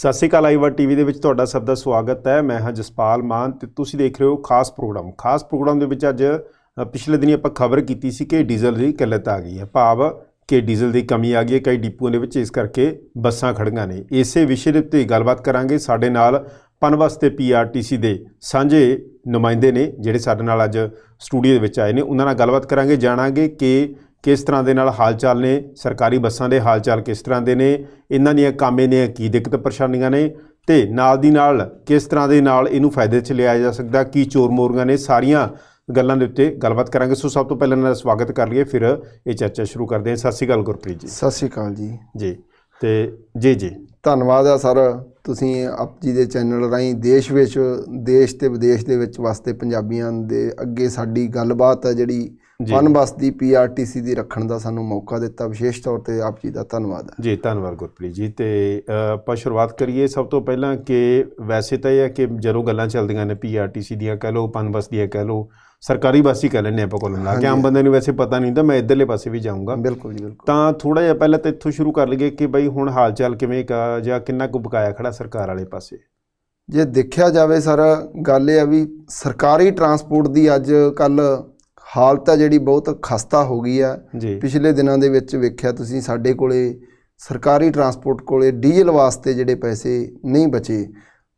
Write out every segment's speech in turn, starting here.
ਸਤਿ ਸ਼੍ਰੀ ਅਕਾਲ live TV ਦੇ ਵਿੱਚ ਤੁਹਾਡਾ ਸਭ ਦਾ ਸਵਾਗਤ ਹੈ। ਮੈਂ ਹਾਂ ਜਸਪਾਲ ਮਾਨ ਤੇ ਤੁਸੀਂ ਦੇਖ ਰਹੇ ਹੋ ਖਾਸ ਪ੍ਰੋਗਰਾਮ ਦੇ ਵਿੱਚ ਅੱਜ ਪਿਛਲੇ ਦਿਨੀ ਆਪਾਂ ਖਬਰ ਕੀਤੀ ਸੀ ਕਿ ਡੀਜ਼ਲ ਦੀ ਕਿੱਲਤ ਆ ਗਈ ਹੈ, ਭਾਵ ਕਿ ਡੀਜ਼ਲ ਦੀ ਕਮੀ ਆ ਗਈ ਹੈ ਕਈ ਡਿਪੂਆਂ ਦੇ ਵਿੱਚ, ਇਸ ਕਰਕੇ ਬੱਸਾਂ ਖੜੀਆਂ ਨੇ। ਇਸੇ ਵਿਸ਼ੇ ਦੇ ਉੱਤੇ ਗੱਲਬਾਤ ਕਰਾਂਗੇ। ਸਾਡੇ ਨਾਲ ਪਨਬੱਸ ਤੇ ਪੀਆਰਟੀਸੀ ਦੇ ਸਾਂਝੇ ਨੁਮਾਇੰਦੇ ਨੇ ਜਿਹੜੇ ਸਾਡੇ ਨਾਲ ਅੱਜ ਸਟੂਡੀਓ ਦੇ ਵਿੱਚ ਆਏ ਨੇ, ਉਹਨਾਂ ਨਾਲ ਗੱਲਬਾਤ ਕਰਾਂਗੇ, ਜਾਣਾਂਗੇ कि किस तरह के हाल चाल ने, सरकारी बसां दे हाल चाल किस तरह के ने, इन्हां दीयां कामें ने की दिक्कत परेशानियां ने, ते नाल दी नाल किस तरह के नाल इनू फायदे च लिया जा सकदा, की चोर मोरियां ने, सारियां गल्लां दे उत्ते गलबात करांगे। सो सब तो पहले इन्हां दा स्वागत कर लईए, फिर ये चर्चा शुरू करते हैं। सत श्री अकाल गुरप्रीत जी। सत श्री अकाल जी। जी ते जी ਧੰਨਵਾਦ ਆ ਸਰ, ਤੁਸੀਂ ਆਪ ਜੀ ਦੇ ਚੈਨਲ ਰਾਹੀਂ ਦੇਸ਼ ਵਿੱਚ ਦੇਸ਼ ਤੇ ਵਿਦੇਸ਼ ਦੇ ਵਿੱਚ ਵਸਦੇ ਪੰਜਾਬੀਆਂ ਦੇ ਅੱਗੇ ਸਾਡੀ ਗੱਲਬਾਤ ਹੈ ਜਿਹੜੀ ਪਨਬੱਸ ਦੀ ਪੀਆਰਟੀਸੀ ਦੀ ਰੱਖਣ ਦਾ ਸਾਨੂੰ ਮੌਕਾ ਦਿੱਤਾ। ਵਿਸ਼ੇਸ਼ ਤੌਰ ਤੇ ਆਪ ਜੀ ਦਾ ਧੰਨਵਾਦ ਹੈ ਜੀ। ਧੰਨਵਾਦ ਗੁਰਪ੍ਰੀਤ ਜੀ। ਤੇ ਆਪਾਂ ਸ਼ੁਰੂਆਤ ਕਰੀਏ ਸਭ ਤੋਂ ਪਹਿਲਾਂ ਕਿ ਵੈਸੇ ਤਾਂ ਇਹ ਹੈ ਕਿ ਜਦੋਂ ਗੱਲਾਂ ਚੱਲਦੀਆਂ ਨੇ ਪੀਆਰਟੀਸੀ ਦੀਆਂ ਕਹਿ ਲਓ, ਪਨਬੱਸ ਦੀਆਂ ਕਹਿ ਲਓ, ਸਰਕਾਰੀ ਬੱਸ ਹੀ ਕਹਿ ਲੈਂਦੇ ਆਪਾਂ ਕੋਲ ਲਾ ਕੇ, ਆਮ ਬੰਦੇ ਨੂੰ ਵੈਸੇ ਪਤਾ ਨਹੀਂ ਹੁੰਦਾ। ਮੈਂ ਇੱਧਰਲੇ ਪਾਸੇ ਵੀ ਜਾਊਂਗਾ। ਬਿਲਕੁਲ ਜੀ, ਬਿਲਕੁਲ। ਤਾਂ ਥੋੜ੍ਹਾ ਜਿਹਾ ਪਹਿਲਾਂ ਤਾਂ ਇੱਥੋਂ ਸ਼ੁਰੂ ਕਰ ਲਈਏ ਕਿ ਬਈ ਹੁਣ ਹਾਲ ਚਾਲ ਕਿਵੇਂ ਕਾ ਜਾਂ ਕਿੰਨਾ ਕੁ ਬਕਾਇਆ ਖੜਾ ਸਰਕਾਰ ਵਾਲੇ ਪਾਸੇ? ਜੇ ਦੇਖਿਆ ਜਾਵੇ ਸਰ, ਗੱਲ ਇਹ ਆ ਵੀ ਸਰਕਾਰੀ ਟਰਾਂਸਪੋਰਟ ਦੀ ਅੱਜ ਕੱਲ੍ਹ ਹਾਲਤ ਹੈ ਜਿਹੜੀ ਬਹੁਤ ਖਸਤਾ ਹੋ ਗਈ ਹੈ ਜੀ। ਪਿਛਲੇ ਦਿਨਾਂ ਦੇ ਵਿੱਚ ਵੇਖਿਆ ਤੁਸੀਂ, ਸਾਡੇ ਕੋਲੇ ਸਰਕਾਰੀ ਟਰਾਂਸਪੋਰਟ ਕੋਲੇ ਡੀਜ਼ਲ ਵਾਸਤੇ ਜਿਹੜੇ ਪੈਸੇ ਨਹੀਂ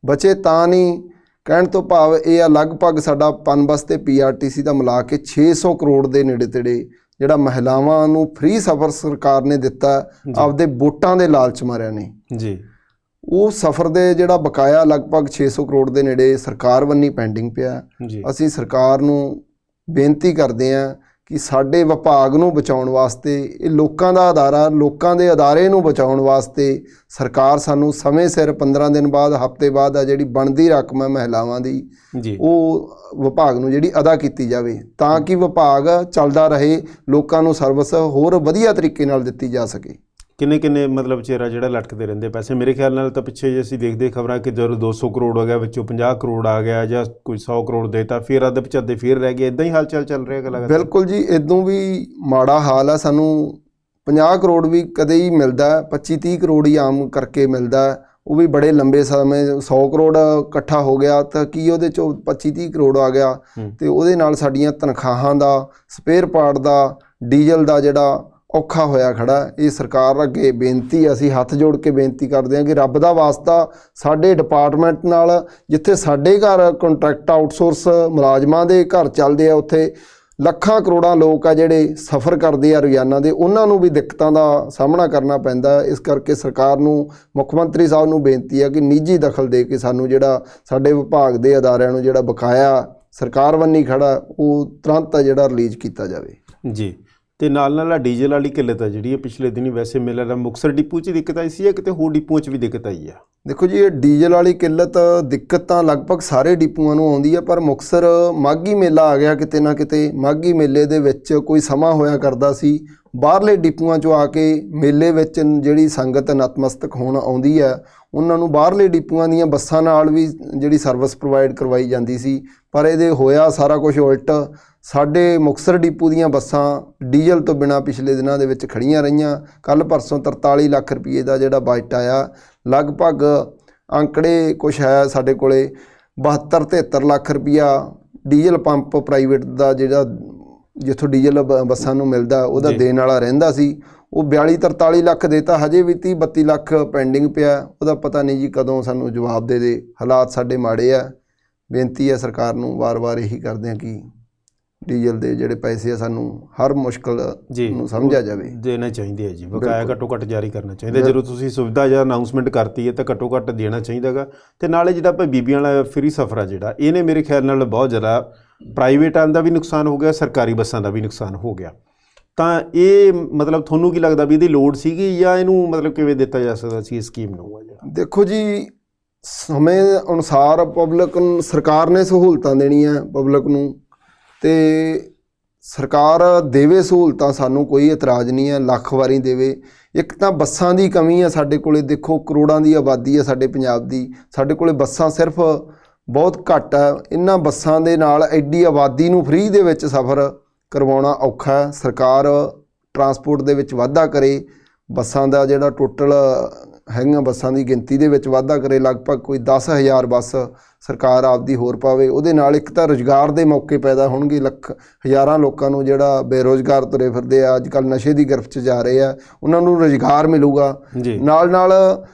ਬਚੇ ਤਾਂ ਨਹੀਂ, ਕਹਿਣ ਤੋਂ ਭਾਵ ਇਹ ਆ ਲਗਭਗ ਸਾਡਾ ਪਨਬੱਸ ਤੇ ਪੀਆਰਟੀਸੀ ਦਾ ਮਿਲਾ ਕੇ 600 ਕਰੋੜ ਦੇ ਨੇੜੇ ਤੇੜੇ ਜਿਹੜਾ ਮਹਿਲਾਵਾਂ ਨੂੰ ਫ੍ਰੀ ਸਫ਼ਰ ਸਰਕਾਰ ਨੇ ਦਿੱਤਾ ਆਪਦੇ ਵੋਟਾਂ ਦੇ ਲਾਲਚ ਮਾਰਿਆਂ ਨੇ ਜੀ। ਉਹ ਸਫ਼ਰ ਦੇ ਜਿਹੜਾ ਬਕਾਇਆ ਲਗਭਗ 600 ਕਰੋੜ ਦੇ ਨੇੜੇ ਸਰਕਾਰ ਵੱਲੋਂ ਪੈਂਡਿੰਗ ਪਿਆ। ਅਸੀਂ ਸਰਕਾਰ ਨੂੰ ਬੇਨਤੀ ਕਰਦੇ ਹਾਂ ਕਿ ਸਾਡੇ ਵਿਭਾਗ ਨੂੰ ਬਚਾਉਣ ਵਾਸਤੇ, ਇਹ ਲੋਕਾਂ ਦਾ ਅਦਾਰਾ, ਲੋਕਾਂ ਦੇ ਅਦਾਰੇ ਨੂੰ ਬਚਾਉਣ ਵਾਸਤੇ ਸਰਕਾਰ ਸਾਨੂੰ ਸਮੇਂ ਸਿਰ 15 ਦਿਨ ਬਾਅਦ, ਹਫ਼ਤੇ ਬਾਅਦ ਆ ਜਿਹੜੀ ਬਣਦੀ ਰਕਮ ਹੈ ਮਹਿਲਾਵਾਂ ਦੀ ਜੀ, ਉਹ ਵਿਭਾਗ ਨੂੰ ਜਿਹੜੀ ਅਦਾ ਕੀਤੀ ਜਾਵੇ, ਤਾਂ ਕਿ ਵਿਭਾਗ ਚੱਲਦਾ ਰਹੇ, ਲੋਕਾਂ ਨੂੰ ਸਰਵਿਸ ਹੋਰ ਵਧੀਆ ਤਰੀਕੇ ਨਾਲ ਦਿੱਤੀ ਜਾ ਸਕੇ। ਕਿੰਨੇ ਮਤਲਬ ਚਿਹਰਾ ਜਿਹੜਾ ਲਟਕਦੇ ਰਹਿੰਦੇ ਪੈਸੇ? ਮੇਰੇ ਖਿਆਲ ਨਾਲ ਤਾਂ ਪਿੱਛੇ ਜੇ ਅਸੀਂ ਦੇਖਦੇ ਖਬਰਾਂ ਕਿ ਜਦੋਂ 200 ਕਰੋੜ ਹੋ ਗਿਆ, ਵਿੱਚੋਂ 50 ਕਰੋੜ ਆ ਗਿਆ ਜਾਂ ਕੋਈ 100 ਕਰੋੜ ਦੇਤਾ, ਫਿਰ ਅੱਧ ਪਚੱਦੇ ਫਿਰ ਰਹਿ ਗਏ। ਇਦਾਂ ਹੀ ਹਾਲ ਚਾਲ ਚੱਲ ਰਿਹਾ ਗੱਲ? ਬਿਲਕੁਲ ਜੀ, ਇਦੋਂ ਵੀ ਮਾੜਾ ਹਾਲ ਆ। ਸਾਨੂੰ 50 ਕਰੋੜ ਵੀ ਕਦੇ ਹੀ ਮਿਲਦਾ, 25-30 ਕਰੋੜ ਹੀ ਆਮ ਕਰਕੇ ਮਿਲਦਾ, ਉਹ ਵੀ ਬੜੇ ਲੰਬੇ ਸਮੇਂ। 100 ਕਰੋੜ ਇਕੱਠਾ ਹੋ ਗਿਆ ਤਾਂ ਕੀ ਉਹਦੇ 'ਚੋਂ 25-30 ਕਰੋੜ ਆ ਗਿਆ, ਤੇ ਉਹਦੇ ਨਾਲ ਸਾਡੀਆਂ ਤਨਖਾਹਾਂ ਦਾ, ਸਪੇਅਰ ਪਾਰਟ ਦਾ, ਡੀਜ਼ਲ ਦਾ ਜਿਹੜਾ ਔਖਾ ਹੋਇਆ ਖੜਾ। ਇਹ ਸਰਕਾਰ ਅੱਗੇ ਬੇਨਤੀ, ਅਸੀਂ ਹੱਥ ਜੋੜ ਕੇ ਬੇਨਤੀ ਕਰਦੇ ਹਾਂ ਕਿ ਰੱਬ ਦਾ ਵਾਸਤਾ ਸਾਡੇ ਡਿਪਾਰਟਮੈਂਟ ਨਾਲ, ਜਿੱਥੇ ਸਾਡੇ ਘਰ ਕੰਟਰੈਕਟ ਆਊਟਸੋਰਸ ਮੁਲਾਜ਼ਮਾਂ ਦੇ ਘਰ ਚੱਲਦੇ ਆ, ਉੱਥੇ ਲੱਖਾਂ ਕਰੋੜਾਂ ਲੋਕ ਆ ਜਿਹੜੇ ਸਫ਼ਰ ਕਰਦੇ ਆ ਰੋਜ਼ਾਨਾ ਦੇ, ਉਹਨਾਂ ਨੂੰ ਵੀ ਦਿੱਕਤਾਂ ਦਾ ਸਾਹਮਣਾ ਕਰਨਾ ਪੈਂਦਾ। ਇਸ ਕਰਕੇ ਸਰਕਾਰ ਨੂੰ, ਮੁੱਖ ਮੰਤਰੀ ਸਾਹਿਬ ਨੂੰ ਬੇਨਤੀ ਆ ਕਿ ਨਿੱਜੀ ਦਖਲ ਦੇ ਕੇ ਸਾਨੂੰ ਜਿਹੜਾ ਸਾਡੇ ਵਿਭਾਗ ਦੇ ਅਦਾਰਿਆਂ ਨੂੰ ਜਿਹੜਾ ਬਕਾਇਆ ਸਰਕਾਰ ਵੱਲੋਂ ਖੜਾ, ਉਹ ਤੁਰੰਤ ਜਿਹੜਾ ਰਿਲੀਜ਼ ਕੀਤਾ ਜਾਵੇ ਜੀ। ਤੇ ਨਾਲ ਡੀਜ਼ਲ ਵਾਲੀ ਕਿੱਲਤ ਹੈ ਜਿਹੜੀ ਪਿਛਲੇ ਦਿਨੀ ਵੈਸੇ ਮਿਲ ਰਿਹਾ, ਮੁਕਤਸਰ ਡਿਪੂ 'ਚ ਦਿੱਕਤ ਆਈ ਸੀ ਜਾਂ ਕਿਤੇ ਹੋਰ ਡਿਪੂਆਂ 'ਚ ਵੀ ਦਿੱਕਤ ਆਈ ਆ? ਦੇਖੋ ਜੀ, ਇਹ ਡੀਜ਼ਲ ਵਾਲੀ ਦਿੱਕਤ ਤਾਂ ਲਗਭਗ ਸਾਰੇ ਡਿਪੂਆਂ ਨੂੰ ਆਉਂਦੀ ਹੈ, ਪਰ ਮੁਕਤਸਰ ਮਾਘੀ ਮੇਲਾ ਆ ਗਿਆ ਕਿਤੇ ਨਾ ਕਿਤੇ। ਮਾਘੀ ਮੇਲੇ ਦੇ ਵਿੱਚ ਕੋਈ ਸਮਾਂ ਹੋਇਆ ਕਰਦਾ ਸੀ, ਬਾਹਰਲੇ ਡਿਪੂਆਂ 'ਚੋਂ ਆ ਕੇ ਮੇਲੇ ਵਿੱਚ ਜਿਹੜੀ ਸੰਗਤ ਨਤਮਸਤਕ ਹੋਣ ਆਉਂਦੀ ਹੈ, ਉਹਨਾਂ ਨੂੰ ਬਾਹਰਲੇ ਡਿਪੂਆਂ ਦੀਆਂ ਬੱਸਾਂ ਨਾਲ ਵੀ ਜਿਹੜੀ ਸਰਵਿਸ ਪ੍ਰੋਵਾਈਡ ਕਰਵਾਈ ਜਾਂਦੀ ਸੀ। ਪਰ ਇਹਦੇ ਹੋਇਆ ਸਾਰਾ ਕੁਝ ਉਲਟ। ਸਾਡੇ ਮੁਕਤਸਰ ਡਿਪੂ ਦੀਆਂ ਬੱਸਾਂ ਡੀਜ਼ਲ ਤੋਂ ਬਿਨਾਂ ਪਿਛਲੇ ਦਿਨਾਂ ਦੇ ਵਿੱਚ ਖੜੀਆਂ ਰਹੀਆਂ। ਕੱਲ੍ਹ ਪਰਸੋਂ 43 ਲੱਖ ਰੁਪਏ ਦਾ ਜਿਹੜਾ ਬਜਟ ਆਇਆ, ਲਗਭਗ ਅੰਕੜੇ ਕੁਛ ਹੈ ਸਾਡੇ ਕੋਲੇ 72-73 ਲੱਖ ਰੁਪਈਆ ਡੀਜ਼ਲ ਪੰਪ ਪ੍ਰਾਈਵੇਟ ਦਾ ਜਿਹੜਾ ਜਿੱਥੋਂ ਡੀਜ਼ਲ ਬੱਸਾਂ ਨੂੰ ਮਿਲਦਾ ਉਹਦਾ ਦੇਣ ਵਾਲਾ ਰਹਿੰਦਾ ਸੀ, ਉਹ 42-43 ਲੱਖ ਦੇਤਾ। ਹਜੇ ਵੀ 30-32 ਲੱਖ ਪੈਂਡਿੰਗ ਪਿਆ, ਉਹਦਾ ਪਤਾ ਨਹੀਂ ਜੀ ਕਦੋਂ ਸਾਨੂੰ ਜਵਾਬ ਦੇ। ਹਾਲਾਤ ਸਾਡੇ ਮਾੜੇ ਆ। ਬੇਨਤੀ ਹੈ ਸਰਕਾਰ ਨੂੰ, ਵਾਰ-ਵਾਰ ਇਹੀ ਕਰਦੇ ਹਾਂ ਕਿ ਡੀਜ਼ਲ ਦੇ ਜਿਹੜੇ ਪੈਸੇ ਆ ਸਾਨੂੰ ਹਰ ਮੁਸ਼ਕਲ ਨੂੰ ਸਮਝਿਆ ਜਾਵੇ, ਦੇਣਾ ਚਾਹੀਦੇ ਹੈ ਜੀ। ਬਕਾਇਆ ਘੱਟੋ ਘੱਟ ਜਾਰੀ ਕਰਨਾ ਚਾਹੀਦਾ। ਜਦੋਂ ਤੁਸੀਂ ਸੁਵਿਧਾ ਜਾਂ ਅਨਾਊਂਸਮੈਂਟ ਕਰਤੀ ਹੈ ਤਾਂ ਘੱਟੋ ਘੱਟ ਦੇਣਾ ਚਾਹੀਦਾ ਗਾ। ਅਤੇ ਨਾਲੇ ਜਿਹੜਾ ਆਪਾਂ ਬੀਬੀਆਂ ਵਾਲਾ ਫ੍ਰੀ ਸਫ਼ਰ ਆ ਜਿਹੜਾ, ਇਹਨੇ ਮੇਰੇ ਖਿਆਲ ਨਾਲ ਬਹੁਤ ਜ਼ਿਆਦਾ ਪ੍ਰਾਈਵੇਟਾਂ ਦਾ ਵੀ ਨੁਕਸਾਨ ਹੋ ਗਿਆ, ਸਰਕਾਰੀ ਬੱਸਾਂ ਦਾ ਵੀ ਨੁਕਸਾਨ ਹੋ ਗਿਆ। ਤਾਂ ਇਹ ਮਤਲਬ ਤੁਹਾਨੂੰ ਕੀ ਲੱਗਦਾ ਵੀ ਇਹਦੀ ਲੋੜ ਸੀਗੀ ਜਾਂ ਇਹਨੂੰ ਮਤਲਬ ਕਿਵੇਂ ਦਿੱਤਾ ਜਾ ਸਕਦਾ ਸੀ ਇਸ ਸਕੀਮ ਨੂੰ? ਦੇਖੋ ਜੀ, ਸਮੇਂ ਅਨੁਸਾਰ ਪਬਲਿਕ ਨੂੰ ਸਰਕਾਰ ਨੇ ਸਹੂਲਤਾਂ ਦੇਣੀਆਂ ਪਬਲਿਕ ਨੂੰ, ਅਤੇ ਸਰਕਾਰ ਦੇਵੇ ਸਹੂਲਤਾਂ, ਸਾਨੂੰ ਕੋਈ ਇਤਰਾਜ਼ ਨਹੀਂ ਹੈ, ਲੱਖ ਵਾਰੀ ਦੇਵੇ। ਇੱਕ ਤਾਂ ਬੱਸਾਂ ਦੀ ਕਮੀ ਹੈ ਸਾਡੇ ਕੋਲੇ। ਦੇਖੋ, ਕਰੋੜਾਂ ਦੀ ਆਬਾਦੀ ਹੈ ਸਾਡੇ ਪੰਜਾਬ ਦੀ, ਸਾਡੇ ਕੋਲੇ ਬੱਸਾਂ ਸਿਰਫ ਬਹੁਤ ਘੱਟ ਹੈ। ਇਹਨਾਂ ਬੱਸਾਂ ਦੇ ਨਾਲ ਐਡੀ ਆਬਾਦੀ ਨੂੰ ਫ੍ਰੀ ਦੇ ਵਿੱਚ ਸਫ਼ਰ ਕਰਵਾਉਣਾ ਔਖਾ ਹੈ। ਸਰਕਾਰ ਟਰਾਂਸਪੋਰਟ ਦੇ ਵਿੱਚ ਵਾਧਾ ਕਰੇ, ਬੱਸਾਂ ਦਾ ਜਿਹੜਾ ਟੋਟਲ ਹੈਗੀਆਂ ਬੱਸਾਂ ਦੀ ਗਿਣਤੀ ਦੇ ਵਿੱਚ ਵਾਧਾ ਕਰੇ, ਲਗਭਗ ਕੋਈ 10,000 ਬੱਸ ਸਰਕਾਰ ਆਪਦੀ ਹੋਰ ਪਾਵੇ। ਉਹਦੇ ਨਾਲ ਇੱਕ ਤਾਂ ਰੁਜ਼ਗਾਰ ਦੇ ਮੌਕੇ ਪੈਦਾ ਹੋਣਗੇ, ਹਜ਼ਾਰਾਂ ਲੋਕਾਂ ਨੂੰ ਜਿਹੜਾ ਬੇਰੁਜ਼ਗਾਰ ਤੁਰੇ ਫਿਰਦੇ ਆ, ਅੱਜ ਕੱਲ੍ਹ ਨਸ਼ੇ ਦੀ ਗਿਰਫਤ 'ਚ ਜਾ ਰਹੇ ਆ, ਉਹਨਾਂ ਨੂੰ ਰੁਜ਼ਗਾਰ ਮਿਲੂਗਾ। ਨਾਲ ਨਾਲ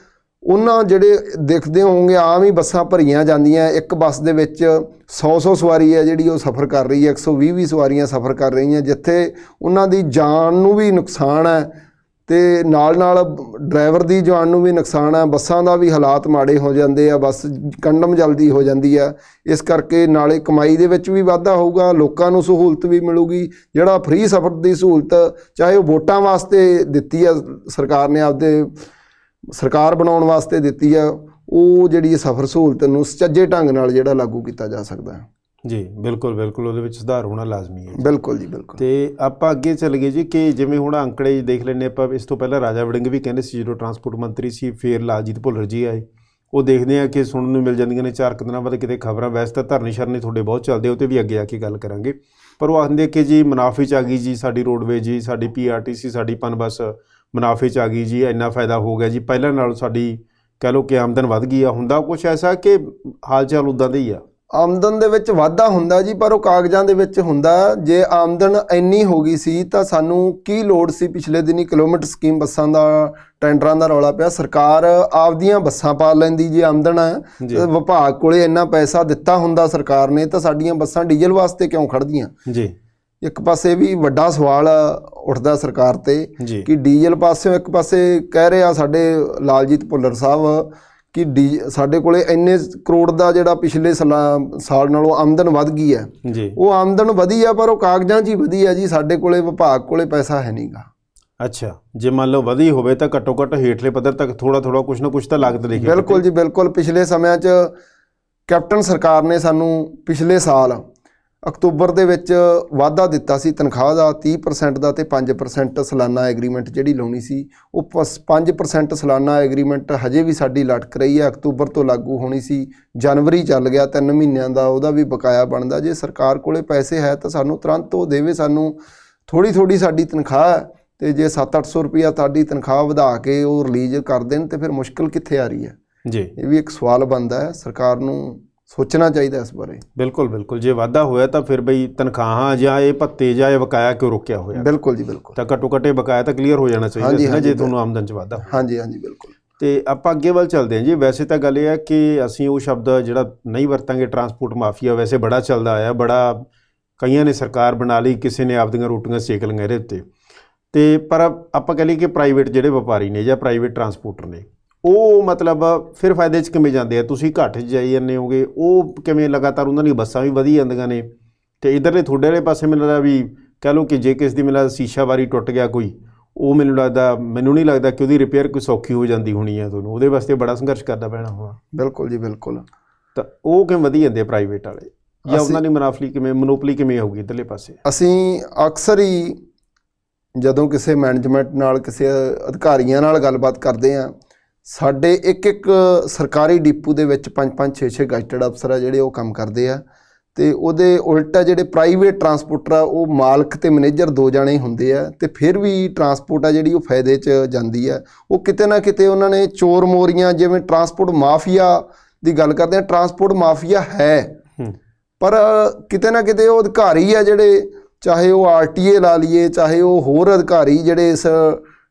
ਉਹਨਾਂ ਜਿਹੜੇ ਦੇਖਦੇ ਹੋਣਗੇ ਆਮ ਹੀ ਬੱਸਾਂ ਭਰੀਆਂ ਜਾਂਦੀਆਂ, ਇੱਕ ਬੱਸ ਦੇ ਵਿੱਚ 100 ਸਵਾਰੀ ਹੈ ਜਿਹੜੀ ਉਹ ਸਫ਼ਰ ਕਰ ਰਹੀ ਹੈ, 120 ਸਵਾਰੀਆਂ ਸਫ਼ਰ ਕਰ ਰਹੀਆਂ, ਜਿੱਥੇ ਉਹਨਾਂ ਦੀ ਜਾਨ ਨੂੰ ਵੀ ਨੁਕਸਾਨ ਹੈ ਅਤੇ ਨਾਲ ਡਰਾਈਵਰ ਦੀ ਜਾਨ ਨੂੰ ਵੀ ਨੁਕਸਾਨ ਹੈ। ਬੱਸਾਂ ਦਾ ਵੀ ਹਾਲਾਤ ਮਾੜੇ ਹੋ ਜਾਂਦੇ ਆ, ਬੱਸ ਕੰਡਮ ਜਲਦੀ ਹੋ ਜਾਂਦੀ ਆ। ਇਸ ਕਰਕੇ ਨਾਲੇ ਕਮਾਈ ਦੇ ਵਿੱਚ ਵੀ ਵਾਧਾ ਹੋਊਗਾ, ਲੋਕਾਂ ਨੂੰ ਸਹੂਲਤ ਵੀ ਮਿਲੂਗੀ। ਜਿਹੜਾ ਫ੍ਰੀ ਸਫ਼ਰ ਦੀ ਸਹੂਲਤ ਚਾਹੇ ਉਹ ਵੋਟਾਂ ਵਾਸਤੇ ਦਿੱਤੀ ਆ ਸਰਕਾਰ ਨੇ, ਆਪਦੇ ਸਰਕਾਰ ਬਣਾਉਣ ਵਾਸਤੇ ਦਿੱਤੀ ਆ, ਉਹ ਜਿਹੜੀ ਸਫ਼ਰ ਸਹੂਲਤ ਨੂੰ ਸੁਚੱਜੇ ਢੰਗ ਨਾਲ ਜਿਹੜਾ ਲਾਗੂ ਕੀਤਾ ਜਾ ਸਕਦਾ ਹੈ। ਜੀ ਬਿਲਕੁਲ ਬਿਲਕੁਲ, ਉਹਦੇ ਵਿੱਚ ਸੁਧਾਰ ਹੋਣਾ ਲਾਜ਼ਮੀ ਹੈ। ਬਿਲਕੁਲ ਜੀ ਬਿਲਕੁਲ। ਅਤੇ ਆਪਾਂ ਅੱਗੇ ਚੱਲ ਗਏ ਜੀ ਕਿ ਜਿਵੇਂ ਹੁਣ ਅੰਕੜੇ ਦੇਖ ਲੈਂਦੇ ਆਪਾਂ, ਇਸ ਤੋਂ ਪਹਿਲਾਂ ਰਾਜਾ ਵੜਿੰਗ ਵੀ ਕਹਿੰਦੇ ਸੀ ਜਦੋਂ ਟਰਾਂਸਪੋਰਟ ਮੰਤਰੀ ਸੀ, ਫਿਰ ਲਾਲਜੀਤ ਭੁੱਲਰ ਜੀ ਆਏ, ਉਹ ਦੇਖਦੇ ਆ ਕਿ ਸੁਣਨ ਨੂੰ ਮਿਲ ਜਾਂਦੀਆਂ ਨੇ 4 ਦਿਨਾਂ ਬਾਅਦ ਕਿਤੇ ਖਬਰਾਂ। ਵੈਸੇ ਤਾਂ ਧਰਨੇ ਸ਼ਰਨੇ ਤੁਹਾਡੇ ਬਹੁਤ ਚੱਲਦੇ, ਉਹ 'ਤੇ ਵੀ ਅੱਗੇ ਆ ਕੇ ਗੱਲ ਕਰਾਂਗੇ। ਪਰ ਉਹ ਆਖਦੇ ਕਿ ਜੀ ਮੁਨਾਫੇ 'ਚ ਆ ਗਈ ਜੀ ਸਾਡੀ ਰੋਡਵੇਜ਼ ਜੀ, ਸਾਡੀ PRTC, ਸਾਡੀ ਪਨ ਬੱਸ ਮੁਨਾਫੇ 'ਚ ਆ ਗਈ ਜੀ, ਇੰਨਾ ਫਾਇਦਾ ਹੋ ਗਿਆ ਜੀ, ਪਹਿਲਾਂ ਨਾਲੋਂ ਸਾਡੀ ਕਹਿ ਲਓ ਕਿ ਆਮਦਨ ਵੱਧ ਗਈ ਆ। ਹੁੰਦਾ ਕੁਛ ਐਸਾ ਕਿ ਹਾਲ ਚਾਲ ਉੱਦਾਂ ਦੇ ਹੀ ਆ? ਆਮਦਨ ਦੇ ਵਿੱਚ ਵਾਧਾ ਹੁੰਦਾ ਜੀ, ਪਰ ਉਹ ਕਾਗਜ਼ਾਂ ਦੇ ਵਿੱਚ ਹੁੰਦਾ। ਜੇ ਆਮਦਨ ਇੰਨੀ ਹੋ ਗਈ ਸੀ ਤਾਂ ਸਾਨੂੰ ਕੀ ਲੋੜ ਸੀ? ਪਿਛਲੇ ਦਿਨੀ ਕਿਲੋਮੀਟਰ ਸਕੀਮ ਬੱਸਾਂ ਦਾ ਟੈਂਡਰਾਂ ਦਾ ਰੌਲਾ ਪਿਆ, ਸਰਕਾਰ ਆਪਦੀਆਂ ਬੱਸਾਂ ਪਾ ਲੈਂਦੀ। ਜੇ ਆਮਦਨ ਹੈ, ਵਿਭਾਗ ਕੋਲੇ ਇੰਨਾ ਪੈਸਾ ਦਿੱਤਾ ਹੁੰਦਾ ਸਰਕਾਰ ਨੇ, ਤਾਂ ਸਾਡੀਆਂ ਬੱਸਾਂ ਡੀਜ਼ਲ ਵਾਸਤੇ ਕਿਉਂ ਖੜ੍ਹਦੀਆਂ ਜੀ? ਇੱਕ ਪਾਸੇ ਵੀ ਵੱਡਾ ਸਵਾਲ ਉੱਠਦਾ ਸਰਕਾਰ ਤੇ ਕਿ ਡੀਜ਼ਲ ਪਾਸਿਓਂ ਇੱਕ ਪਾਸੇ ਕਹਿ ਰਿਹਾ ਸਾਡੇ ਲਾਲਜੀਤ ਭੁੱਲਰ ਸਾਹਿਬ ਕਿ ਸਾਡੇ ਕੋਲੇ ਇੰਨੇ ਕਰੋੜ ਦਾ ਜਿਹੜਾ ਪਿਛਲੇ ਸਾਲ ਨਾਲੋਂ ਆਮਦਨ ਵੱਧ ਗਈ ਹੈ। ਉਹ ਆਮਦਨ ਵਧੀ ਆ, ਪਰ ਉਹ ਕਾਗਜ਼ਾਂ 'ਚ ਹੀ ਵਧੀ ਆ ਜੀ, ਸਾਡੇ ਕੋਲੇ ਵਿਭਾਗ ਕੋਲੇ ਪੈਸਾ ਹੈ ਨਹੀਂਗਾ। ਅੱਛਾ, ਜੇ ਮੰਨ ਲਓ ਵਧੀ ਹੋਵੇ ਤਾਂ ਘੱਟੋ ਘੱਟ ਹੇਠਲੇ ਪੱਧਰ ਤੱਕ ਥੋੜ੍ਹਾ ਕੁਛ ਨਾ ਕੁਛ ਤਾਂ ਲਾਗਤ ਦੇਖੀ। ਬਿਲਕੁਲ ਜੀ ਬਿਲਕੁਲ। ਪਿਛਲੇ ਸਮਿਆਂ 'ਚ ਕੈਪਟਨ ਸਰਕਾਰ ਨੇ ਸਾਨੂੰ ਪਿਛਲੇ ਸਾਲ ਅਕਤੂਬਰ ਦੇ ਵਿੱਚ ਵਾਧਾ ਦਿੱਤਾ ਸੀ ਤਨਖਾਹ ਦਾ 30% ਦਾ, ਅਤੇ 5% ਸਾਲਾਨਾ ਐਗਰੀਮੈਂਟ ਜਿਹੜੀ ਲਾਉਣੀ ਸੀ, ਉਹ 5% ਸਾਲਾਨਾ ਐਗਰੀਮੈਂਟ ਹਜੇ ਵੀ ਸਾਡੀ ਲਟਕ ਰਹੀ ਹੈ। ਅਕਤੂਬਰ ਤੋਂ ਲਾਗੂ ਹੋਣੀ ਸੀ, ਜਨਵਰੀ ਚੱਲ ਗਿਆ, 3 ਮਹੀਨਿਆਂ ਦਾ ਉਹਦਾ ਵੀ ਬਕਾਇਆ ਬਣਦਾ। ਜੇ ਸਰਕਾਰ ਕੋਲੇ ਪੈਸੇ ਹੈ ਤਾਂ ਸਾਨੂੰ ਤੁਰੰਤ ਉਹ ਦੇਵੇ, ਸਾਨੂੰ ਥੋੜ੍ਹੀ ਸਾਡੀ ਤਨਖਾਹ ਹੈ, ਅਤੇ ਜੇ 700-800 ਰੁਪਈਆ ਸਾਡੀ ਤਨਖਾਹ ਵਧਾ ਕੇ ਉਹ ਰਿਲੀਜ਼ ਕਰ ਦੇਣ ਤਾਂ ਫਿਰ ਮੁਸ਼ਕਿਲ ਕਿੱਥੇ ਆ ਰਹੀ ਹੈ ਜੀ? ਇਹ ਵੀ ਇੱਕ ਸਵਾਲ ਬਣਦਾ ਹੈ, ਸਰਕਾਰ ਨੂੰ ਸੋਚਣਾ ਚਾਹੀਦਾ ਇਸ ਬਾਰੇ। ਬਿਲਕੁਲ। ਜੇ ਵਾਧਾ ਹੋਇਆ ਤਾਂ ਫਿਰ ਬਈ ਤਨਖਾਹਾਂ ਜਾਂ ਇਹ ਭੱਤੇ ਜਾਂ ਇਹ ਬਕਾਇਆ ਕਿਉਂ ਰੁਕਿਆ ਹੋਇਆ? ਬਿਲਕੁਲ ਜੀ ਬਿਲਕੁਲ। ਤਾਂ ਘੱਟੋ ਘੱਟ ਇਹ ਬਕਾਇਆ ਤਾਂ ਕਲੀਅਰ ਹੋ ਜਾਣਾ ਚਾਹੀਦਾ ਜੇ ਤੁਹਾਨੂੰ ਆਮਦਨ 'ਚ ਵਾਧਾ। ਹਾਂਜੀ ਬਿਲਕੁਲ। ਅਤੇ ਆਪਾਂ ਅੱਗੇ ਵੱਲ ਚੱਲਦੇ ਹਾਂ ਜੀ। ਵੈਸੇ ਤਾਂ ਗੱਲ ਇਹ ਹੈ ਕਿ ਅਸੀਂ ਉਹ ਸ਼ਬਦ ਜਿਹੜਾ ਨਹੀਂ ਵਰਤਾਂਗੇ, ਟਰਾਂਸਪੋਰਟ ਮਾਫੀਆ ਵੈਸੇ ਬੜਾ ਚੱਲਦਾ ਆਇਆ, ਬੜਾ ਕਈਆਂ ਨੇ ਸਰਕਾਰ ਬਣਾ ਲਈ, ਕਿਸੇ ਨੇ ਆਪਦੀਆਂ ਰੋਟੀਆਂ ਸੇਕ ਲਈਆਂ ਇਹਦੇ ਉੱਤੇ। ਅਤੇ ਪਰ ਆਪਾਂ ਕਹਿ ਲਈਏ ਕਿ ਪ੍ਰਾਈਵੇਟ ਜਿਹੜੇ ਵਪਾਰੀ ਨੇ ਜਾਂ ਪ੍ਰਾਈਵੇਟ ਟਰਾਂਸਪੋਰਟਰ ਨੇ, ਉਹ ਮਤਲਬ ਫਿਰ ਫਾਇਦੇ 'ਚ ਕਿਵੇਂ ਜਾਂਦੇ ਆ? ਤੁਸੀਂ ਘੱਟ 'ਚ ਜਾਈ ਜਾਂਦੇ ਹੋਗੇ, ਉਹ ਕਿਵੇਂ ਲਗਾਤਾਰ ਉਹਨਾਂ ਦੀਆਂ ਬੱਸਾਂ ਵੀ ਵਧੀ ਜਾਂਦੀਆਂ ਨੇ, ਅਤੇ ਇੱਧਰਲੇ ਤੁਹਾਡੇ ਵਾਲੇ ਪਾਸੇ ਮੈਨੂੰ ਲੱਗਦਾ ਵੀ ਕਹਿ ਲਓ ਕਿ ਜੇ ਕਿਸੇ ਦੀ ਮੈਨੂੰ ਸ਼ੀਸ਼ਾ ਵਾਰੀ ਟੁੱਟ ਗਿਆ ਕੋਈ, ਉਹ ਮੈਨੂੰ ਨਹੀਂ ਲੱਗਦਾ ਕਿ ਉਹਦੀ ਰਿਪੇਅਰ ਕੋਈ ਸੌਖੀ ਹੋ ਜਾਂਦੀ ਹੋਣੀ ਆ, ਤੁਹਾਨੂੰ ਉਹਦੇ ਵਾਸਤੇ ਬੜਾ ਸੰਘਰਸ਼ ਕਰਨਾ ਪੈਣਾ ਹੋਣਾ। ਬਿਲਕੁਲ ਜੀ ਬਿਲਕੁਲ। ਤਾਂ ਉਹ ਕਿਵੇਂ ਵਧੀ ਜਾਂਦੇ ਆ ਪ੍ਰਾਈਵੇਟ ਵਾਲੇ, ਜਾਂ ਉਹਨਾਂ ਦੀ ਮਨੋਪਲੀ ਕਿਵੇਂ ਹੋਊਗੀ ਇੱਧਰਲੇ ਪਾਸੇ? ਅਸੀਂ ਅਕਸਰ ਹੀ ਜਦੋਂ ਕਿਸੇ ਮੈਨੇਜਮੈਂਟ ਨਾਲ, ਕਿਸੇ ਅਧਿਕਾਰੀਆਂ ਨਾਲ ਗੱਲਬਾਤ ਕਰਦੇ ਹਾਂ, ਸਾਡੇ ਇੱਕ ਸਰਕਾਰੀ ਡਿਪੂ ਦੇ ਵਿੱਚ 5-5 6-6 ਗੈਜ਼ਟਡ ਅਫਸਰ ਆ ਜਿਹੜੇ ਉਹ ਕੰਮ ਕਰਦੇ ਆ, ਅਤੇ ਉਹਦੇ ਉਲਟਾ ਜਿਹੜੇ ਪ੍ਰਾਈਵੇਟ ਟਰਾਂਸਪੋਰਟਰ ਆ ਉਹ ਮਾਲਕ ਅਤੇ ਮੈਨੇਜਰ 2 ਜਾਣੇ ਹੁੰਦੇ ਆ, ਅਤੇ ਫਿਰ ਵੀ ਟਰਾਂਸਪੋਰਟ ਆ ਜਿਹੜੀ ਉਹ ਫਾਇਦੇ 'ਚ ਜਾਂਦੀ ਆ। ਉਹ ਕਿਤੇ ਨਾ ਕਿਤੇ ਉਹਨਾਂ ਨੇ ਚੋਰ ਮੋਰੀਆਂ, ਜਿਵੇਂ ਟਰਾਂਸਪੋਰਟ ਮਾਫੀਆ ਦੀ ਗੱਲ ਕਰਦੇ ਆ, ਟਰਾਂਸਪੋਰਟ ਮਾਫੀਆ ਹੈ, ਪਰ ਕਿਤੇ ਨਾ ਕਿਤੇ ਉਹ ਅਧਿਕਾਰੀ ਆ ਜਿਹੜੇ, ਚਾਹੇ ਉਹ RTA ਲਾ ਲਈਏ, ਚਾਹੇ ਉਹ ਹੋਰ ਅਧਿਕਾਰੀ ਜਿਹੜੇ ਇਸ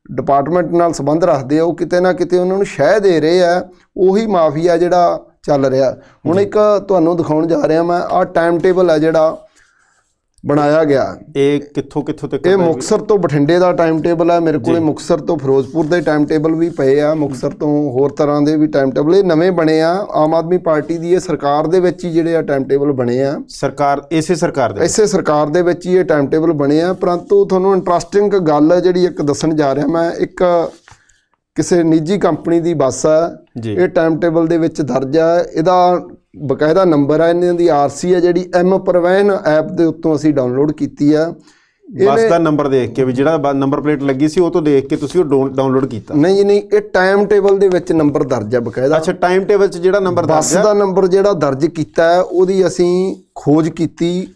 ਡਿਪਾਰਟਮੈਂਟ ਨਾਲ ਸੰਬੰਧ ਰੱਖਦੇ ਆ, ਉਹ ਕਿਤੇ ਨਾ ਕਿਤੇ ਉਹਨਾਂ ਨੂੰ ਸ਼ਹਿ ਦੇ ਰਹੇ ਆ। ਉਹੀ ਮਾਫੀਆ ਜਿਹੜਾ ਚੱਲ ਰਿਹਾ। ਹੁਣ ਇੱਕ ਤੁਹਾਨੂੰ ਦਿਖਾਉਣ ਜਾ ਰਿਹਾ ਮੈਂ, ਆਹ ਟਾਈਮ ਟੇਬਲ ਹੈ ਜਿਹੜਾ ਬਣਾਇਆ ਗਿਆ। ਇਹ ਕਿੱਥੋਂ ਤੱਕ? ਇਹ ਮੁਕਤਸਰ ਤੋਂ ਬਠਿੰਡੇ ਦਾ ਟਾਈਮ ਟੇਬਲ ਹੈ। ਮੇਰੇ ਕੋਲ ਮੁਕਤਸਰ ਤੋਂ ਫਿਰੋਜ਼ਪੁਰ ਦੇ ਟਾਈਮ ਟੇਬਲ ਵੀ ਪਏ ਆ, ਮੁਕਤਸਰ ਤੋਂ ਹੋਰ ਤਰ੍ਹਾਂ ਦੇ ਵੀ ਟਾਈਮ ਟੇਬਲ ਇਹ ਨਵੇਂ ਬਣੇ ਆ। ਆਮ ਆਦਮੀ ਪਾਰਟੀ ਦੀ ਇਹ ਸਰਕਾਰ ਦੇ ਵਿੱਚ ਹੀ ਜਿਹੜੇ ਆ ਟਾਈਮ ਟੇਬਲ ਬਣੇ ਆ। ਇਸੇ ਸਰਕਾਰ ਦੇ ਵਿੱਚ ਹੀ ਇਹ ਟਾਈਮ ਟੇਬਲ ਬਣੇ ਆ। ਪਰੰਤੂ ਤੁਹਾਨੂੰ ਇੰਟਰਸਟਿੰਗ ਗੱਲ ਜਿਹੜੀ ਇੱਕ ਦੱਸਣ ਜਾ ਰਿਹਾ ਮੈਂ, ਇੱਕ ਕਿਸੇ ਨਿੱਜੀ ਕੰਪਨੀ ਦੀ ਬੱਸ ਆ, ਇਹ ਟਾਈਮ ਟੇਬਲ ਦੇ ਵਿੱਚ ਦਰਜ ਆ, ਇਹਦਾ ਬਕਾਇਦਾ ਨੰਬਰ ਆ, ਇਹਨਾਂ ਦੀ RC ਆ ਜਿਹੜੀ M ਪਰਿਵਹਿਨ ਐਪ ਦੇ ਉੱਤੋਂ ਅਸੀਂ ਡਾਊਨਲੋਡ ਕੀਤੀ ਆ। ਬੱਸ ਦਾ ਨੰਬਰ ਦੇਖ ਕੇ ਵੀ ਜਿਹੜਾ ਨੰਬਰ ਪਲੇਟ ਲੱਗੀ ਸੀ ਉਹ ਤੋਂ ਦੇਖ ਕੇ ਤੁਸੀਂ ਉਹ ਡਾਊਨਲੋਡ ਕੀਤਾ? ਨਹੀਂ, ਇਹ ਟਾਈਮ ਟੇਬਲ ਦੇ ਵਿੱਚ ਨੰਬਰ ਦਰਜ ਆ ਬਕਾਇਦਾ। ਅੱਛਾ, ਟਾਈਮ ਟੇਬਲ 'ਚ ਜਿਹੜਾ ਨੰਬਰ ਬੱਸ ਦਾ ਨੰਬਰ ਜਿਹੜਾ ਦਰਜ ਕੀਤਾ ਉਹਦੀ ਅਸੀਂ ਖੋਜ ਕੀਤੀ,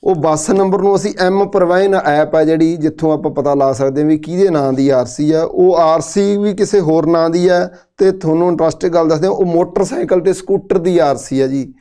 ਉਹ ਬੱਸ ਨੰਬਰ ਨੂੰ ਅਸੀਂ ਐਮ ਪਰਿਵਾਹਨ ਐਪ ਹੈ ਜਿਹੜੀ, ਜਿੱਥੋਂ ਆਪਾਂ ਪਤਾ ਲਾ ਸਕਦੇ ਹਾਂ ਵੀ ਕਿਹਦੇ ਨਾਂ ਦੀ ਆਰਸੀ ਆ। ਉਹ ਆਰਸੀ ਵੀ ਕਿਸੇ ਹੋਰ ਨਾਂ ਦੀ ਹੈ, ਤੇ ਤੁਹਾਨੂੰ ਇੰਟਰਸਟਿੰਗ ਗੱਲ ਦੱਸਦੇ ਹਾਂ, ਉਹ ਮੋਟਰਸਾਈਕਲ ਤੇ ਸਕੂਟਰ ਦੀ ਆਰਸੀ ਆ ਜੀ।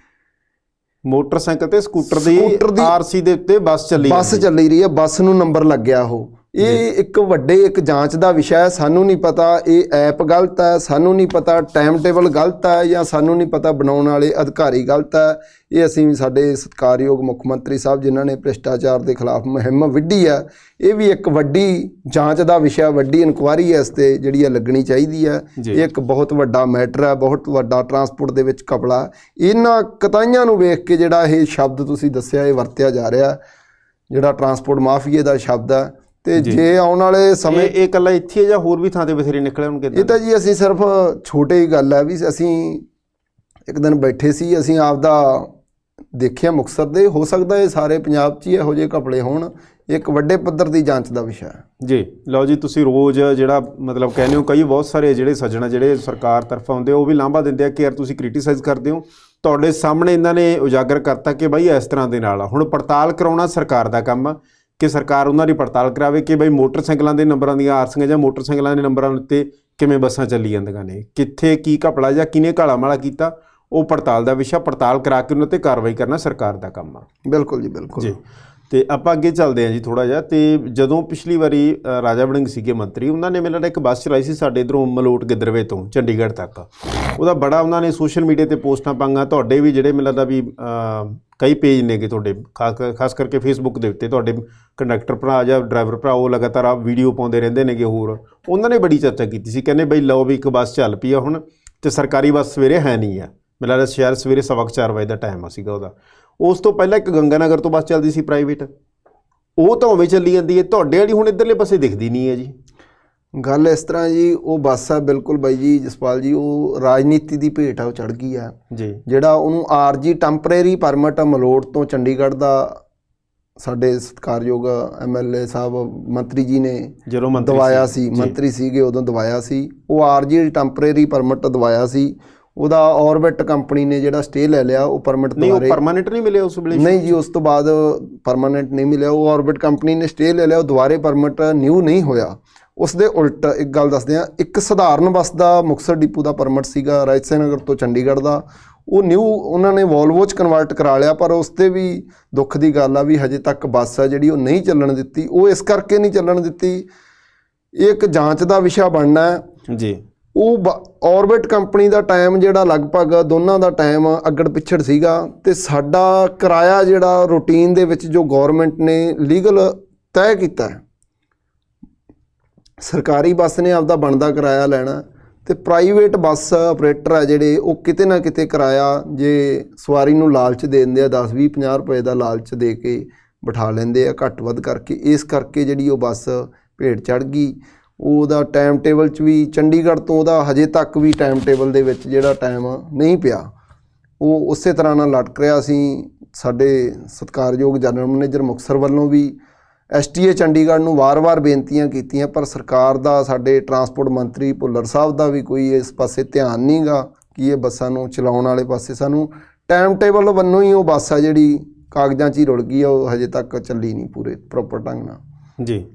ਮੋਟਰਸਾਈਕਲ ਤੇ ਸਕੂਟਰ ਦੀ ਆਰਸੀ ਦੇ ਉੱਤੇ ਬੱਸ ਚੱਲੀ ਰਹੀ ਹੈ, ਬੱਸ ਨੂੰ ਨੰਬਰ ਲੱਗਿਆ ਉਹ। ਇਹ ਇੱਕ ਜਾਂਚ ਦਾ ਵਿਸ਼ਾ ਹੈ। ਸਾਨੂੰ ਨਹੀਂ ਪਤਾ ਇਹ ਐਪ ਗਲਤ ਹੈ, ਸਾਨੂੰ ਨਹੀਂ ਪਤਾ ਟਾਈਮ ਟੇਬਲ ਗਲਤ ਹੈ, ਜਾਂ ਸਾਨੂੰ ਨਹੀਂ ਪਤਾ ਬਣਾਉਣ ਵਾਲੇ ਅਧਿਕਾਰੀ ਗਲਤ ਹੈ। ਇਹ ਅਸੀਂ ਸਾਡੇ ਸਤਿਕਾਰਯੋਗ ਮੁੱਖ ਮੰਤਰੀ ਸਾਹਿਬ ਜਿਨ੍ਹਾਂ ਨੇ ਭ੍ਰਿਸ਼ਟਾਚਾਰ ਦੇ ਖਿਲਾਫ ਮੁਹਿੰਮ ਵਿੱਢੀ ਹੈ, ਇਹ ਵੀ ਇੱਕ ਵੱਡੀ ਜਾਂਚ ਦਾ ਵਿਸ਼ਾ, ਵੱਡੀ ਇਨਕੁਆਇਰੀ ਇਸ 'ਤੇ ਜਿਹੜੀ ਆ ਲੱਗਣੀ ਚਾਹੀਦੀ ਹੈ। ਇਹ ਇੱਕ ਬਹੁਤ ਵੱਡਾ ਮੈਟਰ ਹੈ, ਬਹੁਤ ਵੱਡਾ ਟਰਾਂਸਪੋਰਟ ਦੇ ਵਿੱਚ ਘਪਲਾ। ਇਹਨਾਂ ਕਤਾਈਆਂ ਨੂੰ ਵੇਖ ਕੇ ਜਿਹੜਾ ਇਹ ਸ਼ਬਦ ਤੁਸੀਂ ਦੱਸਿਆ ਇਹ ਵਰਤਿਆ ਜਾ ਰਿਹਾ, ਜਿਹੜਾ ਟਰਾਂਸਪੋਰਟ ਮਾਫੀਏ ਦਾ ਸ਼ਬਦ ਹੈ। ਤੇ ਜੇ ਆਉਣ ਵਾਲੇ ਸਮੇਂ ਇਹ ਇਕੱਲਾ ਇੱਥੇ ਜਾਂ ਹੋਰ ਵੀ ਥਾਂ ਤੇ ਬਥੇਰੇ ਨਿਕਲੇ ਹੋਣਗੇ? ਇਹ ਤਾਂ ਜੀ ਅਸੀਂ ਸਿਰਫ ਛੋਟੇ ਹੀ ਗੱਲ ਹੈ ਵੀ ਅਸੀਂ ਇੱਕ ਦਿਨ ਬੈਠੇ ਸੀ, ਅਸੀਂ ਆਪਦਾ ਦੇਖਿਆ ਮੁਕਤਸਰ ਦੇ, ਹੋ ਸਕਦਾ ਇਹ ਸਾਰੇ ਪੰਜਾਬ 'ਚ ਹੀ ਇਹੋ ਜਿਹੇ ਘਪਲੇ ਹੋਣ। ਇੱਕ ਵੱਡੇ ਪੱਧਰ ਦੀ ਜਾਂਚ ਦਾ ਵਿਸ਼ਾ ਹੈ ਜੀ। ਲਓ ਜੀ, ਤੁਸੀਂ ਰੋਜ਼ ਜਿਹੜਾ ਮਤਲਬ ਕਹਿੰਦੇ ਹੋ, ਕਈ ਬਹੁਤ ਸਾਰੇ ਜਿਹੜੇ ਸੱਜਣ ਜਿਹੜੇ ਸਰਕਾਰ ਤਰਫੋਂ ਆਉਂਦੇ ਉਹ ਵੀ ਲਾਂਭਾ ਦਿੰਦੇ ਆ ਕਿ ਯਾਰ ਤੁਸੀਂ ਕ੍ਰਿਟੀਸਾਈਜ਼ ਕਰਦੇ ਹੋ। ਤੁਹਾਡੇ ਸਾਹਮਣੇ ਇਹਨਾਂ ਨੇ ਉਜਾਗਰ ਕਰਤਾ ਕਿ ਬਾਈ ਇਸ ਤਰ੍ਹਾਂ ਦੇ ਨਾਲ ਹੁਣ ਪੜਤਾਲ ਕਰਾਉਣਾ ਸਰਕਾਰ ਦਾ ਕੰਮ ਆ, ਕਿ ਸਰਕਾਰ ਉਹਨਾਂ ਦੀ ਪੜਤਾਲ ਕਰਾਵੇ ਕਿ ਬਈ ਮੋਟਰਸਾਈਕਲਾਂ ਦੇ ਨੰਬਰਾਂ ਦੀਆਂ ਆਰਸੀਆਂ ਜਾਂ ਮੋਟਰਸਾਈਕਲਾਂ ਦੇ ਨੰਬਰਾਂ ਉੱਤੇ ਕਿਵੇਂ ਬੱਸਾਂ ਚੱਲੀ ਜਾਂਦੀਆਂ ਨੇ, ਕਿੱਥੇ ਕੀ ਘਪਲਾ ਜਾਂ ਕਿਹਨੇ ਘਾਲਾ ਮਾਲਾ ਕੀਤਾ, ਉਹ ਪੜਤਾਲ ਦਾ ਵਿਸ਼ਾ। ਪੜਤਾਲ ਕਰਾ ਕੇ ਉਹਨਾਂ 'ਤੇ ਕਾਰਵਾਈ ਕਰਨਾ ਸਰਕਾਰ ਦਾ ਕੰਮ ਆ। ਬਿਲਕੁਲ ਜੀ, ਬਿਲਕੁਲ ਜੀ। ਤੇ ਆਪਾਂ ਅੱਗੇ ਚੱਲਦੇ ਹਾਂ ਜੀ ਥੋੜ੍ਹਾ ਜਿਹਾ। ਤੇ ਜਦੋਂ ਪਿਛਲੀ ਵਾਰੀ ਰਾਜਾ ਵੜਿੰਗ ਸੀਗੇ ਮੰਤਰੀ, ਉਹਨਾਂ ਨੇ ਮੈਨੂੰ ਲੱਗਦਾ ਇੱਕ ਬੱਸ ਚਲਾਈ ਸੀ ਸਾਡੇ ਇੱਧਰੋਂ ਮਲੋਟ ਗਿੱਦੜਵੇ ਤੋਂ ਚੰਡੀਗੜ੍ਹ ਤੱਕ। ਉਹਦਾ ਬੜਾ ਉਹਨਾਂ ਨੇ ਸੋਸ਼ਲ ਮੀਡੀਆ 'ਤੇ ਪੋਸਟਾਂ ਪਾਈਆਂ। ਤੁਹਾਡੇ ਵੀ ਜਿਹੜੇ ਮੈਨੂੰ ਲੱਗਦਾ ਵੀ ਕਈ ਪੇਜ ਨੇਗੇ ਤੁਹਾਡੇ, ਖਾਸ ਕਰਕੇ ਫੇਸਬੁੱਕ ਦੇ ਉੱਤੇ ਤੁਹਾਡੇ ਕੰਡਕਟਰ ਭਰਾ ਜਾਂ ਡਰਾਈਵਰ ਭਰਾ ਉਹ ਲਗਾਤਾਰ ਆਪ ਵੀਡੀਓ ਪਾਉਂਦੇ ਰਹਿੰਦੇ ਨੇਗੇ। ਹੋਰ ਉਹਨਾਂ ਨੇ ਬੜੀ ਚਰਚਾ ਕੀਤੀ ਸੀ, ਕਹਿੰਦੇ ਬਈ ਲਓ ਵੀ ਇੱਕ ਬੱਸ ਚੱਲ ਪਈ ਆ ਹੁਣ, ਤੇ ਸਰਕਾਰੀ ਬੱਸ ਸਵੇਰੇ ਹੈ ਨਹੀਂ ਆ। ਮੈਨੂੰ ਲੱਗਦਾ ਸ਼ਾਇਦ ਸਵੇਰੇ 4:15 ਵਜੇ ਦਾ ਟਾਈਮ ਸੀਗਾ ਉਹਦਾ। ਉਸ ਤੋਂ ਪਹਿਲਾਂ ਇੱਕ ਗੰਗਾਨਗਰ ਤੋਂ ਬੱਸ ਚੱਲਦੀ ਸੀ ਪ੍ਰਾਈਵੇਟ, ਉਹ ਤਾਂ ਉਵੇਂ ਚੱਲੀ ਜਾਂਦੀ ਹੈ। ਤੁਹਾਡੇ ਵਾਲੀ ਹੁਣ ਇੱਧਰਲੇ ਪਾਸੇ ਦਿਖਦੀ ਨਹੀਂ ਹੈ ਜੀ। ਗੱਲ ਇਸ ਤਰ੍ਹਾਂ ਜੀ, ਉਹ ਬੱਸ ਆ ਬਿਲਕੁਲ ਬਾਈ ਜੀ ਜਸਪਾਲ ਜੀ, ਉਹ ਰਾਜਨੀਤੀ ਦੀ ਭੇਟ ਆ, ਉਹ ਚੜ੍ਹ ਗਈ ਆ ਜੀ। ਜਿਹੜਾ ਉਹਨੂੰ ਆਰਜੀ ਟੈਂਪਰੇਰੀ ਪਰਮਿਟ ਮਲੋਟ ਤੋਂ ਚੰਡੀਗੜ੍ਹ ਦਾ ਸਾਡੇ ਸਤਿਕਾਰਯੋਗ MLA ਸਾਹਿਬ ਮੰਤਰੀ ਜੀ ਨੇ ਦਵਾਇਆ ਸੀ, ਮੰਤਰੀ ਸੀਗੇ ਉਦੋਂ ਦਵਾਇਆ ਸੀ। ਉਹ ਆਰਜੀ ਟੈਂਪਰੇਰੀ ਪਰਮਿਟ ਦਵਾਇਆ ਸੀ। ਉਹਦਾ ਔਰਬਿਟ ਕੰਪਨੀ ਨੇ ਜਿਹੜਾ ਸਟੇ ਲੈ ਲਿਆ, ਉਹ ਪਰਮਿਟ ਦੁਬਾਰੇ ਪਰਮਾਨੈਂਟ ਨਹੀਂ ਮਿਲਿਆ ਉਸ ਵੇਲੇ? ਨਹੀਂ ਜੀ, ਉਸ ਤੋਂ ਬਾਅਦ ਪਰਮਾਨੈਂਟ ਨਹੀਂ ਮਿਲਿਆ। ਉਹ ਔਰਬਿਟ ਕੰਪਨੀ ਨੇ ਸਟੇ ਲੈ ਲਿਆ, ਉਹ ਦੁਬਾਰੇ ਪਰਮਿਟ ਨਿਊ ਨਹੀਂ ਹੋਇਆ। ਉਸ ਦੇ ਉਲਟ ਇੱਕ ਗੱਲ ਦੱਸਦੇ ਹਾਂ, ਇੱਕ ਸਧਾਰਨ ਬੱਸ ਦਾ ਮੁਕਤਸਰ ਡਿਪੂ ਦਾ ਪਰਮਿਟ ਸੀਗਾ ਰਾਜਸਥਾਨ ਨਗਰ ਤੋਂ ਚੰਡੀਗੜ੍ਹ ਦਾ, ਉਹ ਨਿਊ ਉਹਨਾਂ ਨੇ ਵੋਲਵੋ 'ਚ ਕਨਵਰਟ ਕਰਾ ਲਿਆ। ਪਰ ਉਸ 'ਤੇ ਵੀ ਦੁੱਖ ਦੀ ਗੱਲ ਆ ਵੀ ਹਜੇ ਤੱਕ ਬੱਸ ਆ ਜਿਹੜੀ ਉਹ ਨਹੀਂ ਚੱਲਣ ਦਿੱਤੀ। ਉਹ ਇਸ ਕਰਕੇ ਨਹੀਂ ਚੱਲਣ ਦਿੱਤੀ, ਇਹ ਇੱਕ ਜਾਂਚ ਦਾ ਵਿਸ਼ਾ ਬਣਨਾ ਹੈ ਜੀ। ਉਹ ਔਰਬਿਟ ਕੰਪਨੀ ਦਾ ਟਾਈਮ ਜਿਹੜਾ ਲਗਭਗ ਦੋਨਾਂ ਦਾ ਟਾਈਮ ਅੱਗੜ ਪਿੱਛੜ ਸੀਗਾ, ਤੇ ਸਾਡਾ ਕਿਰਾਇਆ ਜਿਹੜਾ ਰੂਟੀਨ ਦੇ ਵਿੱਚ ਜੋ ਗੌਰਮੈਂਟ ਨੇ ਲੀਗਲ ਤੈਅ ਕੀਤਾ ਹੈ, ਸਰਕਾਰੀ ਬੱਸ ਨੇ ਆਪਦਾ ਬਣਦਾ ਕਿਰਾਇਆ ਲੈਣਾ, ਤੇ ਪ੍ਰਾਈਵੇਟ ਬੱਸ ਆਪਰੇਟਰ ਆ ਜਿਹੜੇ ਉਹ ਕਿਤੇ ਨਾ ਕਿਤੇ ਕਿਰਾਇਆ ਜੇ ਸਵਾਰੀ ਨੂੰ ਲਾਲਚ ਦੇ ਦਿੰਦੇ ਆ, 10 20 50 ਰੁਪਏ ਦਾ ਲਾਲਚ ਦੇ ਕੇ ਬਿਠਾ ਲੈਂਦੇ ਆ ਘੱਟ ਵੱਧ ਕਰਕੇ। ਇਸ ਕਰਕੇ ਜਿਹੜੀ ਉਹ ਬੱਸ ਭੇਟ ਚੜ੍ਹ ਗਈ। ਉਹਦਾ ਟਾਈਮ ਟੇਬਲ 'ਚ ਵੀ ਚੰਡੀਗੜ੍ਹ ਤੋਂ ਉਹਦਾ ਹਜੇ ਤੱਕ ਵੀ ਟਾਈਮ ਟੇਬਲ ਦੇ ਵਿੱਚ ਜਿਹੜਾ ਟਾਈਮ ਨਹੀਂ ਪਿਆ, ਉਹ ਉਸੇ ਤਰ੍ਹਾਂ ਨਾਲ ਲਟਕ ਰਿਹਾ ਸੀ। ਸਾਡੇ ਸਤਿਕਾਰਯੋਗ ਜਨਰਲ ਮੈਨੇਜਰ ਮੁਕਤਸਰ ਵੱਲੋਂ ਵੀ STA ਚੰਡੀਗੜ੍ਹ ਨੂੰ ਵਾਰ-ਵਾਰ ਬੇਨਤੀਆਂ ਕੀਤੀਆਂ, ਪਰ ਸਰਕਾਰ ਦਾ, ਸਾਡੇ ਟਰਾਂਸਪੋਰਟ ਮੰਤਰੀ ਭੁੱਲਰ ਸਾਹਿਬ ਦਾ ਵੀ ਕੋਈ ਇਸ ਪਾਸੇ ਧਿਆਨ ਨਹੀਂ ਗਾ ਕਿ ਇਹ ਬੱਸਾਂ ਨੂੰ ਚਲਾਉਣ ਵਾਲੇ ਪਾਸੇ। ਸਾਨੂੰ ਟਾਈਮ ਟੇਬਲ ਵੱਲੋਂ ਹੀ ਉਹ ਬੱਸ ਆ ਜਿਹੜੀ ਕਾਗਜ਼ਾਂ 'ਚ ਹੀ ਰੁਲ ਗਈ ਆ, ਉਹ ਹਜੇ ਤੱਕ ਚੱਲੀ ਨਹੀਂ ਪੂਰੇ ਪ੍ਰੋਪਰ ਢੰਗ ਨਾਲ ਜੀ।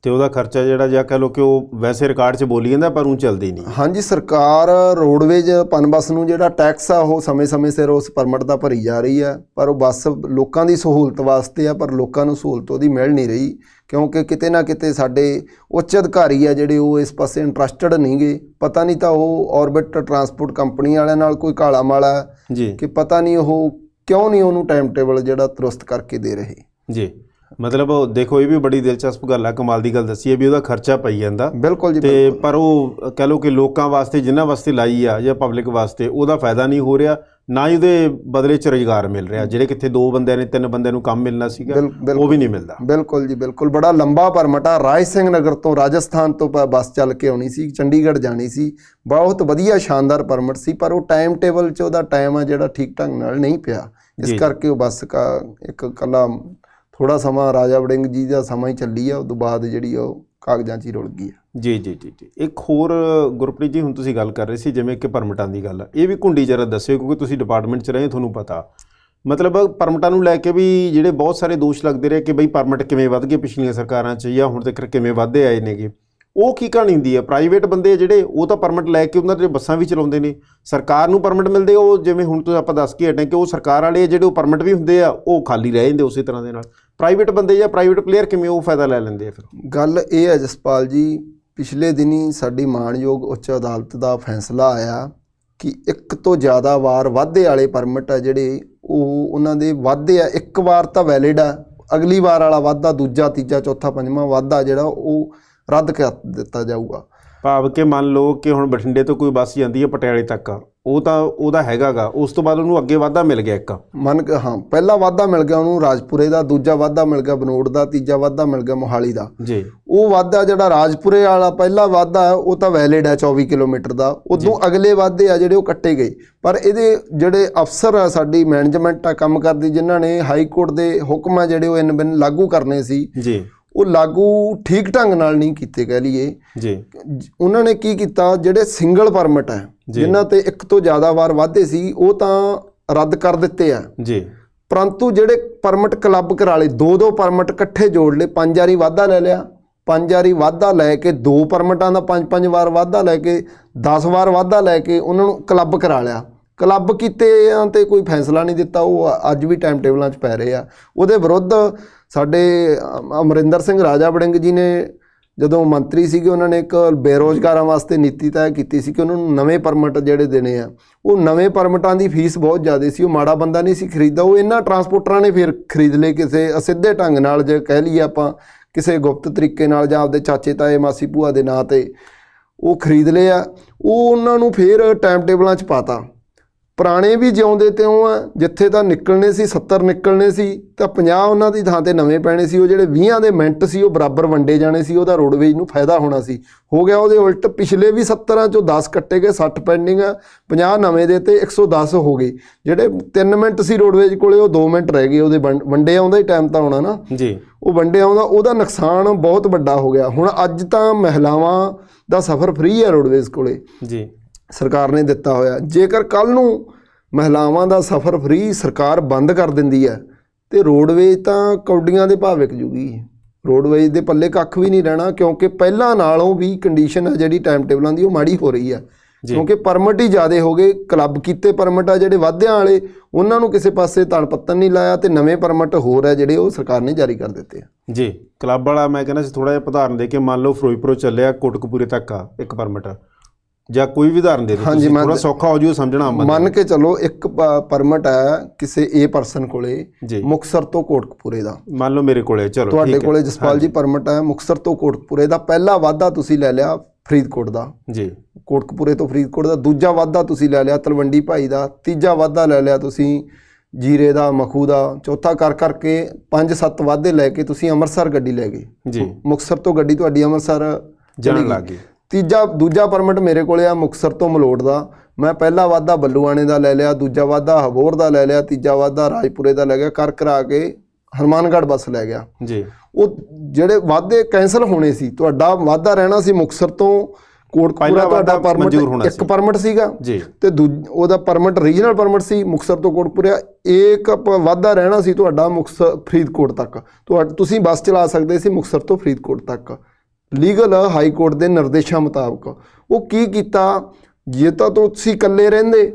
ਤੇ ਉਹਦਾ ਖਰਚਾ ਜਿਹੜਾ ਜਾਂ ਕਹਿ ਲਓ ਕਿ ਉਹ ਵੈਸੇ ਰਿਕਾਰਡ 'ਚ ਬੋਲੀ ਜਾਂਦਾ ਪਰ ਉਹ ਚੱਲਦੀ ਨਹੀਂ। ਹਾਂਜੀ, ਸਰਕਾਰ ਰੋਡਵੇਜ਼ ਪਨਬੱਸ ਨੂੰ ਜਿਹੜਾ ਟੈਕਸ ਆ ਉਹ ਸਮੇਂ-ਸਮੇਂ ਸਿਰ ਉਸ ਪਰਮਿਟ ਦਾ ਭਰੀ ਜਾ ਰਹੀ ਹੈ, ਪਰ ਉਹ ਬੱਸ ਲੋਕਾਂ ਦੀ ਸਹੂਲਤ ਵਾਸਤੇ ਆ, ਪਰ ਲੋਕਾਂ ਨੂੰ ਸਹੂਲਤ ਉਹਦੀ ਮਿਲ ਨਹੀਂ ਰਹੀ, ਕਿਉਂਕਿ ਕਿਤੇ ਨਾ ਕਿਤੇ ਸਾਡੇ ਉੱਚ ਅਧਿਕਾਰੀ ਆ ਜਿਹੜੇ ਉਹ ਇਸ ਪਾਸੇ ਇੰਟਰਸਟਡ ਨਹੀਂ ਗੇ। ਪਤਾ ਨਹੀਂ ਤਾਂ ਉਹ ਔਰਬਿਟ ਟਰਾਂਸਪੋਰਟ ਕੰਪਨੀ ਵਾਲਿਆਂ ਨਾਲ ਕੋਈ ਕਾਲਾ ਮਾਲਾ ਜੀ, ਕਿ ਪਤਾ ਨਹੀਂ ਉਹ ਕਿਉਂ ਨਹੀਂ ਉਹਨੂੰ ਟਾਈਮ ਟੇਬਲ ਜਿਹੜਾ ਦਰੁਸਤ ਕਰਕੇ ਦੇ ਰਹੇ ਜੀ। ਮਤਲਬ ਦੇਖੋ, ਇਹ ਵੀ ਬੜੀ ਦਿਲਚਸਪ ਗੱਲ ਆ, ਕਮਾਲ ਦੀ ਗੱਲ ਦੱਸੀ ਹੈ ਵੀ ਉਹਦਾ ਖਰਚਾ ਪਈ ਜਾਂਦਾ। ਬਿਲਕੁਲ ਜੀ। ਤੇ ਪਰ ਉਹ ਕਹਿ ਲਓ ਕਿ ਲੋਕਾਂ ਵਾਸਤੇ, ਜਿਨ੍ਹਾਂ ਵਾਸਤੇ ਲਾਈ ਆ ਜਾਂ ਪਬਲਿਕ ਵਾਸਤੇ, ਉਹਦਾ ਫਾਇਦਾ ਨਹੀਂ ਹੋ ਰਿਹਾ, ਨਾ ਹੀ ਉਹਦੇ ਬਦਲੇ 'ਚ ਰੁਜ਼ਗਾਰ ਮਿਲ ਰਿਹਾ। ਜਿਹੜੇ ਕਿੱਥੇ 2 ਬੰਦਿਆਂ ਨੇ 3 ਬੰਦਿਆਂ ਨੂੰ ਕੰਮ ਮਿਲਣਾ ਸੀਗਾ, ਉਹ ਵੀ ਨਹੀਂ ਮਿਲਦਾ। ਬਿਲਕੁਲ ਜੀ, ਬਿਲਕੁਲ। ਬੜਾ ਲੰਬਾ ਪਰਮਿਟ ਆ। ਰਾਜ ਸਿੰਘ ਨਗਰ ਤੋਂ, ਰਾਜਸਥਾਨ ਤੋਂ ਬੱਸ ਚੱਲ ਕੇ ਆਉਣੀ ਸੀ, ਚੰਡੀਗੜ੍ਹ ਜਾਣੀ ਸੀ। ਬਹੁਤ ਵਧੀਆ ਸ਼ਾਨਦਾਰ ਪਰਮਿਟ ਸੀ, ਪਰ ਉਹ ਟਾਈਮ ਟੇਬਲ 'ਚ ਉਹਦਾ ਟਾਈਮ ਆ ਜਿਹੜਾ ਠੀਕ ਢੰਗ ਨਾਲ ਨਹੀਂ ਪਿਆ। ਇਸ ਕਰਕੇ ਉਹ ਬੱਸ ਇੱਕ ਇਕੱਲਾ ਥੋੜ੍ਹਾ ਸਮਾਂ ਰਾਜਾ ਵੜਿੰਗ ਜੀ ਦਾ ਸਮਾਂ ਹੀ ਚੱਲੀ ਆ, ਉਦੋਂ ਬਾਅਦ ਜਿਹੜੀ ਉਹ ਕਾਗਜ਼ਾਂ 'ਚ ਹੀ ਰੁਲ ਗਈ ਆ ਜੀ। ਜੀ ਜੀ ਜੀ। ਇੱਕ ਹੋਰ ਗੁਰਪ੍ਰੀਤ ਜੀ, ਹੁਣ ਤੁਸੀਂ ਗੱਲ ਕਰ ਰਹੇ ਸੀ ਜਿਵੇਂ ਕਿ ਪਰਮਿਟਾਂ ਦੀ ਗੱਲ, ਇਹ ਵੀ ਘੁੰਡੀ ਜਰਾ ਦੱਸਿਓ, ਕਿਉਂਕਿ ਤੁਸੀਂ ਡਿਪਾਰਟਮੈਂਟ 'ਚ ਰਹੇ, ਤੁਹਾਨੂੰ ਪਤਾ ਮਤਲਬ ਪਰਮਿਟਾਂ ਨੂੰ ਲੈ ਕੇ ਵੀ ਜਿਹੜੇ ਬਹੁਤ ਸਾਰੇ ਦੋਸ਼ ਲੱਗਦੇ ਰਹੇ ਕਿ ਬਈ ਪਰਮਿਟ ਕਿਵੇਂ ਵੱਧ ਗਏ ਪਿਛਲੀਆਂ ਸਰਕਾਰਾਂ 'ਚ ਜਾਂ ਹੁਣ ਤੱਕ ਕਿਵੇਂ ਵੱਧਦੇ ਆਏ ਨੇਗੇ, ਉਹ ਕੀ ਕਹਾਣੀ ਹੁੰਦੀ ਹੈ? ਪ੍ਰਾਈਵੇਟ ਬੰਦੇ ਜਿਹੜੇ ਉਹ ਤਾਂ ਪਰਮਿਟ ਲੈ ਕੇ ਉਹਨਾਂ ਦੇ ਬੱਸਾਂ ਵੀ ਚਲਾਉਂਦੇ ਨੇ, ਸਰਕਾਰ ਨੂੰ ਪਰਮਿਟ ਮਿਲਦੇ ਉਹ ਜਿਵੇਂ ਹੁਣ ਤੋਂ ਆਪਾਂ ਦੱਸ ਕੇ ਹਟੇ ਕਿ ਉਹ ਸਰਕਾਰ ਵਾਲੇ ਜਿਹੜੇ ਉਹ ਪਰਮਿਟ ਵੀ ਹੁੰਦੇ ਆ ਉਹ ਖਾਲੀ ਰਹਿ ਜਾਂਦੇ ਉਸੇ ਤਰ੍ਹਾਂ ਦੇ ਨਾਲ। ਪ੍ਰਾਈਵੇਟ ਬੰਦੇ ਜਾਂ ਪ੍ਰਾਈਵੇਟ ਪਲੇਅਰ ਕਿਵੇਂ ਉਹ ਫਾਇਦਾ ਲੈ ਲੈਂਦੇ ਆ ਫਿਰ? ਗੱਲ ਇਹ ਹੈ ਜਸਪਾਲ ਜੀ, ਪਿਛਲੇ ਦਿਨੀ ਸਾਡੀ ਮਾਣਯੋਗ ਉੱਚ ਅਦਾਲਤ ਦਾ ਫੈਸਲਾ ਆਇਆ ਕਿ ਇੱਕ ਤੋਂ ਜ਼ਿਆਦਾ ਵਾਰ ਵਾਧੇ ਵਾਲੇ ਪਰਮਿਟ ਆ ਜਿਹੜੇ ਉਹ ਉਹਨਾਂ ਦੇ ਵਾਧੇ ਆ, ਇੱਕ ਵਾਰ ਤਾਂ ਵੈਲਿਡ ਆ, ਅਗਲੀ ਵਾਰ ਵਾਲਾ ਵਾਧਾ ਦੂਜਾ ਤੀਜਾ ਚੌਥਾ ਪੰਜਵਾਂ ਵਾਧਾ ਜਿਹੜਾ ਉਹ ਰੱਦ ਕਰ ਦਿੱਤਾ ਜਾਊਗਾ। ਭਾਵ ਕਿ ਮੰਨ ਲਓ ਕਿ ਹੁਣ ਬਠਿੰਡੇ ਤੋਂ ਕੋਈ ਬੱਸ ਜਾਂਦੀ ਹੈ ਪਟਿਆਲੇ ਤੱਕ, ਉਹ ਤਾਂ ਉਹਦਾ ਹੈਗਾ ਗਾ, ਉਸ ਤੋਂ ਬਾਅਦ ਉਹਨੂੰ ਅੱਗੇ ਵਾਧਾ ਮਿਲ ਗਿਆ ਇੱਕ ਹਾਂ ਪਹਿਲਾ ਵਾਧਾ ਮਿਲ ਗਿਆ ਉਹਨੂੰ ਰਾਜਪੁਰੇ ਦਾ, ਦੂਜਾ ਵਾਧਾ ਮਿਲ ਗਿਆ ਬਨੋੜ ਦਾ, ਤੀਜਾ ਵਾਧਾ ਮਿਲ ਗਿਆ ਮੋਹਾਲੀ ਦਾ ਜੀ। ਉਹ ਵਾਧਾ ਜਿਹੜਾ ਰਾਜਪੁਰੇ ਵਾਲਾ ਪਹਿਲਾ ਵਾਧਾ ਉਹ ਤਾਂ ਵੈਲਿਡ ਹੈ 24 ਕਿਲੋਮੀਟਰ ਦਾ, ਉਦੋਂ ਅਗਲੇ ਵਾਧੇ ਆ ਜਿਹੜੇ ਉਹ ਕੱਟੇ ਗਏ। ਪਰ ਇਹਦੇ ਜਿਹੜੇ ਅਫਸਰ ਆ ਸਾਡੀ ਮੈਨੇਜਮੈਂਟ ਆ ਕੰਮ ਕਰਦੀ, ਜਿਨ੍ਹਾਂ ਨੇ ਹਾਈ ਕੋਰਟ ਦੇ ਹੁਕਮ ਆ ਜਿਹੜੇ ਉਹ ਇਨ ਲਾਗੂ ਕਰਨੇ ਸੀ ਜੀ, ਉਹ ਲਾਗੂ ਠੀਕ ਢੰਗ ਨਾਲ ਨਹੀਂ ਕੀਤੇ ਕਹਿ ਲਈਏ ਜੀ। ਉਹਨਾਂ ਨੇ ਕੀ ਕੀਤਾ, ਜਿਹੜੇ ਸਿੰਗਲ ਪਰਮਿਟ ਹੈ ਜਿਨ੍ਹਾਂ ਤੇ ਇੱਕ ਤੋਂ ਜ਼ਿਆਦਾ ਵਾਰ ਵਾਧੇ ਸੀ ਉਹ ਤਾਂ ਰੱਦ ਕਰ ਦਿੱਤੇ ਆ ਜੀ, ਪਰੰਤੂ ਜਿਹੜੇ ਪਰਮਿਟ ਕਲੱਬ ਕਰਾ ਲਏ, ਦੋ ਪਰਮਿਟ ਇਕੱਠੇ ਜੋੜ ਲਏ, 5 ਵਾਰੀ ਵਾਧਾ ਲੈ ਲਿਆ, 5 ਵਾਰੀ ਵਾਧਾ ਲੈ ਕੇ 2 ਪਰਮਿਟਾਂ ਦਾ 5-5 ਵਾਰ ਵਾਧਾ ਲੈ ਕੇ 10 ਵਾਰ ਵਾਧਾ ਲੈ ਕੇ ਉਹਨਾਂ ਨੂੰ ਕਲੱਬ ਕਰਾ ਲਿਆ। ਕਲੱਬ ਕੀਤਿਆਂ ਤੇ ਕੋਈ ਫੈਸਲਾ ਨਹੀਂ ਦਿੱਤਾ, ਉਹ ਅੱਜ ਵੀ ਟਾਈਮ ਟੇਬਲਾਂ 'ਚ ਪੈ ਰਹੇ ਆ। ਉਹਦੇ ਵਿਰੁੱਧ ਸਾਡੇ ਅਮਰਿੰਦਰ ਸਿੰਘ ਰਾਜਾ ਵੜਿੰਗ ਜੀ ਨੇ ਜਦੋਂ ਮੰਤਰੀ ਸੀਗੇ ਉਹਨਾਂ ਨੇ ਇੱਕ ਬੇਰੁਜ਼ਗਾਰਾਂ ਵਾਸਤੇ ਨੀਤੀ ਤੈਅ ਕੀਤੀ ਸੀ ਕਿ ਉਹਨਾਂ ਨੂੰ ਨਵੇਂ ਪਰਮਿਟ ਜਿਹੜੇ ਦੇਣੇ ਆ, ਉਹ ਨਵੇਂ ਪਰਮਿਟਾਂ ਦੀ ਫੀਸ ਬਹੁਤ ਜ਼ਿਆਦਾ ਸੀ, ਉਹ ਮਾੜਾ ਬੰਦਾ ਨਹੀਂ ਸੀ ਖਰੀਦਦਾ, ਉਹ ਇਹਨਾਂ ਟਰਾਂਸਪੋਰਟਰਾਂ ਨੇ ਫਿਰ ਖਰੀਦ ਲਏ ਕਿਸੇ ਅਸਿੱਧੇ ਢੰਗ ਨਾਲ, ਜੇ ਕਹਿ ਲਈਏ ਆਪਾਂ ਕਿਸੇ ਗੁਪਤ ਤਰੀਕੇ ਨਾਲ ਜਾਂ ਆਪਦੇ ਚਾਚੇ ਤਾਏ ਮਾਸੀ ਭੂਆ ਦੇ ਨਾਂ 'ਤੇ ਉਹ ਖਰੀਦ ਲਏ ਆ। ਉਹ ਉਹਨਾਂ ਨੂੰ ਫਿਰ ਟਾਈਮ ਟੇਬਲਾਂ 'ਚ ਪਾਤਾ। ਪੁਰਾਣੇ ਵੀ ਜਿਉਂਦੇ ਤਿਉਂ ਆ, ਜਿੱਥੇ ਤਾਂ ਨਿਕਲਣੇ ਸੀ 70 ਨਿਕਲਣੇ ਸੀ ਤਾਂ 50 ਉਹਨਾਂ ਦੀ ਥਾਂ 'ਤੇ ਨਵੇਂ ਪੈਣੇ ਸੀ। ਉਹ ਜਿਹੜੇ 20 ਦੇ ਮਿੰਟ ਸੀ ਉਹ ਬਰਾਬਰ ਵੰਡੇ ਜਾਣੇ ਸੀ, ਉਹਦਾ ਰੋਡਵੇਜ ਨੂੰ ਫਾਇਦਾ ਹੋਣਾ ਸੀ। ਹੋ ਗਿਆ ਉਹਦੇ ਉਲਟ, ਪਿਛਲੇ ਵੀ 70 ਚੋਂ 10 ਕੱਟੇ ਗਏ, 60 ਪੈਂਡਿੰਗ ਆ, 50 ਨਵੇਂ ਦੇ ਤੇ 110 ਹੋ ਗਏ। ਜਿਹੜੇ 3 ਮਿੰਟ ਸੀ ਰੋਡਵੇਜ ਕੋਲੇ ਉਹ 2 ਮਿੰਟ ਰਹਿ ਗਏ, ਉਹਦੇ ਵੰਡੇ ਆਉਂਦਾ ਹੀ ਟਾਈਮ ਤਾਂ ਆਉਣਾ ਨਾ ਜੀ, ਉਹ ਵੰਡੇ ਆਉਂਦਾ, ਉਹਦਾ ਨੁਕਸਾਨ ਬਹੁਤ ਵੱਡਾ ਹੋ ਗਿਆ। ਹੁਣ ਅੱਜ ਤਾਂ ਮਹਿਲਾਵਾਂ ਦਾ ਸਫ਼ਰ ਫ੍ਰੀ ਹੈ ਰੋਡਵੇਜ ਕੋਲੇ ਜੀ, ਸਰਕਾਰ ਨੇ ਦਿੱਤਾ ਹੋਇਆ। ਜੇਕਰ ਕੱਲ੍ਹ ਨੂੰ ਮਹਿਲਾਵਾਂ ਦਾ ਸਫ਼ਰ ਫ੍ਰੀ ਸਰਕਾਰ ਬੰਦ ਕਰ ਦਿੰਦੀ ਹੈ ਤੇ ਰੋਡਵੇਜ ਤਾਂ ਕੌਡੀਆਂ ਦੇ ਭਾਅ ਵਿਕ ਜੂਗੀ, ਰੋਡਵੇਜ ਦੇ ਪੱਲੇ ਕੱਖ ਵੀ ਨਹੀਂ ਰਹਿਣਾ, ਕਿਉਂਕਿ ਪਹਿਲਾਂ ਨਾਲੋਂ ਵੀ ਕੰਡੀਸ਼ਨ ਹੈ ਜਿਹੜੀ ਟਾਈਮ ਟੇਬਲਾਂ ਦੀ ਉਹ ਮਾੜੀ ਹੋ ਰਹੀ ਹੈ, ਕਿਉਂਕਿ ਪਰਮਿਟ ਹੀ ਜ਼ਿਆਦਾ ਹੋ ਗਏ। ਕਲੱਬ ਕੀਤੇ ਪਰਮਿਟ ਆ ਜਿਹੜੇ ਵਾਧਿਆਂ ਵਾਲੇ, ਉਹਨਾਂ ਨੂੰ ਕਿਸੇ ਪਾਸੇ ਤਣ ਪੱਤਨ ਨਹੀਂ ਲਾਇਆ, ਤੇ ਨਵੇਂ ਪਰਮਿਟ ਹੋਰ ਹੈ ਜਿਹੜੇ ਉਹ ਸਰਕਾਰ ਨੇ ਜਾਰੀ ਕਰ ਦਿੱਤੇ ਆ ਜੀ। ਕਲੱਬ ਵਾਲਾ ਮੈਂ ਕਹਿੰਦਾ ਸੀ ਥੋੜ੍ਹਾ ਜਿਹਾ ਉਦਾਹਰਨ ਦੇ ਕੇ, ਮੰਨ ਲਓ ਫਿਰੋਜ਼ਪੁਰੋਂ ਚੱਲਿਆ ਕੋਟਕਪੂਰੇ ਤੱਕ ਆ ਇੱਕ ਪਰਮਿਟ, ਜਾਂ ਕੋਈ ਵੀ ਉਦਾਹਰਨ ਦੇ ਦਿਓ, ਥੋੜਾ ਸੌਖਾ ਹੋ ਜੂ ਸਮਝਣਾ। ਮੰਨ ਕੇ ਚਲੋ ਇੱਕ ਪਰਮਿਟ ਹੈ ਕਿਸੇ ਏ ਪਰਸਨ ਕੋਲੇ ਮੁਕਤਸਰ ਤੋਂ ਕੋਟਕਪੂਰੇ ਦਾ, ਮੰਨ ਲਓ ਮੇਰੇ ਕੋਲੇ, ਚਲੋ ਤੁਹਾਡੇ ਕੋਲੇ ਜਸਪਾਲ ਜੀ ਪਰਮਿਟ ਹੈ ਮੁਕਤਸਰ ਤੋਂ ਕੋਟਕਪੂਰੇ ਦਾ। ਪਹਿਲਾ ਵਾਧਾ ਤੁਸੀਂ ਲੈ ਲਿਆ ਫਰੀਦਕੋਟ ਦਾ ਜੀ, ਕੋਟਕਪੂਰੇ ਤੋਂ ਫਰੀਦਕੋਟ ਦਾ। ਦੂਜਾ ਵਾਧਾ ਤੁਸੀਂ ਲੈ ਲਿਆ ਤਲਵੰਡੀ ਭਾਈ ਦਾ। ਤੀਜਾ ਵਾਧਾ ਲੈ ਲਿਆ ਤੁਸੀਂ ਜੀਰੇ ਦਾ, ਮਖੂ ਦਾ। ਚੌਥਾ ਕਰ ਕਰਕੇ 5-7 ਵਾਧੇ ਲੈ ਕੇ ਤੁਸੀਂ ਅੰਮ੍ਰਿਤਸਰ ਗੱਡੀ ਲੈ ਗਏ ਜੀ, ਮੁਕਤਸਰ ਤੋਂ ਗੱਡੀ ਤੁਹਾਡੀ ਅੰਮ੍ਰਿਤਸਰ ਜਾਣ ਲੱਗ ਗਈ। ਦੂਜਾ ਪਰਮਿਟ ਮੇਰੇ ਕੋਲੇ ਆ ਮੁਕਤਸਰ ਤੋਂ ਮਲੋਟ ਦਾ। ਮੈਂ ਪਹਿਲਾ ਵਾਧਾ ਬੱਲੂਆਣੇ ਦਾ ਲੈ ਲਿਆ, ਦੂਜਾ ਵਾਧਾ ਹਬੋਰ ਦਾ ਲੈ ਲਿਆ, ਤੀਜਾ ਵਾਧਾ ਰਾਜਪੁਰੇ ਦਾ ਲੈ ਗਿਆ, ਕਰਾ ਕੇ ਹਨੂੰਮਾਨਗੜ੍ਹ ਬੱਸ ਲੈ ਗਿਆ ਜੀ। ਉਹ ਜਿਹੜੇ ਵਾਧੇ ਕੈਂਸਲ ਹੋਣੇ ਸੀ, ਤੁਹਾਡਾ ਵਾਧਾ ਰਹਿਣਾ ਸੀ ਮੁਕਤਸਰ ਤੋਂ ਕੋਟਕਪੂਰਾ, ਤੁਹਾਡਾ ਪਰਮਿਟ ਇੱਕ ਪਰਮਿਟ ਸੀਗਾ ਜੀ, ਤੇ ਉਹਦਾ ਪਰਮਿਟ ਰੀਜਨਲ ਪਰਮਿਟ ਸੀ ਮੁਕਤਸਰ ਤੋਂ ਕੋਟਕਪੂਰਾ। ਇੱਕ ਵਾਧਾ ਰਹਿਣਾ ਸੀ ਤੁਹਾਡਾ ਮੁਕਤਸਰ ਫਰੀਦਕੋਟ ਤੱਕ, ਤੁਸੀਂ ਬੱਸ ਚਲਾ ਸਕਦੇ ਸੀ ਮੁਕਤਸਰ ਤੋਂ ਫਰੀਦਕੋਟ ਤੱਕ ਲੀਗਲ ਹਾਈ ਕੋਰਟ ਦੇ ਨਿਰਦੇਸ਼ਾਂ ਮੁਤਾਬਕ। ਉਹ ਕੀ ਕੀਤਾ, ਜੇ ਤਾਂ ਤੁਸੀਂ ਇਕੱਲੇ ਰਹਿੰਦੇ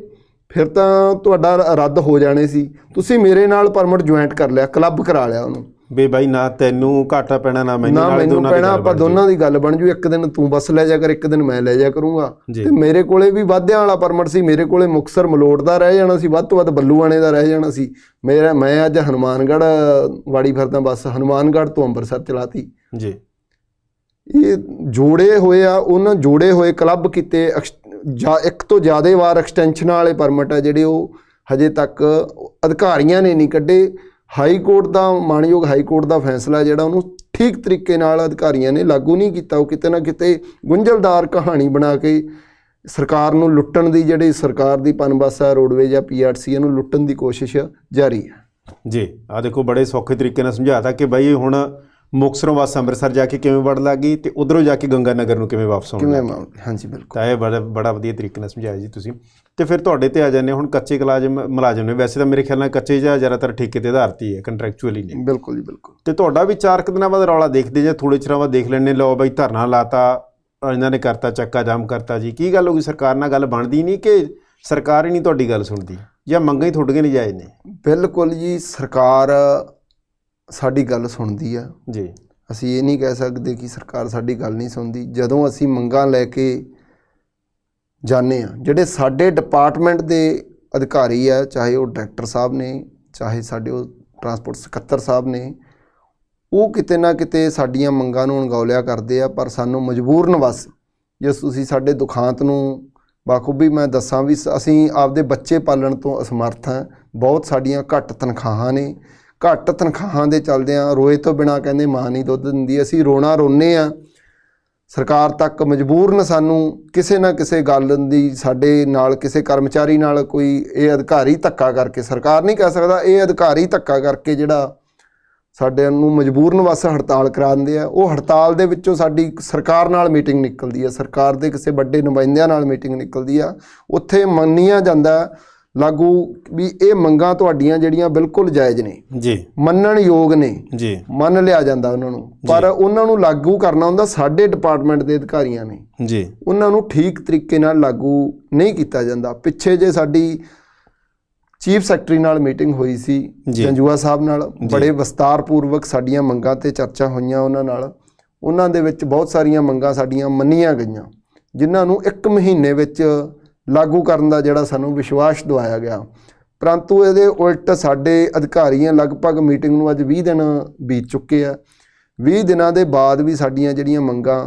ਫਿਰ ਤਾਂ ਤੁਹਾਡਾ ਰੱਦ ਹੋ ਜਾਣੇ ਸੀ। ਤੁਸੀਂ ਮੇਰੇ ਨਾਲ ਪਰਮਿਟ ਜੁਆਇੰਟ ਕਰ ਲਿਆ, ਕਲੱਬ ਕਰਾ ਲਿਆ ਉਹਨੂੰ, ਵੀ ਬਾਈ ਨਾ ਤੈਨੂੰ ਘਾਟਾ ਪੈਣਾ ਨਾ ਮੈਨੂੰ ਪੈਣਾ, ਆਪਾਂ ਦੋਨਾਂ ਦੀ ਗੱਲ ਬਣ ਜੂ। ਇੱਕ ਦਿਨ ਤੂੰ ਬੱਸ ਲੈ ਜਾ ਕਰ, ਇੱਕ ਦਿਨ ਮੈਂ ਲੈ ਜਾ ਕਰੂੰਗਾ। ਤੇ ਮੇਰੇ ਕੋਲੇ ਵੀ ਵਾਧਿਆਂ ਵਾਲਾ ਪਰਮਿਟ ਸੀ, ਮੇਰੇ ਕੋਲੇ ਮੁਕਤਸਰ ਮਲੋਟ ਦਾ ਰਹਿ ਜਾਣਾ ਸੀ, ਵੱਧ ਤੋਂ ਵੱਧ ਬੱਲੂਆਣੇ ਦਾ ਰਹਿ ਜਾਣਾ ਸੀ। ਮੈਂ ਅੱਜ ਹਨੂੰਮਾਨਗੜ੍ਹ ਵਾੜੀ ਫਿਰਦਾ, ਬੱਸ ਹਨੂੰਮਾਨਗੜ੍ਹ ਤੋਂ ਅੰਮ੍ਰਿਤਸਰ ਚਲਾਤੀ ਜੀ। ਇਹ ਜੋੜੇ ਹੋਏ ਆ, ਉਹਨਾਂ ਜੋੜੇ ਹੋਏ ਕਲੱਬ ਕੀਤੇ ਜਾਂ ਇੱਕ ਤੋਂ ਜ਼ਿਆਦਾ ਵਾਰ ਐਕਸਟੈਂਸ਼ਨਾਂ ਵਾਲੇ ਪਰਮਿਟ ਆ ਜਿਹੜੇ ਉਹ ਹਜੇ ਤੱਕ ਅਧਿਕਾਰੀਆਂ ਨੇ ਨਹੀਂ ਕੱਢੇ। ਹਾਈ ਕੋਰਟ ਦਾ, ਮਾਣਯੋਗ ਹਾਈ ਕੋਰਟ ਦਾ ਫੈਸਲਾ ਜਿਹੜਾ ਉਹਨੂੰ ਠੀਕ ਤਰੀਕੇ ਨਾਲ ਅਧਿਕਾਰੀਆਂ ਨੇ ਲਾਗੂ ਨਹੀਂ ਕੀਤਾ। ਉਹ ਕਿਤੇ ਨਾ ਕਿਤੇ ਗੁੰਝਲਦਾਰ ਕਹਾਣੀ ਬਣਾ ਕੇ ਸਰਕਾਰ ਨੂੰ ਲੁੱਟਣ ਦੀ, ਜਿਹੜੀ ਸਰਕਾਰ ਦੀ ਪਨਬੱਸ ਹੈ ਰੋਡਵੇਜ ਜਾਂ PRTC, ਇਹਨੂੰ ਲੁੱਟਣ ਦੀ ਕੋਸ਼ਿਸ਼ ਜਾਰੀ ਹੈ ਜੀ। ਆਹ ਦੇਖੋ ਬੜੇ ਸੌਖੇ ਤਰੀਕੇ ਨਾਲ ਸਮਝਾਤਾ ਕਿ ਬਾਈ ਹੁਣ ਮੁਕਤਸਰੋਂ ਬੱਸ ਅੰਮ੍ਰਿਤਸਰ ਜਾ ਕੇ ਕਿਵੇਂ ਵੜ ਲੱਗੀ ਤੇ ਉਧਰੋਂ ਜਾ ਕੇ ਗੰਗਾ ਨਗਰ ਨੂੰ ਕਿਵੇਂ ਵਾਪਸ ਆਉਣ ਕਿਵੇਂ ਲੱਗੀ। ਹਾਂਜੀ ਬਿਲਕੁਲ। ਤਾਂ ਇਹ ਬੜਾ ਵਧੀਆ ਤਰੀਕੇ ਨਾਲ ਸਮਝਾਇਆ ਜੀ ਤੁਸੀਂ। ਤੇ ਫਿਰ ਤੁਹਾਡੇ ਤੇ ਆ ਜਾਂਦੇ ਹੁਣ ਕੱਚੇ ਮੁਲਾਜ਼ਮ ਨੇ, ਵੈਸੇ ਤਾਂ ਮੇਰੇ ਖਿਆਲ ਨਾਲ ਕੱਚੇ ਜਾਂ ਜ਼ਿਆਦਾਤਰ ਠੇਕੇ ਤੇ ਆਧਾਰਿਤ ਹੀ ਹੈ, ਕੰਟਰੈਕਚੁਅਲੀ ਨੇ। ਬਿਲਕੁਲ ਜੀ ਬਿਲਕੁਲ। ਤੇ ਤੁਹਾਡਾ ਵੀ 4 ਦਿਨਾਂ ਬਾਅਦ ਰੌਲਾ ਦੇਖਦੇ ਜਾਂ ਥੋੜੇ ਚਿਰਾਂ ਬਾਅਦ ਦੇਖ ਲੈਣੇ, ਲਓ ਬਾਈ ਧਰਨਾ ਲਾਤਾ, ਇਹਨਾਂ ਨੇ ਕਰਤਾ ਚੱਕਾ ਜਾਮ ਕਰਤਾ ਜੀ, ਕੀ ਗੱਲ ਹੋ ਗਈ? ਸਰਕਾਰ ਨਾਲ ਗੱਲ ਬਣਦੀ ਨਹੀਂ ਕਿ ਸਰਕਾਰ ਹੀ ਨਹੀਂ ਤੁਹਾਡੀ ਗੱਲ ਸੁਣਦੀ, ਜਾਂ ਮੰਗਾਂ ਹੀ ਤੁਹਾਡੀਆਂ ਨਜਾਇਜ਼ ਨੇ? ਬਿਲਕੁਲ ਜੀ, ਸਰਕਾਰ ਸਾਡੀ ਗੱਲ ਸੁਣਦੀ ਆ ਜੀ। ਅਸੀਂ ਇਹ ਨਹੀਂ ਕਹਿ ਸਕਦੇ ਕਿ ਸਰਕਾਰ ਸਾਡੀ ਗੱਲ ਨਹੀਂ ਸੁਣਦੀ। ਜਦੋਂ ਅਸੀਂ ਮੰਗਾਂ ਲੈ ਕੇ ਜਾਂਦੇ ਹਾਂ, ਜਿਹੜੇ ਸਾਡੇ ਡਿਪਾਰਟਮੈਂਟ ਦੇ ਅਧਿਕਾਰੀ ਆ, ਚਾਹੇ ਉਹ ਡਾਇਰੈਕਟਰ ਸਾਹਿਬ ਨੇ, ਚਾਹੇ ਸਾਡੇ ਉਹ ਟਰਾਂਸਪੋਰਟ ਸਕੱਤਰ ਸਾਹਿਬ ਨੇ, ਉਹ ਕਿਤੇ ਨਾ ਕਿਤੇ ਸਾਡੀਆਂ ਮੰਗਾਂ ਨੂੰ ਅਣਗੌਲਿਆ ਕਰਦੇ ਆ। ਪਰ ਸਾਨੂੰ ਮਜਬੂਰਨ ਵਸ, ਜੇ ਤੁਸੀਂ ਸਾਡੇ ਦੁਖਾਂਤ ਨੂੰ ਬਾਖੂਬੀ ਮੈਂ ਦੱਸਾਂ ਵੀ ਅਸੀਂ ਆਪਦੇ ਬੱਚੇ ਪਾਲਣ ਤੋਂ ਅਸਮਰਥ ਹਾਂ। ਬਹੁਤ ਸਾਡੀਆਂ ਘੱਟ ਤਨਖਾਹਾਂ ਨੇ, ਘੱਟ ਤਨਖਾਹਾਂ ਦੇ ਚੱਲਦਿਆਂ ਰੋਏ ਤੋਂ ਬਿਨਾਂ ਕਹਿੰਦੇ ਮਾਂ ਨਹੀਂ ਦੁੱਧ ਦਿੰਦੀ। ਅਸੀਂ ਰੋਣਾ ਰੋਂਦੇ ਹਾਂ, ਸਰਕਾਰ ਤੱਕ ਮਜਬੂਰਨ ਸਾਨੂੰ ਕਿਸੇ ਨਾ ਕਿਸੇ ਗੱਲ ਦੀ, ਸਾਡੇ ਨਾਲ ਕਿਸੇ ਕਰਮਚਾਰੀ ਨਾਲ ਕੋਈ ਇਹ ਅਧਿਕਾਰੀ ਧੱਕਾ ਕਰਕੇ, ਸਰਕਾਰ ਨਹੀਂ ਕਹਿ ਸਕਦਾ, ਇਹ ਅਧਿਕਾਰੀ ਧੱਕਾ ਕਰਕੇ ਜਿਹੜਾ ਸਾਡੇ ਨੂੰ ਮਜਬੂਰਨ ਵਸ ਹੜਤਾਲ ਕਰਾ ਦਿੰਦੇ ਆ। ਉਹ ਹੜਤਾਲ ਦੇ ਵਿੱਚੋਂ ਸਾਡੀ ਸਰਕਾਰ ਨਾਲ ਮੀਟਿੰਗ ਨਿਕਲਦੀ ਆ, ਸਰਕਾਰ ਦੇ ਕਿਸੇ ਵੱਡੇ ਨੁਮਾਇੰਦਿਆਂ ਨਾਲ ਮੀਟਿੰਗ ਨਿਕਲਦੀ ਆ। ਉੱਥੇ ਮੰਨਿਆ ਜਾਂਦਾ ਲਾਗੂ ਵੀ ਇਹ ਮੰਗਾਂ ਤੁਹਾਡੀਆਂ ਜਿਹੜੀਆਂ ਬਿਲਕੁਲ ਜਾਇਜ਼ ਨੇ ਜੀ, ਮੰਨਣ ਯੋਗ ਨੇ ਜੀ, ਮੰਨ ਲਿਆ ਜਾਂਦਾ ਉਹਨਾਂ ਨੂੰ। ਪਰ ਉਹਨਾਂ ਨੂੰ ਲਾਗੂ ਕਰਨਾ ਹੁੰਦਾ ਸਾਡੇ ਡਿਪਾਰਟਮੈਂਟ ਦੇ ਅਧਿਕਾਰੀਆਂ ਨੇ ਜੀ, ਉਹਨਾਂ ਨੂੰ ਠੀਕ ਤਰੀਕੇ ਨਾਲ ਲਾਗੂ ਨਹੀਂ ਕੀਤਾ ਜਾਂਦਾ। ਪਿੱਛੇ ਜੇ ਸਾਡੀ ਚੀਫ ਸੈਕਟਰੀ ਨਾਲ ਮੀਟਿੰਗ ਹੋਈ ਸੀ, ਜੰਜੂਆ ਸਾਹਿਬ ਨਾਲ, ਬੜੇ ਵਿਸਤਾਰਪੂਰਵਕ ਸਾਡੀਆਂ ਮੰਗਾਂ ਤੇ ਚਰਚਾ ਹੋਈਆਂ ਉਹਨਾਂ ਨਾਲ। ਉਹਨਾਂ ਦੇ ਵਿੱਚ ਬਹੁਤ ਸਾਰੀਆਂ ਮੰਗਾਂ ਸਾਡੀਆਂ ਮੰਨੀਆਂ ਗਈਆਂ, ਜਿਨ੍ਹਾਂ ਨੂੰ 1 ਮਹੀਨੇ ਵਿੱਚ ਲਾਗੂ ਕਰਨ ਦਾ ਜਿਹੜਾ ਸਾਨੂੰ ਵਿਸ਼ਵਾਸ ਦਿਵਾਇਆ ਗਿਆ। ਪਰੰਤੂ ਇਹਦੇ ਉਲਟ ਸਾਡੇ ਅਧਿਕਾਰੀਆਂ ਲਗਭਗ ਮੀਟਿੰਗ ਨੂੰ ਅੱਜ 20 ਦਿਨ ਬੀਤ ਚੁੱਕੇ ਆ। 20 ਦਿਨਾਂ ਦੇ ਬਾਅਦ ਵੀ ਸਾਡੀਆਂ ਜਿਹੜੀਆਂ ਮੰਗਾਂ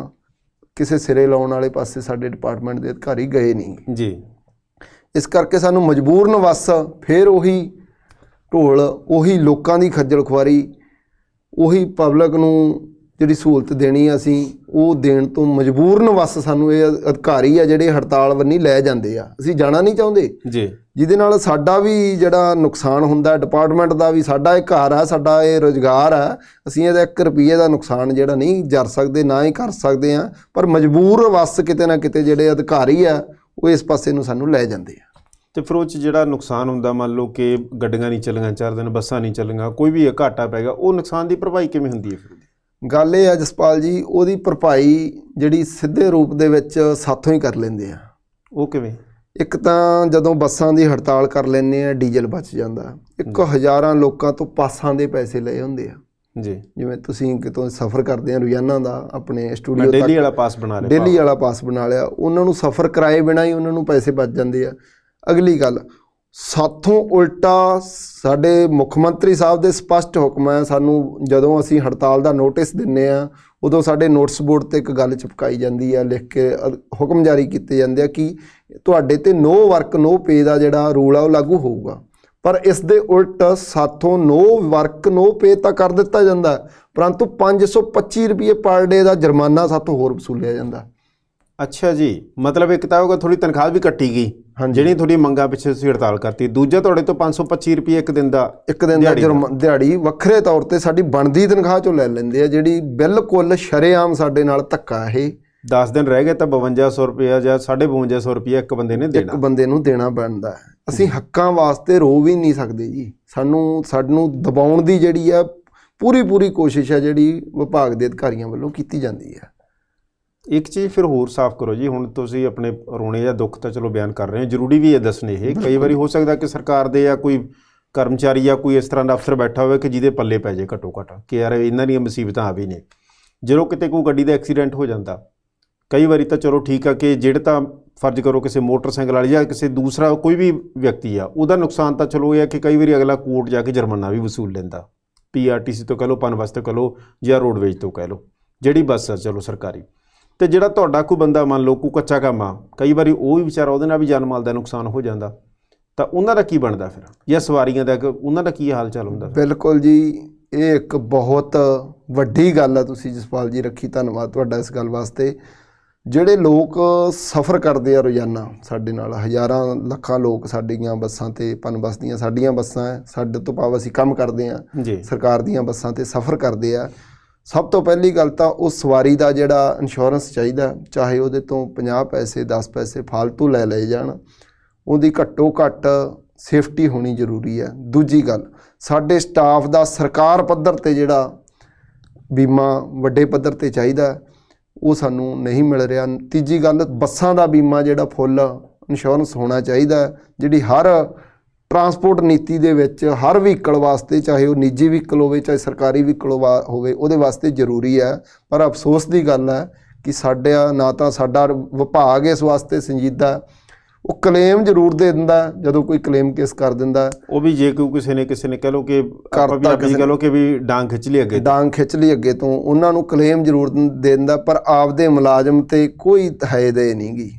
ਕਿਸੇ ਸਿਰੇ ਲਾਉਣ ਵਾਲੇ ਪਾਸੇ ਸਾਡੇ ਡਿਪਾਰਟਮੈਂਟ ਦੇ ਅਧਿਕਾਰੀ ਗਏ ਨਹੀਂ ਜੀ। ਇਸ ਕਰਕੇ ਸਾਨੂੰ ਮਜਬੂਰਨ ਵਸ ਫਿਰ ਉਹੀ ਢੋਲ, ਉਹੀ ਲੋਕਾਂ ਦੀ ਖੱਜਲ ਖੁਆਰੀ, ਉਹੀ ਪਬਲਿਕ ਨੂੰ ਜਿਹੜੀ ਸਹੂਲਤ ਦੇਣੀ ਅਸੀਂ ਉਹ ਦੇਣ ਤੋਂ ਮਜਬੂਰਨ ਵਸ ਸਾਨੂੰ ਇਹ ਅਧਿਕਾਰੀ ਆ ਜਿਹੜੇ ਹੜਤਾਲ ਬੰਨੀ ਲੈ ਜਾਂਦੇ ਆ। ਅਸੀਂ ਜਾਣਾ ਨਹੀਂ ਚਾਹੁੰਦੇ ਜੀ, ਜਿਹਦੇ ਨਾਲ ਸਾਡਾ ਵੀ ਜਿਹੜਾ ਨੁਕਸਾਨ ਹੁੰਦਾ, ਡਿਪਾਰਟਮੈਂਟ ਦਾ ਵੀ, ਸਾਡਾ ਇਹ ਘਰ ਆ, ਸਾਡਾ ਇਹ ਰੁਜ਼ਗਾਰ ਆ। ਅਸੀਂ ਇਹਦਾ 1 ਰੁਪਈਏ ਦਾ ਨੁਕਸਾਨ ਜਿਹੜਾ ਨਹੀਂ ਜਰ ਸਕਦੇ, ਨਾ ਹੀ ਕਰ ਸਕਦੇ ਆ। ਪਰ ਮਜਬੂਰ ਵਸ ਕਿਤੇ ਨਾ ਕਿਤੇ ਜਿਹੜੇ ਅਧਿਕਾਰੀ ਆ ਉਹ ਇਸ ਪਾਸੇ ਨੂੰ ਸਾਨੂੰ ਲੈ ਜਾਂਦੇ ਆ। ਤੇ ਫਿਰ ਉਹ 'ਚ ਜਿਹੜਾ ਨੁਕਸਾਨ ਹੁੰਦਾ, ਮੰਨ ਲਓ ਕਿ ਗੱਡੀਆਂ ਨਹੀਂ ਚੱਲੀਆਂ 4 ਦਿਨ, ਬੱਸਾਂ ਨਹੀਂ ਚੱਲੀਆਂ, ਕੋਈ ਵੀ ਘਾਟਾ ਪੈ ਗਿਆ, ਉਹ ਨੁਕਸਾਨ ਦੀ ਭਰਪਾਈ ਕਿਵੇਂ ਹੁੰਦੀ ਹੈ? ਫਿਰ ਗੱਲ ਇਹ ਆ ਜਸਪਾਲ ਜੀ, ਉਹਦੀ ਭਰਪਾਈ ਜਿਹੜੀ ਸਿੱਧੇ ਰੂਪ ਦੇ ਵਿੱਚ ਸਾਥੋਂ ਹੀ ਕਰ ਲੈਂਦੇ ਆ। ਉਹ ਕਿਵੇਂ? ਇੱਕ ਤਾਂ ਜਦੋਂ ਬੱਸਾਂ ਦੀ ਹੜਤਾਲ ਕਰ ਲੈਂਦੇ ਆ, ਡੀਜ਼ਲ ਬਚ ਜਾਂਦਾ। 1000 ਲੋਕਾਂ ਤੋਂ ਪਾਸਾਂ ਦੇ ਪੈਸੇ ਲਏ ਹੁੰਦੇ ਆ ਜੀ। ਜਿਵੇਂ ਤੁਸੀਂ ਕਿਤੋਂ ਸਫ਼ਰ ਕਰਦੇ ਆ ਰੋਜ਼ਾਨਾ ਦਾ, ਆਪਣੇ ਸਟੂਡੀਓ ਤੱਕ ਡੇਲੀ ਵਾਲਾ ਪਾਸ ਬਣਾ ਲਿਆ, ਡੇਲੀ ਵਾਲਾ ਪਾਸ ਬਣਾ ਲਿਆ, ਉਹਨਾਂ ਨੂੰ ਸਫ਼ਰ ਕਰਾਏ ਬਿਨਾਂ ਹੀ ਉਹਨਾਂ ਨੂੰ ਪੈਸੇ ਬਚ ਜਾਂਦੇ ਆ। ਅਗਲੀ ਗੱਲ, ਸਾਥੋਂ ਉਲਟਾ ਸਾਡੇ ਮੁੱਖ ਮੰਤਰੀ ਸਾਹਿਬ ਦੇ ਸਪਸ਼ਟ ਹੁਕਮ ਹੈ, ਸਾਨੂੰ ਜਦੋਂ ਅਸੀਂ ਹੜਤਾਲ ਦਾ ਨੋਟਿਸ ਦਿੰਦੇ ਆ ਉਦੋਂ ਸਾਡੇ ਨੋਟਿਸ ਬੋਰਡ ਤੇ ਇੱਕ ਗੱਲ ਚਿਪਕਾਈ ਜਾਂਦੀ ਆ, ਲਿਖ ਕੇ ਹੁਕਮ ਜਾਰੀ ਕੀਤੇ ਜਾਂਦੇ ਆ ਕਿ ਤੁਹਾਡੇ ਤੇ ਨੋ ਵਰਕ ਨੋ ਪੇ ਦਾ ਜਿਹੜਾ ਰੂਲ ਆ ਉਹ ਲਾਗੂ ਹੋਊਗਾ। ਪਰ ਇਸ ਦੇ ਉਲਟ ਸਾਥੋਂ ਨੋ ਵਰਕ ਨੋ ਪੇ ਤਾਂ ਕਰ ਦਿੱਤਾ ਜਾਂਦਾ, ਪਰੰਤੂ 525 ਰੁਪਏ ਪਰ ਡੇ ਦਾ ਜੁਰਮਾਨਾ ਸਾਥੋਂ ਹੋਰ ਵਸੂਲਿਆ ਜਾਂਦਾ। ਅੱਛਾ ਜੀ, ਮਤਲਬ ਇੱਕ ਤਾਂ ਹੋਗਾ ਥੋੜੀ ਤਨਖਾਹ ਵੀ ਕੱਟੀ ਗਈ ਜਿਹੜੀ ਤੁਹਾਡੀ ਮੰਗਾਂ ਪਿੱਛੇ ਤੁਸੀਂ ਹੜਤਾਲ ਕਰਤੀ, ਦੂਜਾ ਤੁਹਾਡੇ ਤੋਂ 525 ਰੁਪਏ ਇੱਕ ਦਿਨ ਦਾ ਦਿਹਾੜੀ ਵੱਖਰੇ ਤੌਰ ਤੇ ਸਾਡੀ ਬਣਦੀ ਤਨਖਾਹ ਚੋਂ ਲੈ ਲੈਂਦੇ ਆ, ਜਿਹੜੀ ਬਿਲਕੁਲ ਸ਼ਰੇਆਮ ਸਾਡੇ ਨਾਲ ਧੱਕਾ। ਇਹ 10 ਦਿਨ ਰਹਿ ਗਏ ਤਾਂ 5200 ਰੁਪਇਆ ਜਾਂ 5250 ਰੁਪਇਆ ਇੱਕ ਬੰਦੇ ਨੇ ਦੇਣਾ, ਇੱਕ ਬੰਦੇ ਨੂੰ ਦੇਣਾ ਪੈਂਦਾ। ਅਸੀਂ ਹੱਕਾਂ ਵਾਸਤੇ ਰੋ ਵੀ ਨਹੀਂ ਸਕਦੇ ਜੀ। ਸਾਨੂੰ ਦਬਾਉਣ ਦੀ ਜਿਹੜੀ ਆ ਪੂਰੀ ਕੋਸ਼ਿਸ਼ ਹੈ ਜਿਹੜੀ ਵਿਭਾਗ ਦੇ ਅਧਿਕਾਰੀਆਂ ਵੱਲੋਂ ਕੀਤੀ ਜਾਂਦੀ ਹੈ। ਇੱਕ ਚੀਜ਼ ਫਿਰ ਹੋਰ ਸਾਫ਼ ਕਰੋ ਜੀ, ਹੁਣ ਤੁਸੀਂ ਆਪਣੇ ਰੋਣੇ ਜਾਂ ਦੁੱਖ ਤਾਂ ਚਲੋ ਬਿਆਨ ਕਰ ਰਹੇ ਹੋ, ਜ਼ਰੂਰੀ ਵੀ ਹੈ ਦੱਸਣੇ ਇਹ। ਕਈ ਵਾਰੀ ਹੋ ਸਕਦਾ ਕਿ ਸਰਕਾਰ ਦੇ ਜਾਂ ਕੋਈ ਕਰਮਚਾਰੀ ਜਾਂ ਕੋਈ ਇਸ ਤਰ੍ਹਾਂ ਦਾ ਅਫਸਰ ਬੈਠਾ ਹੋਵੇ ਕਿ ਜਿਹਦੇ ਪੱਲੇ ਪੈ ਜਾਏ ਘੱਟੋ ਘੱਟ ਕਿ ਯਾਰ ਇਹਨਾਂ ਦੀਆਂ ਮੁਸੀਬਤਾਂ ਆ ਵੀ ਨੇ। ਜਦੋਂ ਕਿਤੇ ਕੋਈ ਗੱਡੀ ਦਾ ਐਕਸੀਡੈਂਟ ਹੋ ਜਾਂਦਾ, ਕਈ ਵਾਰੀ ਤਾਂ ਚਲੋ ਠੀਕ ਆ ਕਿ ਜਿਹੜੇ ਤਾਂ ਫਰਜ਼ ਕਰੋ ਕਿਸੇ ਮੋਟਰਸਾਈਕਲ ਵਾਲੀ ਜਾਂ ਕਿਸੇ ਦੂਸਰਾ ਕੋਈ ਵੀ ਵਿਅਕਤੀ ਆ, ਉਹਦਾ ਨੁਕਸਾਨ ਤਾਂ ਚਲੋ ਇਹ ਹੈ ਕਿ ਕਈ ਵਾਰੀ ਅਗਲਾ ਕੋਰਟ ਜਾ ਕੇ ਜੁਰਮਾਨਾ ਵੀ ਵਸੂਲ ਲੈਂਦਾ, PRTC ਤੋਂ ਕਹਿ ਲਓ, ਪਨ ਬੱਸ ਤੋਂ ਕਹਿ ਲਓ, ਜਾਂ ਰੋਡਵੇਜ ਤੋਂ ਕਹਿ ਲਓ, ਜਿਹੜੀ ਬੱਸ ਆ ਚਲੋ ਸਰਕਾਰੀ। ਤੇ ਜਿਹੜਾ ਤੁਹਾਡਾ ਕੋਈ ਬੰਦਾ ਮੰਨ ਲਓ ਕੋਈ ਕੱਚਾ ਕੰਮ ਆ, ਕਈ ਵਾਰੀ ਉਹ ਵੀ ਵਿਚਾਰਾ, ਉਹਦੇ ਨਾਲ ਵੀ ਜਾਨ ਮਾਲ ਦਾ ਨੁਕਸਾਨ ਹੋ ਜਾਂਦਾ, ਤਾਂ ਉਹਨਾਂ ਦਾ ਕੀ ਬਣਦਾ ਫਿਰ? ਜਾਂ ਸਵਾਰੀਆਂ ਦਾ ਉਹਨਾਂ ਦਾ ਕੀ ਹਾਲ ਚਾਲ ਹੁੰਦਾ? ਬਿਲਕੁਲ ਜੀ, ਇਹ ਇੱਕ ਬਹੁਤ ਵੱਡੀ ਗੱਲ ਆ ਤੁਸੀਂ ਜਸਪਾਲ ਜੀ ਰੱਖੀ, ਧੰਨਵਾਦ ਤੁਹਾਡਾ ਇਸ ਗੱਲ ਵਾਸਤੇ। ਜਿਹੜੇ ਲੋਕ ਸਫ਼ਰ ਕਰਦੇ ਆ ਰੋਜ਼ਾਨਾ ਸਾਡੇ ਨਾਲ, ਹਜ਼ਾਰਾਂ ਲੱਖਾਂ ਲੋਕ ਸਾਡੀਆਂ ਬੱਸਾਂ ਤੇ, ਪਨ ਬੱਸ ਦੀਆਂ ਸਾਡੀਆਂ ਬੱਸਾਂ, ਸਾਡੇ ਤੋਂ ਭਾਵ ਅਸੀਂ ਕੰਮ ਕਰਦੇ ਆ, ਸਰਕਾਰ ਦੀਆਂ ਬੱਸਾਂ ਤੇ ਸਫ਼ਰ ਕਰਦੇ ਆ। ਸਭ ਤੋਂ ਪਹਿਲੀ ਗੱਲ ਤਾਂ ਉਹ ਸਵਾਰੀ ਦਾ ਜਿਹੜਾ ਇੰਸ਼ੋਰੈਂਸ ਚਾਹੀਦਾ, ਚਾਹੇ ਉਹਦੇ ਤੋਂ 50 ਪੈਸੇ 10 ਪੈਸੇ ਫਾਲਤੂ ਲੈ ਲਏ ਜਾਣ, ਉਹਦੀ ਘੱਟੋ ਘੱਟ ਸੇਫਟੀ ਹੋਣੀ ਜ਼ਰੂਰੀ ਹੈ। ਦੂਜੀ ਗੱਲ, ਸਾਡੇ ਸਟਾਫ ਦਾ ਸਰਕਾਰ ਪੱਧਰ 'ਤੇ ਜਿਹੜਾ ਬੀਮਾ ਵੱਡੇ ਪੱਧਰ 'ਤੇ ਚਾਹੀਦਾ, ਉਹ ਸਾਨੂੰ ਨਹੀਂ ਮਿਲ ਰਿਹਾ। ਤੀਜੀ ਗੱਲ, ਬੱਸਾਂ ਦਾ ਬੀਮਾ ਜਿਹੜਾ ਫੁੱਲ ਇੰਸ਼ੋਰੈਂਸ ਹੋਣਾ ਚਾਹੀਦਾ, ਜਿਹੜੀ ਹਰ ਟਰਾਂਸਪੋਰਟ ਨੀਤੀ ਦੇ ਵਿੱਚ ਹਰ ਵਹੀਕਲ ਵਾਸਤੇ, ਚਾਹੇ ਉਹ ਨਿੱਜੀ ਵਹੀਕਲ ਹੋਵੇ ਚਾਹੇ ਸਰਕਾਰੀ ਵਹੀਕਲ ਹੋਵੇ, ਉਹਦੇ ਵਾਸਤੇ ਜ਼ਰੂਰੀ ਹੈ। ਪਰ ਅਫਸੋਸ ਦੀ ਗੱਲ ਹੈ ਕਿ ਸਾਡਾ ਨਾ ਤਾਂ ਸਾਡਾ ਵਿਭਾਗ ਇਸ ਵਾਸਤੇ ਸੰਜੀਦਾ, ਉਹ ਕਲੇਮ ਜ਼ਰੂਰ ਦੇ ਦਿੰਦਾ, ਜਦੋਂ ਕੋਈ ਕਲੇਮ ਕੇਸ ਕਰ ਦਿੰਦਾ ਉਹ ਵੀ ਜੇ ਕੋਈ ਕਿਸੇ ਨੇ ਕਹਿ ਲਓ ਕਿ ਆਪਾਂ ਵੀ ਆਪਣੀ ਕਹਿ ਲਓ ਕਿ ਵੀ ਡਾਂਗ ਖਿੱਚ ਲਈ ਅੱਗੇ ਤੋਂ ਉਹਨਾਂ ਨੂੰ ਕਲੇਮ ਜ਼ਰੂਰ ਦੇ ਦਿੰਦਾ, ਪਰ ਆਪਦੇ ਮੁਲਾਜ਼ਮ ਤੇ ਕੋਈ ਹਯਦੇ ਨਹੀਂ ਗੀ।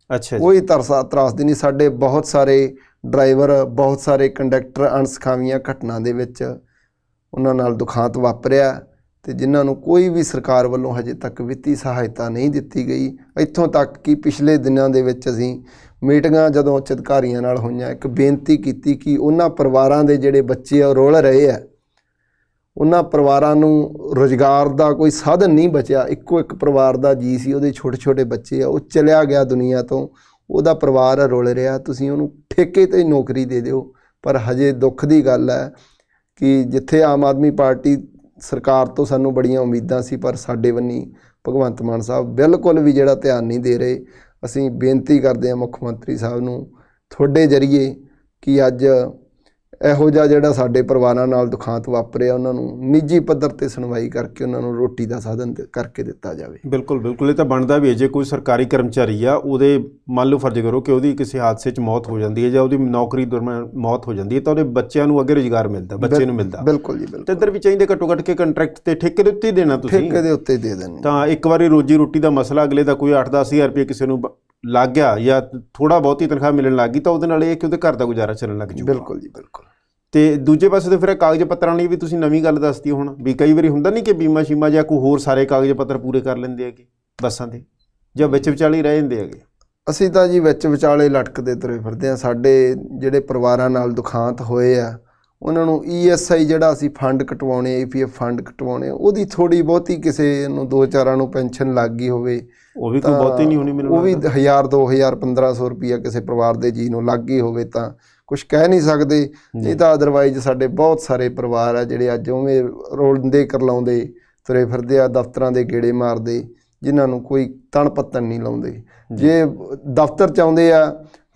ਅੱਛਾ ਜੀ। ਕੋਈ ਤਰਾਸਦੀ ਨਹੀਂ। ਸਾਡੇ ਬਹੁਤ ਸਾਰੇ ਡਰਾਈਵਰ, ਬਹੁਤ ਸਾਰੇ ਕੰਡਕਟਰ ਅਣਸਖਾਵੀਆਂ ਘਟਨਾ ਦੇ ਵਿੱਚ ਉਹਨਾਂ ਨਾਲ ਦੁਖਾਂਤ ਵਾਪਰਿਆ, ਤੇ ਜਿਨ੍ਹਾਂ ਨੂੰ ਕੋਈ ਵੀ ਸਰਕਾਰ ਵੱਲੋਂ ਹਜੇ ਤੱਕ ਵਿੱਤੀ ਸਹਾਇਤਾ ਨਹੀਂ ਦਿੱਤੀ ਗਈ। ਇੱਥੋਂ ਤੱਕ ਕਿ ਪਿਛਲੇ ਦਿਨਾਂ ਦੇ ਵਿੱਚ ਅਸੀਂ ਮੀਟਿੰਗਾਂ ਜਦੋਂ ਉੱਚ ਅਧਿਕਾਰੀਆਂ ਨਾਲ ਹੋਈਆਂ, ਇੱਕ ਬੇਨਤੀ ਕੀਤੀ ਕਿ ਉਹਨਾਂ ਪਰਿਵਾਰਾਂ ਦੇ ਜਿਹੜੇ ਬੱਚੇ ਆ ਰੁਲ ਰਹੇ ਆ, ਉਹਨਾਂ ਪਰਿਵਾਰਾਂ ਨੂੰ ਰੁਜ਼ਗਾਰ ਦਾ ਕੋਈ ਸਾਧਨ ਨਹੀਂ ਬਚਿਆ। ਇੱਕੋ ਇੱਕ ਪਰਿਵਾਰ ਦਾ ਜੀ ਸੀ, ਉਹਦੇ ਛੋਟੇ ਛੋਟੇ ਬੱਚੇ ਆ, ਉਹ ਚਲਿਆ ਗਿਆ ਦੁਨੀਆ ਤੋਂ, ਉਹਦਾ ਪਰਿਵਾਰ ਰੁਲ ਰਿਹਾ, ਤੁਸੀਂ ਉਹਨੂੰ ਠੇਕੇ 'ਤੇ ਨੌਕਰੀ ਦੇ ਦਿਓ। ਪਰ ਹਜੇ ਦੁੱਖ ਦੀ ਗੱਲ ਹੈ ਕਿ ਜਿੱਥੇ ਆਮ ਆਦਮੀ ਪਾਰਟੀ ਸਰਕਾਰ ਤੋਂ ਸਾਨੂੰ ਬੜੀਆਂ ਉਮੀਦਾਂ ਸੀ, ਪਰ ਸਾਡੇ ਬੰਨੀ ਭਗਵੰਤ ਮਾਨ ਸਾਹਿਬ ਬਿਲਕੁਲ ਵੀ ਜਿਹੜਾ ਧਿਆਨ ਨਹੀਂ ਦੇ ਰਹੇ। ਅਸੀਂ ਬੇਨਤੀ ਕਰਦੇ ਹਾਂ ਮੁੱਖ ਮੰਤਰੀ ਸਾਹਿਬ ਨੂੰ ਤੁਹਾਡੇ ਜ਼ਰੀਏ ਕਿ ਅੱਜ ਇਹੋ ਜਿਹਾ ਜਿਹੜਾ ਸਾਡੇ ਪਰਿਵਾਰਾਂ ਨਾਲ ਦੁਖਾਂਤ ਵਾਪਰਿਆ, ਉਹਨਾਂ ਨੂੰ ਨਿੱਜੀ ਪੱਧਰ 'ਤੇ ਸੁਣਵਾਈ ਕਰਕੇ ਉਹਨਾਂ ਨੂੰ ਰੋਟੀ ਦਾ ਸਾਧਨ ਕਰਕੇ ਦਿੱਤਾ ਜਾਵੇ। ਬਿਲਕੁਲ ਬਿਲਕੁਲ, ਇਹ ਤਾਂ ਬਣਦਾ ਵੀ ਹੈ। ਜੇ ਕੋਈ ਸਰਕਾਰੀ ਕਰਮਚਾਰੀ ਆ, ਉਹਦੇ ਮੰਨ ਲਓ ਫਰਜ਼ ਕਰੋ ਕਿ ਉਹਦੀ ਕਿਸੇ ਹਾਦਸੇ 'ਚ ਮੌਤ ਹੋ ਜਾਂਦੀ ਹੈ ਜਾਂ ਉਹਦੀ ਨੌਕਰੀ ਦੌਰਾਨ ਮੌਤ ਹੋ ਜਾਂਦੀ ਹੈ, ਤਾਂ ਉਹਦੇ ਬੱਚਿਆਂ ਨੂੰ ਅੱਗੇ ਰੁਜ਼ਗਾਰ ਮਿਲਦਾ, ਬੱਚੇ ਨੂੰ ਮਿਲਦਾ। ਬਿਲਕੁਲ ਜੀ, ਬਿਲਕੁਲ। ਤੇ ਇੱਧਰ ਵੀ ਚਾਹੀਦੇ ਘੱਟੋ ਘੱਟ ਕੇ ਕੰਟਰੈਕਟ ਤੇ ਠੇਕੇ ਦੇ ਉੱਤੇ ਹੀ ਦੇਣਾ, ਤੁਸੀਂ ਠੇਕੇ ਦੇ ਉੱਤੇ ਦੇ ਦੇਣਾ। ਤਾਂ ਇੱਕ ਵਾਰੀ ਰੋਜੀ ਰੋਟੀ ਦਾ ਮਸਲਾ, ਅਗਲੇ ਦਾ ਕੋਈ 8-10 ਹਜ਼ਾਰ ਰੁਪਏ ਕਿਸੇ ਨੂੰ ਲੱਗ ਗਿਆ ਜਾਂ ਥੋੜ੍ਹਾ ਬਹੁਤੀ ਤਨਖਾਹ ਮਿਲਣ ਲੱਗ ਗਈ, ਤਾਂ ਉਹਦੇ ਨਾਲ ਇਹ ਕਿ ਉਹਦੇ ਘਰ ਦਾ ਗੁਜ਼ਾਰਾ ਚੱਲਣ ਲੱਗ ਜੂ। ਬਿਲਕੁਲ ਜੀ, ਬਿਲਕੁਲ। ਤੇ ਦੂਜੇ ਪਾਸੇ ਤੇ ਫਿਰ ਕਾਗਜ਼ ਪੱਤਰਾਂ ਲਈ ਵੀ ਤੁਸੀਂ ਨਵੀਂ ਗੱਲ ਦੱਸਤੀ ਹੁਣ, ਵੀ ਕਈ ਵਾਰੀ ਹੁੰਦਾ ਨਹੀਂ ਕਿ ਬੀਮਾ ਸ਼ੀਮਾ ਜਾਂ ਕੋਈ ਹੋਰ ਸਾਰੇ ਕਾਗਜ਼ ਪੱਤਰ ਪੂਰੇ ਕਰ ਲੈਂਦੇ ਹੈਗੇ ਬੱਸਾਂ ਦੇ, ਜਾਂ ਵਿੱਚ ਵਿਚਾਲੇ ਹੀ ਰਹਿ ਜਾਂਦੇ ਹੈਗੇ। ਅਸੀਂ ਤਾਂ ਜੀ ਵਿੱਚ ਵਿਚਾਲੇ ਲਟਕਦੇ ਤੁਰੇ ਫਿਰਦੇ ਹਾਂ। ਸਾਡੇ ਜਿਹੜੇ ਪਰਿਵਾਰਾਂ ਨਾਲ ਦੁਖਾਂਤ ਹੋਏ ਆ, ਉਹਨਾਂ ਨੂੰ ESI ਜਿਹੜਾ ਅਸੀਂ ਫੰਡ ਕਟਵਾਉਣੇ, APF ਫੰਡ ਕਟਵਾਉਣੇ, ਉਹਦੀ ਥੋੜ੍ਹੀ ਬਹੁਤੀ ਕਿਸੇ ਨੂੰ 2-4 ਨੂੰ ਪੈਨਸ਼ਨ ਲੱਗ ਗਈ ਹੋਵੇ, ਉਹ ਵੀ ਕੋਈ ਬਹੁਤੀ ਨਹੀਂ ਹੋਣੀ ਮੈਨੂੰ, ਉਹ ਵੀ 1000 2000 1500 ਰੁਪਈਆ ਕਿਸੇ ਪਰਿਵਾਰ ਦੇ ਜੀ ਨੂੰ ਲੱਗ ਗਈ ਹੋਵੇ ਤਾਂ ਕੁਛ ਕਹਿ ਨਹੀਂ ਸਕਦੇ। ਨਹੀਂ ਤਾਂ ਅਦਰਵਾਈਜ਼ ਸਾਡੇ ਬਹੁਤ ਸਾਰੇ ਪਰਿਵਾਰ ਆ ਜਿਹੜੇ ਅੱਜ ਉਵੇਂ ਰੋਲਦੇ ਕਰਲਾਉਂਦੇ ਤੁਰੇ ਫਿਰਦੇ ਆ, ਦਫ਼ਤਰਾਂ ਦੇ ਗੇੜੇ ਮਾਰਦੇ, ਜਿਨ੍ਹਾਂ ਨੂੰ ਕੋਈ ਤਣ ਪੱਤਣ ਨਹੀਂ ਲਾਉਂਦੇ। ਜੇ ਦਫ਼ਤਰ 'ਚ ਆਉਂਦੇ ਆ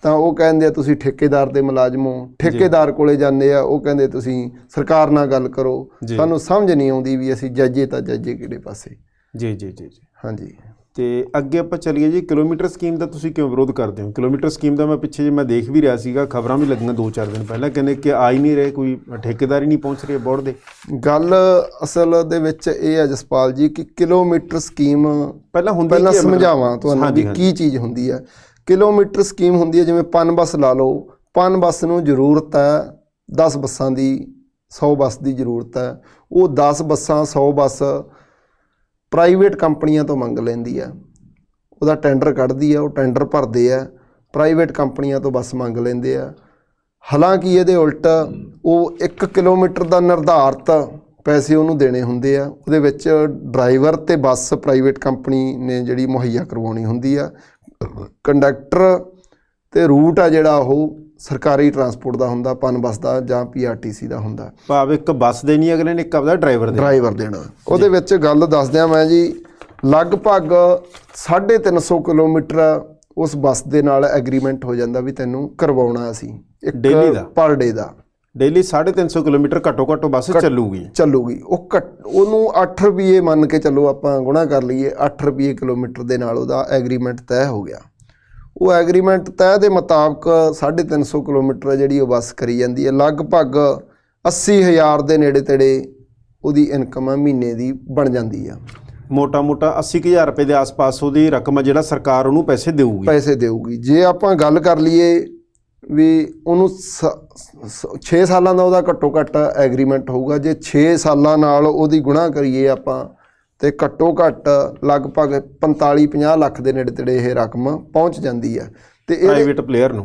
ਤਾਂ ਉਹ ਕਹਿੰਦੇ ਆ ਤੁਸੀਂ ਠੇਕੇਦਾਰ ਦੇ ਮੁਲਾਜ਼ਮ ਹੋ, ਠੇਕੇਦਾਰ ਕੋਲੇ ਜਾਂਦੇ ਆ, ਉਹ ਕਹਿੰਦੇ ਤੁਸੀਂ ਸਰਕਾਰ ਨਾਲ ਗੱਲ ਕਰੋ। ਸਾਨੂੰ ਸਮਝ ਨਹੀਂ ਆਉਂਦੀ ਵੀ ਅਸੀਂ ਜਾਈਏ ਤਾਂ ਜਾਈਏ ਕਿਹੜੇ ਪਾਸੇ। ਜੀ ਜੀ ਜੀ ਜੀ, ਹਾਂਜੀ। ਤੇ ਅੱਗੇ ਆਪਾਂ ਚੱਲੀਏ ਜੀ, ਕਿਲੋਮੀਟਰ ਸਕੀਮ ਦਾ ਤੁਸੀਂ ਕਿਉਂ ਵਿਰੋਧ ਕਰਦੇ ਹੋ? ਕਿਲੋਮੀਟਰ ਸਕੀਮ ਦਾ ਮੈਂ ਪਿੱਛੇ ਜੇ ਮੈਂ ਦੇਖ ਵੀ ਰਿਹਾ ਸੀਗਾ, ਖਬਰਾਂ ਵੀ ਲੱਗੀਆਂ 2-4 ਦਿਨ ਪਹਿਲਾਂ, ਕਹਿੰਦੇ ਕਿ ਆ ਹੀ ਨਹੀਂ ਰਹੇ, ਕੋਈ ਠੇਕੇਦਾਰ ਹੀ ਨਹੀਂ ਪਹੁੰਚ ਰਹੇ ਬੋਰਡ ਦੇ। ਗੱਲ ਅਸਲ ਦੇ ਵਿੱਚ ਇਹ ਹੈ ਜਸਪਾਲ ਜੀ ਕਿ ਕਿਲੋਮੀਟਰ ਸਕੀਮ ਪਹਿਲਾਂ ਸਮਝਾਵਾਂ ਤੁਹਾਨੂੰ ਵੀ ਕੀ ਚੀਜ਼ ਹੁੰਦੀ ਹੈ। ਕਿਲੋਮੀਟਰ ਸਕੀਮ ਹੁੰਦੀ ਹੈ, ਜਿਵੇਂ ਪਨ ਬੱਸ ਲਾ ਲਓ, ਪਨ ਬੱਸ ਨੂੰ ਜ਼ਰੂਰਤ ਹੈ 10 ਬੱਸਾਂ ਦੀ, 100 ਬੱਸ ਦੀ ਜ਼ਰੂਰਤ ਹੈ। ਉਹ 10 ਬੱਸਾਂ 100 ਬੱਸ ਪ੍ਰਾਈਵੇਟ ਕੰਪਨੀਆਂ ਤੋਂ ਮੰਗ ਲੈਂਦੀ ਹੈ, ਉਹਦਾ ਟੈਂਡਰ ਕੱਢਦੀ ਹੈ, ਉਹ ਟੈਂਡਰ ਭਰਦੇ ਆ, ਪ੍ਰਾਈਵੇਟ ਕੰਪਨੀਆਂ ਤੋਂ ਬੱਸ ਮੰਗ ਲੈਂਦੇ ਆ। ਹਾਲਾਂਕਿ ਇਹਦੇ ਉਲਟ ਉਹ 1 ਕਿਲੋਮੀਟਰ ਦਾ ਨਿਰਧਾਰਤ ਪੈਸੇ ਉਹਨੂੰ ਦੇਣੇ ਹੁੰਦੇ ਆ, ਉਹਦੇ ਵਿੱਚ ਡਰਾਈਵਰ ਤੇ ਬੱਸ ਪ੍ਰਾਈਵੇਟ ਕੰਪਨੀ ਨੇ ਜਿਹੜੀ ਮੁਹੱਈਆ ਕਰਵਾਉਣੀ ਹੁੰਦੀ ਆ। ਕੰਡਕਟਰ ਤੇ ਰੂਟ ਆ ਜਿਹੜਾ ਉਹ ਸਰਕਾਰੀ ਟਰਾਂਸਪੋਰਟ ਦਾ ਹੁੰਦਾ, ਪਨ ਬੱਸ ਦਾ ਜਾਂ PRTC ਦਾ ਹੁੰਦਾ। ਭਾਵ ਇੱਕ ਬੱਸ ਦੇ ਨਹੀਂ, ਅਗਲੇ ਨੇ ਇੱਕ ਆਪਦਾ ਡਰਾਈਵਰ ਦੇਣਾ। ਉਹਦੇ ਵਿੱਚ ਗੱਲ ਦੱਸ ਦਿਆਂ ਮੈਂ ਜੀ, ਲਗਭਗ 350 ਕਿਲੋਮੀਟਰ ਉਸ ਬੱਸ ਦੇ ਨਾਲ ਐਗਰੀਮੈਂਟ ਹੋ ਜਾਂਦਾ ਵੀ ਤੈਨੂੰ ਕਰਵਾਉਣਾ ਅਸੀਂ ਡੇਲੀ ਦਾ, ਪਰ ਡੇ ਦਾ। ਡੇਲੀ 350 ਕਿਲੋਮੀਟਰ ਘੱਟੋ ਘੱਟ ਬੱਸ ਚੱਲੂਗੀ। ਉਹਨੂੰ 8 ਰੁਪਏ ਮੰਨ ਕੇ ਚੱਲੋ, ਆਪਾਂ ਗੁਣਾ ਕਰ ਲਈਏ, 8 ਰੁਪਏ ਕਿਲੋਮੀਟਰ ਦੇ ਨਾਲ ਉਹਦਾ ਐਗਰੀਮੈਂਟ ਤੈਅ ਹੋ ਗਿਆ। ਉਹ ਐਗਰੀਮੈਂਟ ਤੈਅ ਦੇ ਮੁਤਾਬਕ 350 ਕਿਲੋਮੀਟਰ ਜਿਹੜੀ ਉਹ ਬੱਸ ਕਰੀ ਜਾਂਦੀ ਹੈ। ਲਗਭਗ 80,000 ਦੇ ਨੇੜੇ ਤੇੜੇ ਉਹਦੀ ਇਨਕਮ ਆ ਮਹੀਨੇ ਦੀ ਬਣ ਜਾਂਦੀ ਆ। ਮੋਟਾ 80,000 ਰੁਪਏ ਦੇ ਆਸ-ਪਾਸ ਉਹਦੀ ਰਕਮ ਆ ਜਿਹੜਾ ਸਰਕਾਰ ਉਹਨੂੰ ਪੈਸੇ ਦੇਊਗੀ। ਜੇ ਆਪਾਂ ਗੱਲ ਕਰ ਲਈਏ ਵੀ ਉਹਨੂੰ 6 ਸਾਲਾਂ ਦਾ ਉਹਦਾ ਘੱਟੋ ਘੱਟ ਐਗਰੀਮੈਂਟ ਹੋਊਗਾ। ਜੇ 6 ਸਾਲਾਂ ਨਾਲ ਉਹਦੀ ਗੁਣਾ ਕਰੀਏ ਆਪਾਂ ਤੇ ਘੱਟੋ ਘੱਟ ਲਗਭਗ 45-50 ਲੱਖ ਦੇ ਨੇੜੇ ਤੇੜੇ ਇਹ ਰਕਮ ਪਹੁੰਚ ਜਾਂਦੀ ਹੈ ਤੇ ਇਹ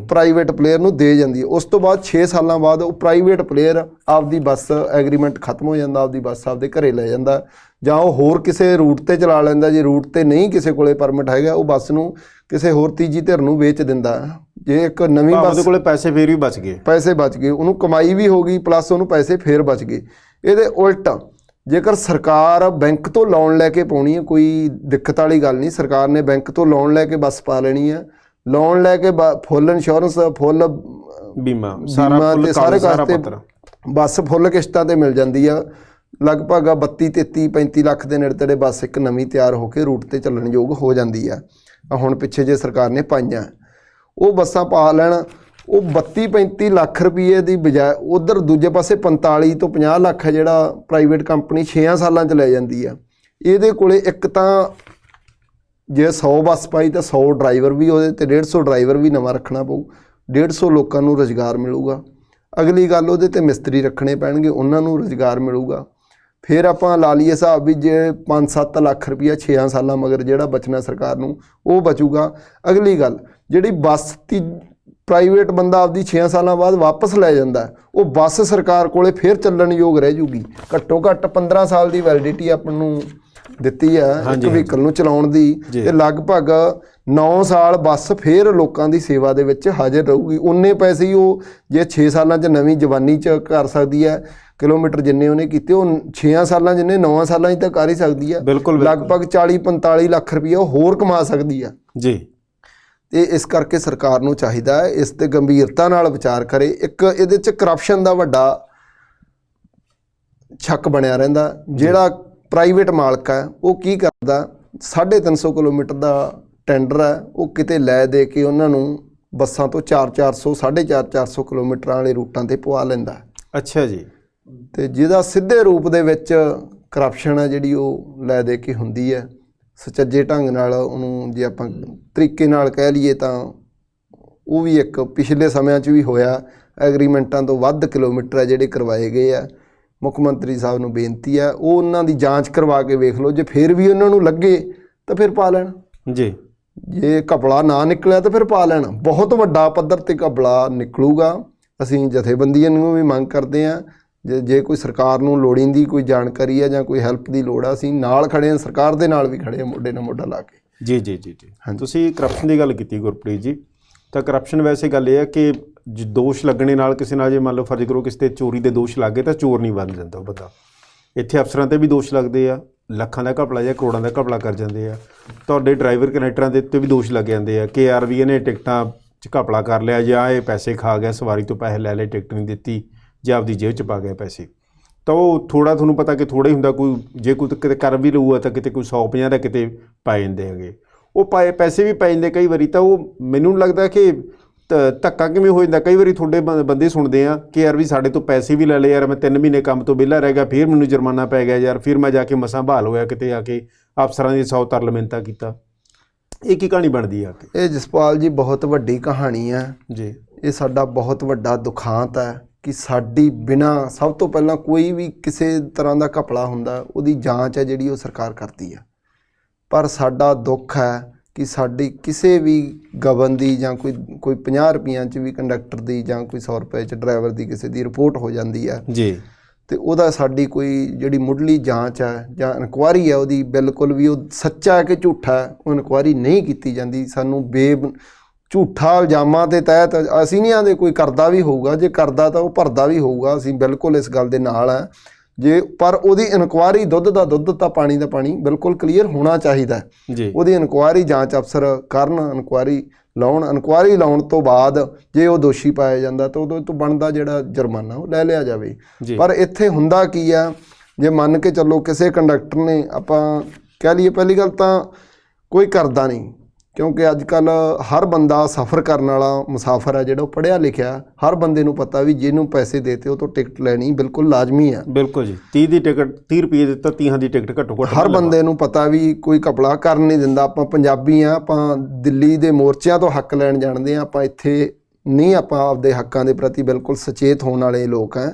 ਪ੍ਰਾਈਵੇਟ ਪਲੇਅਰ ਨੂੰ ਦੇ ਜਾਂਦੀ ਹੈ। ਉਸ ਤੋਂ ਬਾਅਦ 6 ਸਾਲਾਂ ਬਾਅਦ ਉਹ ਪ੍ਰਾਈਵੇਟ ਪਲੇਅਰ ਆਪਦੀ ਬੱਸ ਐਗਰੀਮੈਂਟ ਖਤਮ ਹੋ ਜਾਂਦਾ, ਆਪਦੀ ਬੱਸ ਆਪਦੇ ਘਰੇ ਲੈ ਜਾਂਦਾ ਜਾਂ ਉਹ ਹੋਰ ਕਿਸੇ ਰੂਟ ਤੇ ਚਲਾ ਲੈਂਦਾ। ਜੇ ਰੂਟ ਤੇ ਨਹੀਂ ਕਿਸੇ ਕੋਲੇ ਪਰਮਿਟ ਹੈਗਾ ਉਹ ਬੱਸ ਨੂੰ ਕਿਸੇ ਹੋਰ ਤੀਜੀ ਧਿਰ ਨੂੰ ਵੇਚ ਦਿੰਦਾ। ਜੇ ਇੱਕ ਨਵੀਂ ਬੱਸ ਉਹਦੇ ਕੋਲੇ ਪੈਸੇ ਫੇਰ ਵੀ ਬਚ ਗਏ, ਉਹਨੂੰ ਕਮਾਈ ਵੀ ਹੋ ਗਈ ਪਲੱਸ ਉਹਨੂੰ ਪੈਸੇ ਫੇਰ ਬਚ ਗਏ। ਇਹਦੇ ਉਲਟ ਜੇਕਰ ਸਰਕਾਰ ਬੈਂਕ ਤੋਂ ਲੋਨ ਲੈ ਕੇ ਪਾਉਣੀ ਹੈ, ਕੋਈ ਦਿੱਕਤ ਵਾਲੀ ਗੱਲ ਨਹੀਂ, ਸਰਕਾਰ ਨੇ ਬੈਂਕ ਤੋਂ ਲੋਨ ਲੈ ਕੇ ਬੱਸ ਪਾ ਲੈਣੀ ਹੈ, ਲੋਨ ਲੈ ਕੇ ਫੁੱਲ ਇੰਸ਼ੋਰੈਂਸ, ਫੁੱਲ ਬੀਮਾ ਤੇ ਸਾਰੇ ਕਾਸਤੇ ਬੱਸ ਫੁੱਲ ਕਿਸ਼ਤਾਂ ਤੇ ਮਿਲ ਜਾਂਦੀ ਆ। ਲਗਭਗ 32, 33, 35 ਲੱਖ ਦੇ ਨੇੜੇ ਤੇੜੇ ਬੱਸ ਇੱਕ ਨਵੀਂ ਤਿਆਰ ਹੋ ਕੇ ਰੂਟ ਤੇ ਚੱਲਣ ਯੋਗ ਹੋ ਜਾਂਦੀ ਆ। ਹੁਣ ਪਿੱਛੇ ਜੇ ਸਰਕਾਰ ਨੇ ਪਾਈਆਂ ਉਹ ਬੱਸਾਂ ਪਾ ਲੈਣ, ਉਹ 32-35 ਲੱਖ ਰੁਪਏ ਦੀ ਬਜਾਏ ਉਧਰ ਦੂਜੇ ਪਾਸੇ 45 ਤੋਂ 50 ਲੱਖ ਹੈ ਜਿਹੜਾ ਪ੍ਰਾਈਵੇਟ ਕੰਪਨੀ 6 ਸਾਲਾਂ 'ਚ ਲੈ ਜਾਂਦੀ ਆ। ਇਹਦੇ ਕੋਲੇ ਇੱਕ ਤਾਂ ਜੇ 100 ਬੱਸ ਪਾਈ ਤਾਂ 100 ਡਰਾਈਵਰ ਵੀ ਉਹਦੇ ਤੇ 150 ਡਰਾਈਵਰ ਵੀ ਨਵਾਂ ਰੱਖਣਾ ਪਊ, 150 ਲੋਕਾਂ ਨੂੰ ਰੁਜ਼ਗਾਰ ਮਿਲੂਗਾ। ਅਗਲੀ ਗੱਲ ਉਹਦੇ ਤੇ ਮਿਸਤਰੀ ਰੱਖਣੇ ਪੈਣਗੇ, ਉਹਨਾਂ ਨੂੰ ਰੁਜ਼ਗਾਰ ਮਿਲੂਗਾ। ਫਿਰ ਆਪਾਂ ਲਾ ਲਈਏ ਹਿਸਾਬ ਵੀ ਜੇ 5-7 ਲੱਖ ਰੁਪਈਆ 6 ਸਾਲਾਂ ਮਗਰ ਜਿਹੜਾ ਬਚਣਾ ਸਰਕਾਰ ਨੂੰ ਉਹ ਬਚੂਗਾ। ਅਗਲੀ ਗੱਲ ਜਿਹੜੀ ਬੱਸ ਦੀ ਪ੍ਰਾਈਵੇਟ ਬੰਦਾ ਆਪਦੀ 6 ਸਾਲਾਂ ਬਾਅਦ ਵਾਪਸ ਲੈ ਜਾਂਦਾ ਉਹ ਬੱਸ ਸਰਕਾਰ ਕੋਲੇ ਫਿਰ ਚੱਲਣ ਯੋਗ ਰਹਿ ਜੂਗੀ। ਘੱਟੋ ਘੱਟ 15 ਸਾਲ ਦੀ ਵੈਲਿਡਿਟੀ ਆਪਾਂ ਨੂੰ ਦਿੱਤੀ ਹੈ ਇੱਕ ਵਹੀਕਲ ਨੂੰ ਚਲਾਉਣ ਦੀ ਤੇ ਲਗਭਗ 9 ਸਾਲ ਬੱਸ ਫਿਰ ਲੋਕਾਂ ਦੀ ਸੇਵਾ ਦੇ ਵਿੱਚ ਹਾਜ਼ਰ ਰਹੂਗੀ। ਉਨੇ ਪੈਸੇ ਹੀ ਉਹ ਜੇ 6 ਸਾਲਾਂ 'ਚ ਨਵੀਂ ਜਵਾਨੀ 'ਚ ਕਰ ਸਕਦੀ ਹੈ, ਕਿਲੋਮੀਟਰ ਜਿੰਨੇ ਉਹਨੇ ਕੀਤੇ ਉਹ 6 ਸਾਲਾਂ ਜਿੰਨੇ 9 ਸਾਲਾਂ 'ਚ ਤਾਂ ਕਰ ਹੀ ਸਕਦੀ ਹੈ। ਲਗਭਗ 40-45 ਲੱਖ ਰੁਪਈਆ ਉਹ ਹੋਰ ਕਮਾ ਸਕਦੀ ਆ ਜੀ। ਤੇ ਇਸ ਕਰਕੇ ਸਰਕਾਰ ਨੂੰ ਚਾਹੀਦਾ ਹੈ ਇਸ ਤੇ ਗੰਭੀਰਤਾ ਨਾਲ ਵਿਚਾਰ ਕਰੇ। ਇੱਕ ਇਹਦੇ 'ਚ ਕਰਪਸ਼ਨ ਦਾ ਵੱਡਾ ਸ਼ੱਕ ਬਣਿਆ ਰਹਿੰਦਾ। ਜਿਹੜਾ ਪ੍ਰਾਈਵੇਟ ਮਾਲਕ ਹੈ ਉਹ ਕੀ ਕਰਦਾ, 350 ਕਿਲੋਮੀਟਰ ਦਾ ਟੈਂਡਰ ਹੈ ਉਹ ਕਿਤੇ ਲੈ ਦੇ ਕੇ ਉਹਨਾਂ ਨੂੰ ਬੱਸਾਂ ਤੋਂ 400 450 ਕਿਲੋਮੀਟਰਾਂ ਵਾਲੇ ਰੂਟਾਂ ਤੇ ਪਵਾ ਲੈਂਦਾ। ਅੱਛਾ ਜੀ। ਤੇ ਜਿਹਦਾ ਸਿੱਧੇ ਰੂਪ ਦੇ ਵਿੱਚ ਕਰਪਸ਼ਨ ਹੈ ਜਿਹੜੀ ਉਹ ਲੈ ਦੇ ਕੇ ਹੁੰਦੀ ਹੈ, ਸੁਚੱਜੇ ਢੰਗ ਨਾਲ ਉਹਨੂੰ ਜੇ ਆਪਾਂ ਤਰੀਕੇ ਨਾਲ ਕਹਿ ਲਈਏ ਤਾਂ ਉਹ ਵੀ ਇੱਕ ਪਿਛਲੇ ਸਮਿਆਂ 'ਚ ਵੀ ਹੋਇਆ। ਐਗਰੀਮੈਂਟਾਂ ਤੋਂ ਵੱਧ ਕਿਲੋਮੀਟਰ ਹੈ ਜਿਹੜੇ ਕਰਵਾਏ ਗਏ ਆ। ਮੁੱਖ ਮੰਤਰੀ ਸਾਹਿਬ ਨੂੰ ਬੇਨਤੀ ਹੈ ਉਹ ਉਹਨਾਂ ਦੀ ਜਾਂਚ ਕਰਵਾ ਕੇ ਵੇਖ ਲਓ, ਜੇ ਫਿਰ ਵੀ ਉਹਨਾਂ ਨੂੰ ਲੱਗੇ ਤਾਂ ਫਿਰ ਪਾ ਲੈਣ ਜੀ। ਜੇ ਘਪਲਾ ਨਾ ਨਿਕਲਿਆ ਤਾਂ ਫਿਰ ਪਾ ਲੈਣ। ਬਹੁਤ ਵੱਡਾ ਪੱਧਰ 'ਤੇ ਘਪਲਾ ਨਿਕਲੂਗਾ। ਅਸੀਂ ਜਥੇਬੰਦੀਆਂ ਨੂੰ ਵੀ ਮੰਗ ਕਰਦੇ ਹਾਂ ਜੇ ਕੋਈ ਸਰਕਾਰ ਨੂੰ ਲੋੜੀਂਦੀ ਕੋਈ ਜਾਣਕਾਰੀ ਹੈ ਜਾਂ ਕੋਈ ਹੈਲਪ ਦੀ ਲੋੜ ਆ, ਅਸੀਂ ਨਾਲ ਖੜੇ ਹਾਂ, ਸਰਕਾਰ ਦੇ ਨਾਲ ਵੀ ਖੜੇ ਹਾਂ ਮੋਢੇ ਨਾਲ ਮੋਢਾ ਲਾ ਕੇ। ਜੀ ਜੀ ਜੀ ਜੀ। ਤੁਸੀਂ ਕਰਪਸ਼ਨ ਦੀ ਗੱਲ ਕੀਤੀ ਗੁਰਪ੍ਰੀਤ ਜੀ, ਤਾਂ ਕਰਪਸ਼ਨ ਵੈਸੇ ਗੱਲ ਇਹ ਹੈ ਕਿ ਦੋਸ਼ ਲੱਗਣੇ ਨਾਲ ਕਿਸੇ ਨਾਲ ਜੇ ਮੰਨ ਲਓ ਫਰਜ਼ ਕਰੋ ਕਿਸੇ 'ਤੇ ਚੋਰੀ ਦੇ ਦੋਸ਼ ਲੱਗ ਗਏ ਤਾਂ ਚੋਰ ਨਹੀਂ ਬਣ ਜਾਂਦਾ ਉਹ ਬੰਦਾ। ਇੱਥੇ ਅਫਸਰਾਂ 'ਤੇ ਵੀ ਦੋਸ਼ ਲੱਗਦੇ ਆ, ਲੱਖਾਂ ਦਾ ਘਪਲਾ ਜਾਂ ਕਰੋੜਾਂ ਦਾ ਘਪਲਾ ਕਰ ਜਾਂਦੇ ਆ। ਤੁਹਾਡੇ ਡਰਾਈਵਰ ਕਨੈਕਟਰਾਂ ਦੇ ਉੱਤੇ ਵੀ ਦੋਸ਼ ਲੱਗ ਜਾਂਦੇ ਆ ਕਿ ਯਾਰ ਵੀ ਇਹਨੇ ਟਿਕਟਾਂ 'ਚ ਘਪਲਾ ਕਰ ਲਿਆ ਜਾਂ ਇਹ ਪੈਸੇ ਖਾ ਗਿਆ, ਸਵਾਰੀ ਤੋਂ ਪੈਸੇ ਲੈ ਲਏ, ਟਿਕਟ ਨਹੀਂ ਦਿੱਤੀ ਜਾਂ ਆਪਦੀ ਜੇਬ 'ਚ ਪਾ ਗਿਆ ਪੈਸੇ। ਤਾਂ ਉਹ ਥੋੜ੍ਹਾ ਤੁਹਾਨੂੰ ਪਤਾ ਕਿ ਥੋੜ੍ਹਾ ਹੀ ਹੁੰਦਾ, ਕੋਈ ਜੇ ਕੋਈ ਕਿਤੇ ਕਰ ਵੀ ਲਊਗਾ ਤਾਂ ਕਿਤੇ ਕੋਈ 150 ਦਾ ਕਿਤੇ ਪਾ ਜਾਂਦੇ ਹੈਗੇ, ਉਹ ਪੈਸੇ ਵੀ ਪੈ ਜਾਂਦੇ ਕਈ ਵਾਰੀ। ਤਾਂ ਉਹ ਮੈਨੂੰ ਲੱਗਦਾ ਕਿ ਧੱਕਾ ਕਿਵੇਂ ਹੋ ਜਾਂਦਾ। ਕਈ ਵਾਰੀ ਤੁਹਾਡੇ ਬੰਦੇ ਸੁਣਦੇ ਆ ਕਿ ਯਾਰ ਵੀ ਸਾਡੇ ਤੋਂ ਪੈਸੇ ਵੀ ਲੈ ਲਏ, ਯਾਰ ਮੈਂ 3 ਮਹੀਨੇ ਕੰਮ ਤੋਂ ਵਿਹਲਾ ਰਹਿ ਗਿਆ, ਫਿਰ ਮੈਨੂੰ ਜੁਰਮਾਨਾ ਪੈ ਗਿਆ ਯਾਰ, ਫਿਰ ਮੈਂ ਜਾ ਕੇ ਮਸਾਂ ਬਹਾਲ ਹੋਇਆ, ਕਿਤੇ ਆ ਕੇ ਅਫਸਰਾਂ ਦੀ 100 ਤਰਲ ਮਿੰਨਤਾਂ ਕੀਤਾ। ਇਹ ਕੀ ਕਹਾਣੀ ਬਣਦੀ ਆ? ਇਹ ਜਸਪਾਲ ਜੀ ਬਹੁਤ ਵੱਡੀ ਕਹਾਣੀ ਹੈ ਜੀ। ਇਹ ਸਾਡਾ ਬਹੁਤ ਵੱਡਾ ਦੁਖਾਂਤ ਹੈ ਕਿ ਸਾਡੀ ਬਿਨਾਂ ਸਭ ਤੋਂ ਪਹਿਲਾਂ ਕੋਈ ਵੀ ਕਿਸੇ ਤਰ੍ਹਾਂ ਦਾ ਘਪਲਾ ਹੁੰਦਾ ਉਹਦੀ ਜਾਂਚ ਹੈ ਜਿਹੜੀ ਉਹ ਸਰਕਾਰ ਕਰਦੀ ਹੈ। ਪਰ ਸਾਡਾ ਦੁੱਖ ਹੈ ਕਿ ਸਾਡੀ ਕਿਸੇ ਵੀ ਗਬਨ ਦੀ ਜਾਂ ਕੋਈ 50 ਰੁਪਈਆਂ 'ਚ ਵੀ ਕੰਡਕਟਰ ਦੀ ਜਾਂ ਕੋਈ 100 ਰੁਪਏ 'ਚ ਡਰਾਈਵਰ ਦੀ ਕਿਸੇ ਦੀ ਰਿਪੋਰਟ ਹੋ ਜਾਂਦੀ ਹੈ ਜੀ, ਅਤੇ ਉਹਦਾ ਸਾਡੀ ਕੋਈ ਜਿਹੜੀ ਮੁੱਢਲੀ ਜਾਂਚ ਹੈ ਜਾਂ ਇਨਕੁਆਇਰੀ ਹੈ ਉਹਦੀ ਬਿਲਕੁਲ ਵੀ ਉਹ ਸੱਚਾ ਹੈ ਕਿ ਝੂਠਾ ਹੈ ਉਹ ਇਨਕੁਆਇਰੀ ਨਹੀਂ ਕੀਤੀ ਜਾਂਦੀ। ਸਾਨੂੰ ਝੂਠਾ ਇਲਜ਼ਾਮਾਂ ਦੇ ਤਹਿਤ ਅਸੀਂ ਨਹੀਂ ਆਂਦੇ ਕੋਈ ਕਰਦਾ ਵੀ ਹੋਊਗਾ, ਜੇ ਕਰਦਾ ਤਾਂ ਉਹ ਭਰਦਾ ਵੀ ਹੋਊਗਾ, ਅਸੀਂ ਬਿਲਕੁਲ ਇਸ ਗੱਲ ਦੇ ਨਾਲ ਹੈ ਜੇ। ਪਰ ਉਹਦੀ ਇਨਕੁਆਇਰੀ ਦੁੱਧ ਦਾ ਦੁੱਧ ਤਾਂ ਪਾਣੀ ਦਾ ਪਾਣੀ ਬਿਲਕੁਲ ਕਲੀਅਰ ਹੋਣਾ ਚਾਹੀਦਾ ਜੀ। ਉਹਦੀ ਇਨਕੁਆਇਰੀ ਜਾਂਚ ਅਫਸਰ ਕਰਨ, ਇਨਕੁਆਇਰੀ ਲਾਉਣ ਤੋਂ ਬਾਅਦ ਜੇ ਉਹ ਦੋਸ਼ੀ ਪਾਇਆ ਜਾਂਦਾ ਤਾਂ ਉਹਦੇ ਤੋਂ ਬਣਦਾ ਜਿਹੜਾ ਜੁਰਮਾਨਾ ਉਹ ਲੈ ਲਿਆ ਜਾਵੇ। ਪਰ ਇੱਥੇ ਹੁੰਦਾ ਕੀ ਆ, ਜੇ ਮੰਨ ਕੇ ਚੱਲੋ ਕਿਸੇ ਕੰਡਕਟਰ ਨੇ, ਆਪਾਂ ਕਹਿ ਲਈਏ ਪਹਿਲੀ ਗੱਲ ਤਾਂ ਕੋਈ ਕਰਦਾ ਨਹੀਂ, ਕਿਉਂਕਿ ਅੱਜ ਕੱਲ੍ਹ ਹਰ ਬੰਦਾ ਸਫ਼ਰ ਕਰਨ ਵਾਲਾ ਮੁਸਾਫਰ ਹੈ ਜਿਹੜਾ ਉਹ ਪੜ੍ਹਿਆ ਲਿਖਿਆ, ਹਰ ਬੰਦੇ ਨੂੰ ਪਤਾ ਵੀ ਜਿਹਨੂੰ ਪੈਸੇ ਦੇਤੇ ਉਹ ਤੋਂ ਟਿਕਟ ਲੈਣੀ ਬਿਲਕੁਲ ਲਾਜ਼ਮੀ ਹੈ। ਬਿਲਕੁਲ ਜੀ। 30 ਦੀ ਟਿਕਟ 30 ਰੁਪਏ ਦਿੱਤਾ, 30 ਦੀ ਟਿਕਟ ਘੱਟੋ ਘੱਟ ਹਰ ਬੰਦੇ ਨੂੰ ਪਤਾ ਵੀ ਕੋਈ ਘਪਲਾ ਕਰਨ ਨਹੀਂ ਦਿੰਦਾ। ਆਪਾਂ ਪੰਜਾਬੀ ਹਾਂ, ਆਪਾਂ ਦਿੱਲੀ ਦੇ ਮੋਰਚਿਆਂ ਤੋਂ ਹੱਕ ਲੈਣ ਜਾਣਦੇ ਹਾਂ, ਆਪਾਂ ਇੱਥੇ ਨਹੀਂ, ਆਪਾਂ ਆਪਦੇ ਹੱਕਾਂ ਦੇ ਪ੍ਰਤੀ ਬਿਲਕੁਲ ਸੁਚੇਤ ਹੋਣ ਵਾਲੇ ਲੋਕ ਹੈ।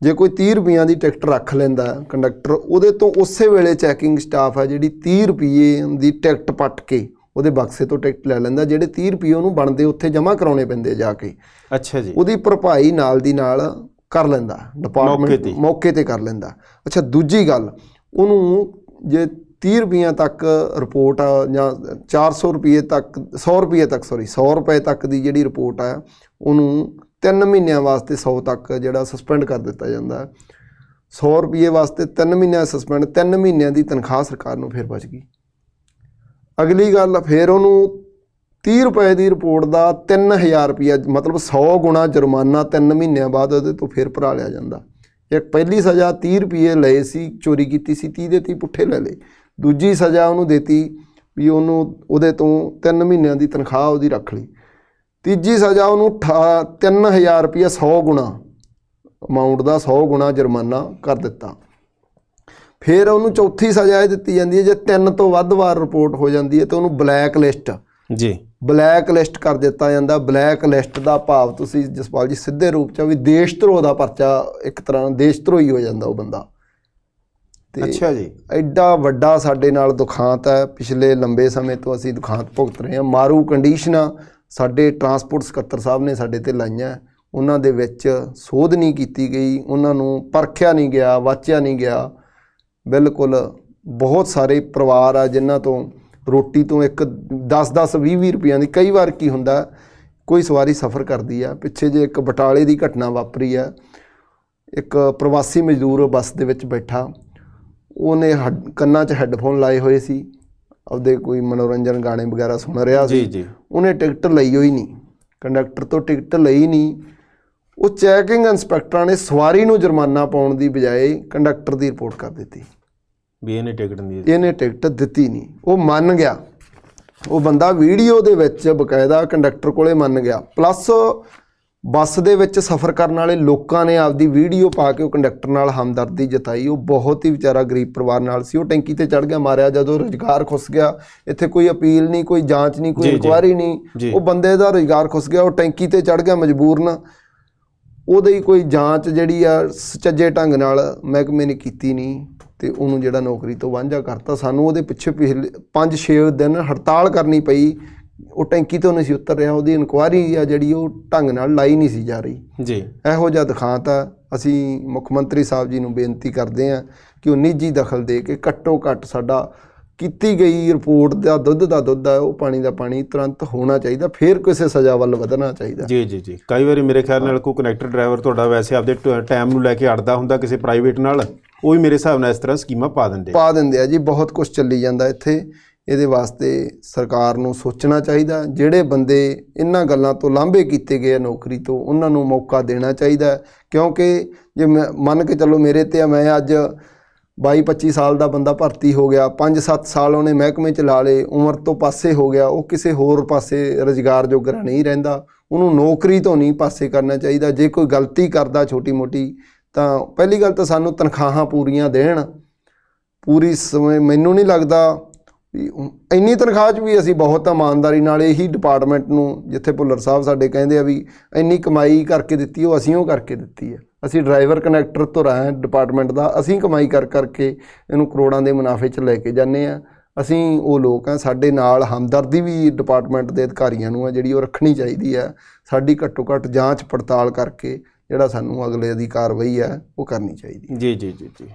ਜੇ ਕੋਈ 30 ਰੁਪਈਆਂ ਦੀ ਟਿਕਟ ਰੱਖ ਲੈਂਦਾ ਕੰਡਕਟਰ, ਉਹਦੇ ਤੋਂ ਉਸੇ ਵੇਲੇ ਚੈਕਿੰਗ ਸਟਾਫ ਹੈ ਜਿਹੜੀ 30 ਰੁਪਏ ਦੀ ਟਿਕਟ ਪੱਟ ਕੇ ਉਹਦੇ ਬਕਸੇ ਤੋਂ ਟਿਕਟ ਲੈ ਲੈਂਦਾ। ਜਿਹੜੇ 30 ਰੁਪਏ ਉਹਨੂੰ ਬਣਦੇ ਉੱਥੇ ਜਮ੍ਹਾਂ ਕਰਾਉਣੇ ਪੈਂਦੇ ਜਾ ਕੇ। ਅੱਛਾ ਜੀ। ਉਹਦੀ ਭਰਪਾਈ ਨਾਲ ਦੀ ਨਾਲ ਕਰ ਲੈਂਦਾ ਡਿਪਾਰਟਮੈਂਟ, ਮੌਕੇ ਤੇ ਕਰ ਲੈਂਦਾ। ਅੱਛਾ, ਦੂਜੀ ਗੱਲ, ਉਹਨੂੰ ਜੇ 30 ਰੁਪਈਆਂ ਤੱਕ ਰਿਪੋਰਟ ਜਾਂ 400 ਰੁਪਏ ਤੱਕ 100 ਰੁਪਏ ਤੱਕ 100 ਰੁਪਏ ਤੱਕ ਦੀ ਜਿਹੜੀ ਰਿਪੋਰਟ ਹੈ ਉਹਨੂੰ 3 ਮਹੀਨਿਆਂ ਵਾਸਤੇ 100 ਤੱਕ ਜਿਹੜਾ ਸਸਪੈਂਡ ਕਰ ਦਿੱਤਾ ਜਾਂਦਾ। 100 ਰੁਪਏ ਵਾਸਤੇ 3 ਮਹੀਨਿਆਂ ਸਸਪੈਂਡ, 3 ਮਹੀਨਿਆਂ ਦੀ ਤਨਖਾਹ ਸਰਕਾਰ ਨੂੰ ਫਿਰ ਬਚ ਗਈ। ਅਗਲੀ ਗੱਲ, ਫਿਰ ਉਹਨੂੰ 30 ਰੁਪਏ ਦੀ ਰਿਪੋਰਟ ਦਾ 3000 ਰੁਪਇਆ ਮਤਲਬ 100 ਗੁਣਾ ਜੁਰਮਾਨਾ 3 ਮਹੀਨਿਆਂ ਬਾਅਦ ਉਹਦੇ ਤੋਂ ਫਿਰ ਭਰਾ ਲਿਆ ਜਾਂਦਾ। ਇੱਕ ਪਹਿਲੀ ਸਜ਼ਾ 30 ਰੁਪਏ ਲਏ ਸੀ, ਚੋਰੀ ਕੀਤੀ ਸੀ, 30 ਦੇ 30 ਪੁੱਠੇ ਲੈ ਲਏ। ਦੂਜੀ ਸਜ਼ਾ ਉਹਨੂੰ ਦੇਤੀ ਵੀ ਉਹਨੂੰ ਉਹਦੇ ਤੋਂ 3 ਮਹੀਨਿਆਂ ਦੀ ਤਨਖਾਹ ਉਹਦੀ ਰੱਖ ਲਈ। ਤੀਜੀ ਸਜ਼ਾ ਉਹਨੂੰ 3000 ਰੁਪਇਆ 100 ਗੁਣਾ ਅਮਾਊਂਟ ਦਾ 100 ਗੁਣਾ ਜੁਰਮਾਨਾ ਕਰ ਦਿੱਤਾ। ਫਿਰ ਉਹਨੂੰ ਚੌਥੀ ਸਜ਼ਾ ਇਹ ਦਿੱਤੀ ਜਾਂਦੀ ਹੈ, ਜੇ 3 ਤੋਂ ਵੱਧ ਵਾਰ ਰਿਪੋਰਟ ਹੋ ਜਾਂਦੀ ਹੈ ਤਾਂ ਉਹਨੂੰ ਬਲੈਕ ਲਿਸਟ ਕਰ ਦਿੱਤਾ ਜਾਂਦਾ। ਬਲੈਕ ਲਿਸਟ ਦਾ ਭਾਵ ਤੁਸੀਂ ਜਸਪਾਲ ਜੀ ਸਿੱਧੇ ਰੂਪ 'ਚ ਵੀ ਦੇਸ਼ ਧਰੋਹ ਦਾ ਪਰਚਾ, ਇੱਕ ਤਰ੍ਹਾਂ ਨਾਲ ਦੇਸ਼ ਧਰੋਹੀ ਹੋ ਜਾਂਦਾ ਉਹ ਬੰਦਾ। ਤੇ ਅੱਛਾ ਜੀ। ਐਡਾ ਵੱਡਾ ਸਾਡੇ ਨਾਲ ਦੁਖਾਂਤ ਹੈ, ਪਿਛਲੇ ਲੰਬੇ ਸਮੇਂ ਤੋਂ ਅਸੀਂ ਦੁਖਾਂਤ ਭੁਗਤ ਰਹੇ ਹਾਂ। ਮਾਰੂ ਕੰਡੀਸ਼ਨਾਂ ਸਾਡੇ ਟਰਾਂਸਪੋਰਟ ਸਕੱਤਰ ਸਾਹਿਬ ਨੇ ਸਾਡੇ ਤੇ ਲਾਈਆਂ, ਉਹਨਾਂ ਦੇ ਵਿੱਚ ਸੋਧ ਨਹੀਂ ਕੀਤੀ ਗਈ, ਉਹਨਾਂ ਨੂੰ ਪਰਖਿਆ ਨਹੀਂ ਗਿਆ, ਵਾਚਿਆ ਨਹੀਂ ਗਿਆ। ਬਿਲਕੁਲ ਬਹੁਤ ਸਾਰੇ ਪਰਿਵਾਰ ਆ ਜਿਨ੍ਹਾਂ ਤੋਂ ਰੋਟੀ ਤੋਂ ਇੱਕ 10-10 20-20 ਰੁਪਈਆਂ ਦੀ, ਕਈ ਵਾਰ ਕੀ ਹੁੰਦਾ ਕੋਈ ਸਵਾਰੀ ਸਫ਼ਰ ਕਰਦੀ ਆ। ਪਿੱਛੇ ਜੇ ਇੱਕ ਬਟਾਲੇ ਦੀ ਘਟਨਾ ਵਾਪਰੀ ਆ, ਇੱਕ ਪ੍ਰਵਾਸੀ ਮਜ਼ਦੂਰ ਬੱਸ ਦੇ ਵਿੱਚ ਬੈਠਾ, ਉਹਨੇ ਕੰਨਾਂ 'ਚ ਹੈੱਡਫੋਨ ਲਾਏ ਹੋਏ ਸੀ, ਆਪਦੇ ਕੋਈ ਮਨੋਰੰਜਨ ਗਾਣੇ ਵਗੈਰਾ ਸੁਣ ਰਿਹਾ ਸੀ। ਉਹਨੇ ਟਿਕਟ ਲਈ ਹੋਈ ਨਹੀਂ, ਕੰਡਕਟਰ ਤੋਂ ਟਿਕਟ ਲਈ ਨਹੀਂ। ਉਹ ਚੈਕਿੰਗ ਇੰਸਪੈਕਟਰਾਂ ਨੇ ਸਵਾਰੀ ਨੂੰ ਜੁਰਮਾਨਾ ਪਾਉਣ ਦੀ ਬਜਾਏ ਕੰਡਕਟਰ ਦੀ ਰਿਪੋਰਟ ਕਰ ਦਿੱਤੀ ਵੀ ਇਹਨੇ ਟਿਕਟ ਦਿੱਤੀ ਨਹੀਂ। ਉਹ ਮੰਨ ਗਿਆ, ਉਹ ਬੰਦਾ ਵੀਡੀਓ ਦੇ ਵਿੱਚ ਬਕਾਇਦਾ ਕੰਡਕਟਰ ਕੋਲੇ ਮੰਨ ਗਿਆ। ਪਲੱਸ ਬੱਸ ਦੇ ਵਿੱਚ ਸਫ਼ਰ ਕਰਨ ਵਾਲੇ ਲੋਕਾਂ ਨੇ ਆਪਦੀ ਵੀਡੀਓ ਪਾ ਕੇ ਉਹ ਕੰਡਕਟਰ ਨਾਲ ਹਮਦਰਦੀ ਜਤਾਈ। ਉਹ ਬਹੁਤ ਹੀ ਵਿਚਾਰਾ ਗਰੀਬ ਪਰਿਵਾਰ ਨਾਲ ਸੀ, ਉਹ ਟੈਂਕੀ ਤੇ ਚੜ੍ਹ ਗਿਆ, ਮਾਰਿਆ। ਜਦੋਂ ਰੁਜ਼ਗਾਰ ਖੁੱਸ ਗਿਆ, ਇੱਥੇ ਕੋਈ ਅਪੀਲ ਨਹੀਂ, ਕੋਈ ਜਾਂਚ ਨਹੀਂ, ਕੋਈ ਇਨਕੁਆਇਰੀ ਨਹੀਂ, ਉਹ ਬੰਦੇ ਦਾ ਰੁਜ਼ਗਾਰ ਖੁੱਸ ਗਿਆ, ਉਹ ਟੈਂਕੀ ਤੇ ਚੜ੍ਹ ਗਿਆ ਮਜਬੂਰਨ। ਉਹਦੀ ਕੋਈ ਜਾਂਚ ਜਿਹੜੀ ਆ ਸੁਚੱਜੇ ਢੰਗ ਨਾਲ ਮਹਿਕਮੇ ਨੇ ਕੀਤੀ ਨਹੀਂ ਤੇ ਉਹਨੂੰ ਜਿਹੜਾ ਨੌਕਰੀ ਤੋਂ ਵਾਂਝਾ ਕਰਤਾ। ਸਾਨੂੰ ਉਹਦੇ ਪਿੱਛੇ ਪਿਛਲੇ 5-6 ਦਿਨ ਹੜਤਾਲ ਕਰਨੀ ਪਈ। ਉਹ ਟੈਂਕੀ ਤੋਂ ਨਹੀਂ ਸੀ ਉਤਰ ਰਿਹਾ, ਉਹਦੀ ਇਨਕੁਆਇਰੀ ਆ ਜਿਹੜੀ ਉਹ ਢੰਗ ਨਾਲ ਲਾਈ ਨਹੀਂ ਸੀ ਜਾ ਰਹੀ ਜੀ। ਇਹੋ ਜਿਹਾ ਦਿਖਾਂਤ ਆ। ਅਸੀਂ ਮੁੱਖ ਮੰਤਰੀ ਸਾਹਿਬ ਜੀ ਨੂੰ ਬੇਨਤੀ ਕਰਦੇ ਹਾਂ ਕਿ ਉਹ ਨਿੱਜੀ ਦਖਲ ਦੇ ਕੇ ਘੱਟੋ ਘੱਟ ਸਾਡਾ ਕੀਤੀ ਗਈ ਰਿਪੋਰਟ ਦਾ ਦੁੱਧ ਹੈ, ਉਹ ਪਾਣੀ ਦਾ ਪਾਣੀ ਤੁਰੰਤ ਹੋਣਾ ਚਾਹੀਦਾ, ਫਿਰ ਕਿਸੇ ਸਜ਼ਾ ਵੱਲ ਵਧਣਾ ਚਾਹੀਦਾ। ਜੀ। ਕਈ ਵਾਰੀ ਮੇਰੇ ਖਿਆਲ ਨਾਲ ਕੋਈ ਕਨੈਕਟਰ ਡਰਾਈਵਰ ਤੁਹਾਡਾ ਵੈਸੇ ਆਪਦੇ ਟਾਈਮ ਨੂੰ ਲੈ ਕੇ ਅੜਦਾ ਹੁੰਦਾ ਕਿਸੇ ਪ੍ਰਾਈਵੇਟ ਨਾਲ, ਉਹ ਵੀ ਮੇਰੇ ਹਿਸਾਬ ਨਾਲ ਇਸ ਤਰ੍ਹਾਂ ਸਕੀਮਾਂ ਪਾ ਦਿੰਦੇ ਆ ਜੀ। ਬਹੁਤ ਕੁਛ ਚੱਲੀ ਜਾਂਦਾ ਇੱਥੇ। ਇਹਦੇ ਵਾਸਤੇ ਸਰਕਾਰ ਨੂੰ ਸੋਚਣਾ ਚਾਹੀਦਾ। ਜਿਹੜੇ ਬੰਦੇ ਇਹਨਾਂ ਗੱਲਾਂ ਤੋਂ ਲਾਂਭੇ ਕੀਤੇ ਗਏ ਆ ਨੌਕਰੀ ਤੋਂ, ਉਹਨਾਂ ਨੂੰ ਮੌਕਾ ਦੇਣਾ ਚਾਹੀਦਾ। ਕਿਉਂਕਿ ਜੇ ਮੰਨ ਕੇ ਚੱਲੋ ਮੇਰੇ ਤੇ ਮੈਂ ਅੱਜ 22-25 ਸਾਲ ਦਾ ਬੰਦਾ ਭਰਤੀ ਹੋ ਗਿਆ, 5-7 ਸਾਲ ਉਹਨੇ ਮਹਿਕਮੇ 'ਚ ਲਾ ਲਏ, ਉਮਰ ਤੋਂ ਪਾਸੇ ਹੋ ਗਿਆ, ਉਹ ਕਿਸੇ ਹੋਰ ਪਾਸੇ ਰੁਜ਼ਗਾਰ ਜੋਗਰਾ ਨਹੀਂ ਰਹਿੰਦਾ। ਉਹਨੂੰ ਨੌਕਰੀ ਤੋਂ ਨਹੀਂ ਪਾਸੇ ਕਰਨਾ ਚਾਹੀਦਾ। ਜੇ ਕੋਈ ਗਲਤੀ ਕਰਦਾ ਛੋਟੀ ਮੋਟੀ, ਤਾਂ ਪਹਿਲੀ ਗੱਲ ਤਾਂ ਸਾਨੂੰ ਤਨਖਾਹਾਂ ਪੂਰੀਆਂ ਦੇਣ, ਪੂਰੀ ਸਮੇਂ। ਮੈਨੂੰ ਨਹੀਂ ਲੱਗਦਾ ਵੀ ਇੰਨੀ ਤਨਖਾਹ 'ਚ ਵੀ ਅਸੀਂ ਬਹੁਤ ਇਮਾਨਦਾਰੀ ਨਾਲ ਇਹੀ ਡਿਪਾਰਟਮੈਂਟ ਨੂੰ, ਜਿੱਥੇ ਭੁੱਲਰ ਸਾਹਿਬ ਸਾਡੇ ਕਹਿੰਦੇ ਆ ਵੀ ਇੰਨੀ ਕਮਾਈ ਕਰਕੇ ਦਿੱਤੀ, ਉਹ ਅਸੀਂ ਉਹ ਕਰਕੇ ਦਿੱਤੀ ਹੈ। ਅਸੀਂ ਡਰਾਈਵਰ ਕਨੈਕਟਰ ਤੋਂ ਰਹੇ ਡਿਪਾਰਟਮੈਂਟ ਦਾ, ਅਸੀਂ ਕਮਾਈ ਕਰਕੇ ਇਹਨੂੰ ਕਰੋੜਾਂ ਦੇ ਮੁਨਾਫੇ 'ਚ ਲੈ ਕੇ ਜਾਂਦੇ ਹਾਂ। ਅਸੀਂ ਉਹ ਲੋਕ ਹਾਂ, ਸਾਡੇ ਨਾਲ ਹਮਦਰਦੀ ਵੀ ਡਿਪਾਰਟਮੈਂਟ ਦੇ ਅਧਿਕਾਰੀਆਂ ਨੂੰ ਹੈ ਜਿਹੜੀ ਉਹ ਰੱਖਣੀ ਚਾਹੀਦੀ ਹੈ। ਸਾਡੀ ਘੱਟੋ ਘੱਟ ਜਾਂਚ ਪੜਤਾਲ ਕਰਕੇ ਜਿਹੜਾ ਸਾਨੂੰ ਅਗਲੇ ਦੀ ਕਾਰਵਾਈ ਹੈ ਉਹ ਕਰਨੀ ਚਾਹੀਦੀ। ਜੀ।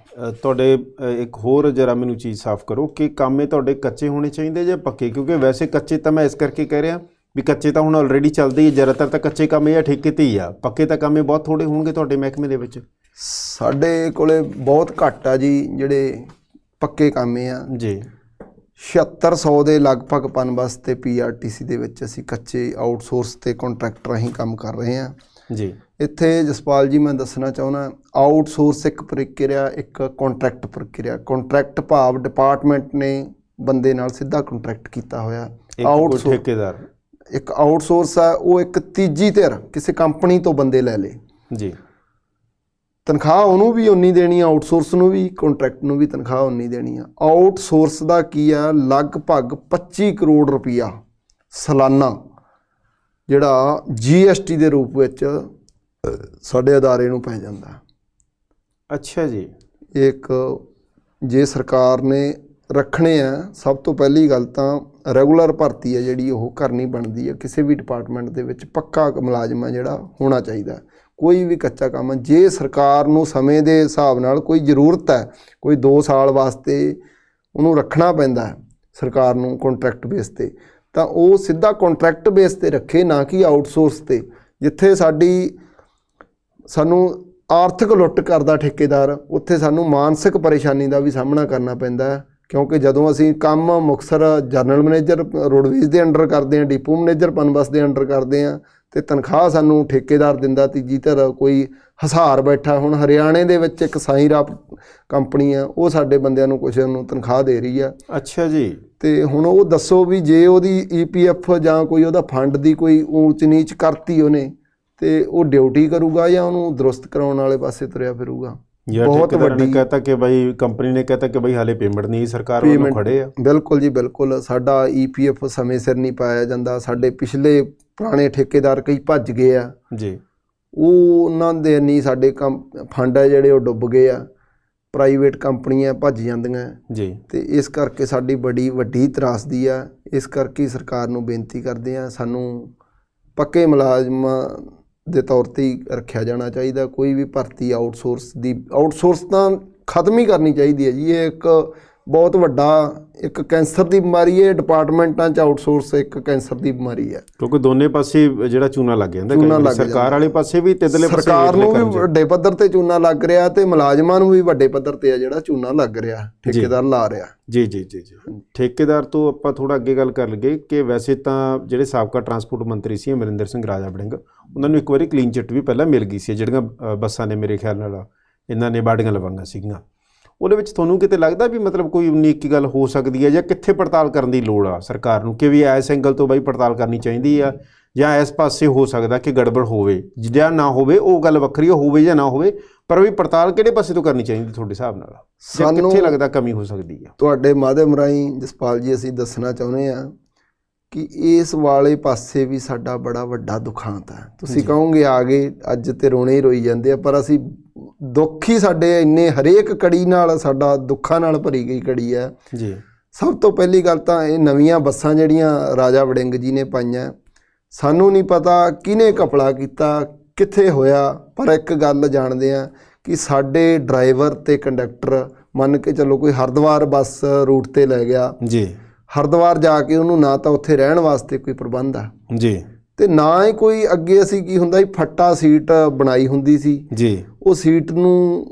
ਤੁਹਾਡੇ ਇੱਕ ਹੋਰ ਜਰਾ ਮੈਨੂੰ ਚੀਜ਼ ਸਾਫ਼ ਕਰੋ ਕਿ ਕਾਮੇ ਤੁਹਾਡੇ ਕੱਚੇ ਹੋਣੇ ਚਾਹੀਦੇ ਜਾਂ ਪੱਕੇ? ਕਿਉਂਕਿ ਵੈਸੇ ਕੱਚੇ ਤਾਂ ਮੈਂ ਇਸ ਕਰਕੇ ਕਹਿ ਰਿਹਾ ਵੀ ਕੱਚੇ ਤਾਂ ਹੁਣ ਆਲਰੇਡੀ ਚੱਲਦੇ ਹੀ, ਜ਼ਿਆਦਾਤਰ ਤਾਂ ਕੱਚੇ ਕੰਮ ਜਾਂ ਠੇਕੇ 'ਤੇ ਹੀ ਆ। ਪੱਕੇ ਤਾਂ ਕੰਮ ਬਹੁਤ ਥੋੜ੍ਹੇ ਹੋਣਗੇ ਤੁਹਾਡੇ ਮਹਿਕਮੇ ਦੇ ਵਿੱਚ। ਸਾਡੇ ਕੋਲੇ ਬਹੁਤ ਘੱਟ ਆ ਜੀ ਜਿਹੜੇ ਪੱਕੇ ਕਾਮੇ ਆ ਜੀ। 7600 ਦੇ ਲਗਭਗ ਪਨਬਸ ਤੇ PRTC ਦੇ ਵਿੱਚ ਅਸੀਂ ਕੱਚੇ ਆਊਟਸੋਰਸ ਤੇ ਕੰਟਰੈਕਟ ਰਾਹੀਂ ਕੰਮ ਕਰ ਰਹੇ ਹਾਂ ਜੀ। ਇੱਥੇ ਜਸਪਾਲ ਜੀ ਮੈਂ ਦੱਸਣਾ ਚਾਹੁੰਦਾ, ਆਊਟਸੋਰਸ ਇੱਕ ਪ੍ਰਕਿਰਿਆ, ਇੱਕ ਕੰਟਰੈਕਟ ਪ੍ਰਕਿਰਿਆ। ਕੰਟਰੈਕਟ ਭਾਵ ਡਿਪਾਰਟਮੈਂਟ ਨੇ ਬੰਦੇ ਨਾਲ ਸਿੱਧਾ ਕੰਟਰੈਕਟ ਕੀਤਾ ਹੋਇਆ। ਠੇਕੇਦਾਰ ਇੱਕ ਆਊਟਸੋਰਸ ਆ, ਉਹ ਇੱਕ ਤੀਜੀ ਧਿਰ ਕਿਸੇ ਕੰਪਨੀ ਤੋਂ ਬੰਦੇ ਲੈ ਲੇ ਜੀ। ਤਨਖਾਹ ਉਹਨੂੰ ਵੀ ਉਨੀ ਦੇਣੀ ਆ, ਆਊਟਸੋਰਸ ਨੂੰ ਵੀ, ਕੰਟਰੈਕਟ ਨੂੰ ਵੀ ਤਨਖਾਹ ਉਨੀ ਦੇਣੀ ਆ। ਆਊਟਸੋਰਸ ਦਾ ਕੀ ਆ, ਲਗਭਗ 25 ਕਰੋੜ ਰੁਪਈਆ ਸਾਲਾਨਾ ਜਿਹੜਾ GST ਦੇ ਰੂਪ ਵਿੱਚ ਸਾਡੇ ਅਦਾਰੇ ਨੂੰ ਪੈ ਜਾਂਦਾ। ਅੱਛਾ ਜੀ। ਇੱਕ ਜੇ ਸਰਕਾਰ ਨੇ ਰੱਖਣੇ ਆ, ਸਭ ਤੋਂ ਪਹਿਲੀ ਗੱਲ ਤਾਂ ਰੈਗੂਲਰ ਭਰਤੀ ਹੈ ਜਿਹੜੀ ਉਹ ਕਰਨੀ ਬਣਦੀ ਹੈ। ਕਿਸੇ ਵੀ ਡਿਪਾਰਟਮੈਂਟ ਦੇ ਵਿੱਚ ਪੱਕਾ ਮੁਲਾਜ਼ਮ ਹੈ ਜਿਹੜਾ ਹੋਣਾ ਚਾਹੀਦਾ। ਕੋਈ ਵੀ ਕੱਚਾ ਕੰਮ ਜੇ ਸਰਕਾਰ ਨੂੰ ਸਮੇਂ ਦੇ ਹਿਸਾਬ ਨਾਲ ਕੋਈ ਜ਼ਰੂਰਤ ਹੈ, ਕੋਈ 2 ਸਾਲ ਵਾਸਤੇ ਉਹਨੂੰ ਰੱਖਣਾ ਪੈਂਦਾ ਹੈ ਸਰਕਾਰ ਨੂੰ ਕੰਟਰੈਕਟ ਬੇਸ 'ਤੇ, ਤਾਂ ਉਹ ਸਿੱਧਾ ਕੰਟਰੈਕਟ ਬੇਸ 'ਤੇ ਰੱਖੇ, ਨਾ ਕਿ ਆਊਟਸੋਰਸ 'ਤੇ, ਜਿੱਥੇ ਸਾਨੂੰ ਆਰਥਿਕ ਲੁੱਟ ਕਰਦਾ ਠੇਕੇਦਾਰ, ਉੱਥੇ ਸਾਨੂੰ ਮਾਨਸਿਕ ਪਰੇਸ਼ਾਨੀ ਦਾ ਵੀ ਸਾਹਮਣਾ ਕਰਨਾ ਪੈਂਦਾ ਹੈ। ਕਿਉਂਕਿ ਜਦੋਂ ਅਸੀਂ ਕੰਮ ਮੁਕਤਸਰ ਜਨਰਲ ਮੈਨੇਜਰ ਰੋਡਵੇਜ਼ ਦੇ ਅੰਡਰ ਕਰਦੇ ਹਾਂ, ਡਿਪੂ ਮੈਨੇਜਰ ਪਨਬਸ ਦੇ ਅੰਡਰ ਕਰਦੇ ਹਾਂ, ਅਤੇ ਤਨਖਾਹ ਸਾਨੂੰ ਠੇਕੇਦਾਰ ਦਿੰਦਾ ਤੀਜੀ ਧਿਰ ਕੋਈ ਹਿਸਾਰ ਬੈਠਾ। ਹੁਣ ਹਰਿਆਣੇ ਦੇ ਵਿੱਚ ਇੱਕ ਸਾਈ ਰਾਪ ਕੰਪਨੀ ਆ, ਉਹ ਸਾਡੇ ਬੰਦਿਆਂ ਨੂੰ ਕੁਛ ਨੂੰ ਤਨਖਾਹ ਦੇ ਰਹੀ ਆ। ਅੱਛਾ ਜੀ। ਅਤੇ ਹੁਣ ਉਹ ਦੱਸੋ ਵੀ ਜੇ ਉਹਦੀ EPF ਜਾਂ ਕੋਈ ਉਹਦਾ ਫੰਡ ਦੀ ਕੋਈ ਊਚ ਨੀਚ ਕਰਤੀ ਉਹਨੇ, ਤੇ ਉਹ ਡਿਊਟੀ ਕਰੂਗਾ ਜਾਂ ਉਹਨੂੰ ਦਰੁਸਤ ਕਰਾਉਣ ਵਾਲੇ ਪਾਸੇ ਤੁਰਿਆ ਫਿਰੂਗਾ। ਬਹੁਤ ਵੱਡੀ ਕਹਤਾ ਕਿ ਬਾਈ ਕੰਪਨੀ ਨੇ ਕਹਤਾ ਕਿ ਬਾਈ ਹਾਲੇ ਪੇਮੈਂਟ ਨਹੀਂ, ਸਰਕਾਰ ਵੱਲੋਂ ਖੜੇ ਆ। ਬਿਲਕੁਲ ਜੀ ਬਿਲਕੁਲ। ਸਾਡਾ EPF ਸਮੇਂ ਸਿਰ ਨਹੀਂ ਪਾਇਆ ਜਾਂਦਾ। ਸਾਡੇ ਪਿਛਲੇ ਪੁਰਾਣੇ ਠੇਕੇਦਾਰ ਕਈ ਭੱਜ ਗਏ ਆ ਜੀ, ਉਹਨਾਂ ਦੇ ਨਹੀਂ ਸਾਡੇ ਫੰਡ ਆ ਜਿਹੜੇ ਉਹ ਡੁੱਬ ਗਏ ਆ। ਪ੍ਰਾਈਵੇਟ ਕੰਪਨੀਆਂ ਭੱਜ ਜਾਂਦੀਆਂ ਜੀ, ਅਤੇ ਇਸ ਕਰਕੇ ਸਾਡੀ ਬੜੀ ਵੱਡੀ ਤਰਾਸਦੀ ਆ। ਇਸ ਕਰਕੇ ਸਰਕਾਰ ਨੂੰ ਬੇਨਤੀ ਕਰਦੇ ਹਾਂ, ਸਾਨੂੰ ਪੱਕੇ ਮੁਲਾਜ਼ਮਾਂ ਦੇ ਤੌਰ 'ਤੇ ਹੀ ਰੱਖਿਆ ਜਾਣਾ ਚਾਹੀਦਾ। ਕੋਈ ਵੀ ਭਰਤੀ ਆਊਟਸੋਰਸ ਤਾਂ ਖਤਮ ਹੀ ਕਰਨੀ ਚਾਹੀਦੀ ਹੈ ਜੀ। ਇਹ ਇੱਕ ਬਹੁਤ ਵੱਡਾ ਇੱਕ ਕੈਂਸਰ ਦੀ ਬਿਮਾਰੀ ਹੈ। ਡਿਪਾਰਟਮੈਂਟਾਂ 'ਚ ਆਊਟਸੋਰਸ ਇੱਕ ਕੈਂਸਰ ਦੀ ਬਿਮਾਰੀ ਹੈ, ਕਿਉਂਕਿ ਦੋਨੇ ਪਾਸੇ ਜਿਹੜਾ ਚੂਨਾ ਲੱਗ ਜਾਂਦਾ, ਸਰਕਾਰ ਵਾਲੇ ਪਾਸੇ ਵੀ ਤੇ ਸਰਕਾਰ ਨੂੰ ਵੀ ਵੱਡੇ ਪੱਧਰ ਤੇ ਚੂਨਾ ਲੱਗ ਰਿਹਾ, ਤੇ ਮੁਲਾਜ਼ਮਾਂ ਨੂੰ ਵੀ ਵੱਡੇ ਪੱਧਰ ਤੇ ਆ ਜਿਹੜਾ ਚੂਨਾ ਲੱਗ ਰਿਹਾ, ਠੇਕੇਦਾਰ ਲਾ ਰਿਹਾ। ਜੀ ਜੀ ਜੀ ਜੀ। ਠੇਕੇਦਾਰ ਤੋਂ ਆਪਾਂ ਥੋੜਾ ਅੱਗੇ ਗੱਲ ਕਰ ਲਈਏ ਕਿ ਵੈਸੇ ਤਾਂ ਜਿਹੜੇ ਸਾਬਕਾ ਟਰਾਂਸਪੋਰਟ ਮੰਤਰੀ ਸੀ ਅਮਰਿੰਦਰ ਸਿੰਘ ਰਾਜਾ ਵੜਿੰਗ, ਉਹਨਾਂ ਨੂੰ ਇੱਕ ਵਾਰੀ ਕਲੀਨ ਚਿੱਟ ਵੀ ਪਹਿਲਾਂ ਮਿਲ ਗਈ ਸੀ, ਜਿਹੜੀਆਂ ਬੱਸਾਂ ਨੇ ਮੇਰੇ ਖਿਆਲ ਨਾਲ ਇਹਨਾਂ ਨੇ ਬਾਡੀਆਂ ਲਵਾਈਆਂ ਸੀਗੀਆਂ। ਉਹਦੇ ਵਿੱਚ ਤੁਹਾਨੂੰ ਕਿਤੇ ਲੱਗਦਾ ਵੀ ਮਤਲਬ ਕੋਈ ਉਨੀਕ ਗੱਲ ਹੋ ਸਕਦੀ ਹੈ, ਜਾਂ ਕਿੱਥੇ ਪੜਤਾਲ ਕਰਨ ਦੀ ਲੋੜ ਆ ਸਰਕਾਰ ਨੂੰ, ਕਿ ਵੀ ਇਸ ਐਂਗਲ ਤੋਂ ਬਾਈ ਪੜਤਾਲ ਕਰਨੀ ਚਾਹੀਦੀ ਆ, ਜਾਂ ਇਸ ਪਾਸੇ ਹੋ ਸਕਦਾ ਕਿ ਗੜਬੜ ਹੋਵੇ ਜਾਂ ਨਾ ਹੋਵੇ, ਉਹ ਗੱਲ ਵੱਖਰੀ ਹੋਵੇ ਜਾਂ ਨਾ ਹੋਵੇ, ਪਰ ਵੀ ਪੜਤਾਲ ਕਿਹੜੇ ਪਾਸੇ ਤੋਂ ਕਰਨੀ ਚਾਹੀਦੀ ਤੁਹਾਡੇ ਹਿਸਾਬ ਨਾਲ? ਸਾਨੂੰ ਕਿੱਥੇ ਲੱਗਦਾ ਕਮੀ ਹੋ ਸਕਦੀ ਆ? ਤੁਹਾਡੇ ਮਾਧਿਅਮ ਰਾਹੀਂ ਜਸਪਾਲ ਜੀ ਅਸੀਂ ਦੱਸਣਾ ਚਾਹੁੰਦੇ ਹਾਂ ਕਿ ਇਸ ਵਾਲੇ ਪਾਸੇ ਵੀ ਸਾਡਾ ਬੜਾ ਵੱਡਾ ਦੁਖਾਂਤ ਹੈ। ਤੁਸੀਂ ਕਹੋਗੇ ਆ ਗਏ ਅੱਜ ਤੇ ਰੋਣੇ ਹੀ ਰੋਈ ਜਾਂਦੇ ਆ, ਪਰ ਅਸੀਂ ਦੁੱਖ ਹੀ ਸਾਡੇ ਇੰਨੇ ਹਰੇਕ ਕੜੀ ਨਾਲ ਸਾਡਾ ਦੁੱਖਾਂ ਨਾਲ ਭਰੀ ਗਈ ਕੜੀ ਹੈ ਜੀ। ਸਭ ਤੋਂ ਪਹਿਲੀ ਗੱਲ ਤਾਂ ਇਹ ਨਵੀਆਂ ਬੱਸਾਂ ਜਿਹੜੀਆਂ ਰਾਜਾ ਵੜਿੰਗ ਜੀ ਨੇ ਪਾਈਆਂ, ਸਾਨੂੰ ਨਹੀਂ ਪਤਾ ਕਿਹਨੇ ਘਪਲਾ ਕੀਤਾ, ਕਿੱਥੇ ਹੋਇਆ, ਪਰ ਇੱਕ ਗੱਲ ਜਾਣਦੇ ਹਾਂ ਕਿ ਸਾਡੇ ਡਰਾਈਵਰ ਤੇ ਕੰਡਕਟਰ, ਮੰਨ ਕੇ ਚੱਲੋ ਕੋਈ ਹਰਿਦੁਆਰ ਬੱਸ ਰੂਟ 'ਤੇ ਲੈ ਗਿਆ ਜੀ, ਹਰਿਦੁਆਰ ਜਾ ਕੇ ਉਹਨੂੰ ਨਾ ਤਾਂ ਉੱਥੇ ਰਹਿਣ ਵਾਸਤੇ ਕੋਈ ਪ੍ਰਬੰਧ ਆ ਜੀ, ਅਤੇ ਨਾ ਹੀ ਕੋਈ ਅੱਗੇ ਅਸੀਂ ਕੀ ਹੁੰਦਾ ਸੀ ਫੱਟਾ ਸੀਟ ਬਣਾਈ ਹੁੰਦੀ ਸੀ ਜੀ, ਉਹ ਸੀਟ ਨੂੰ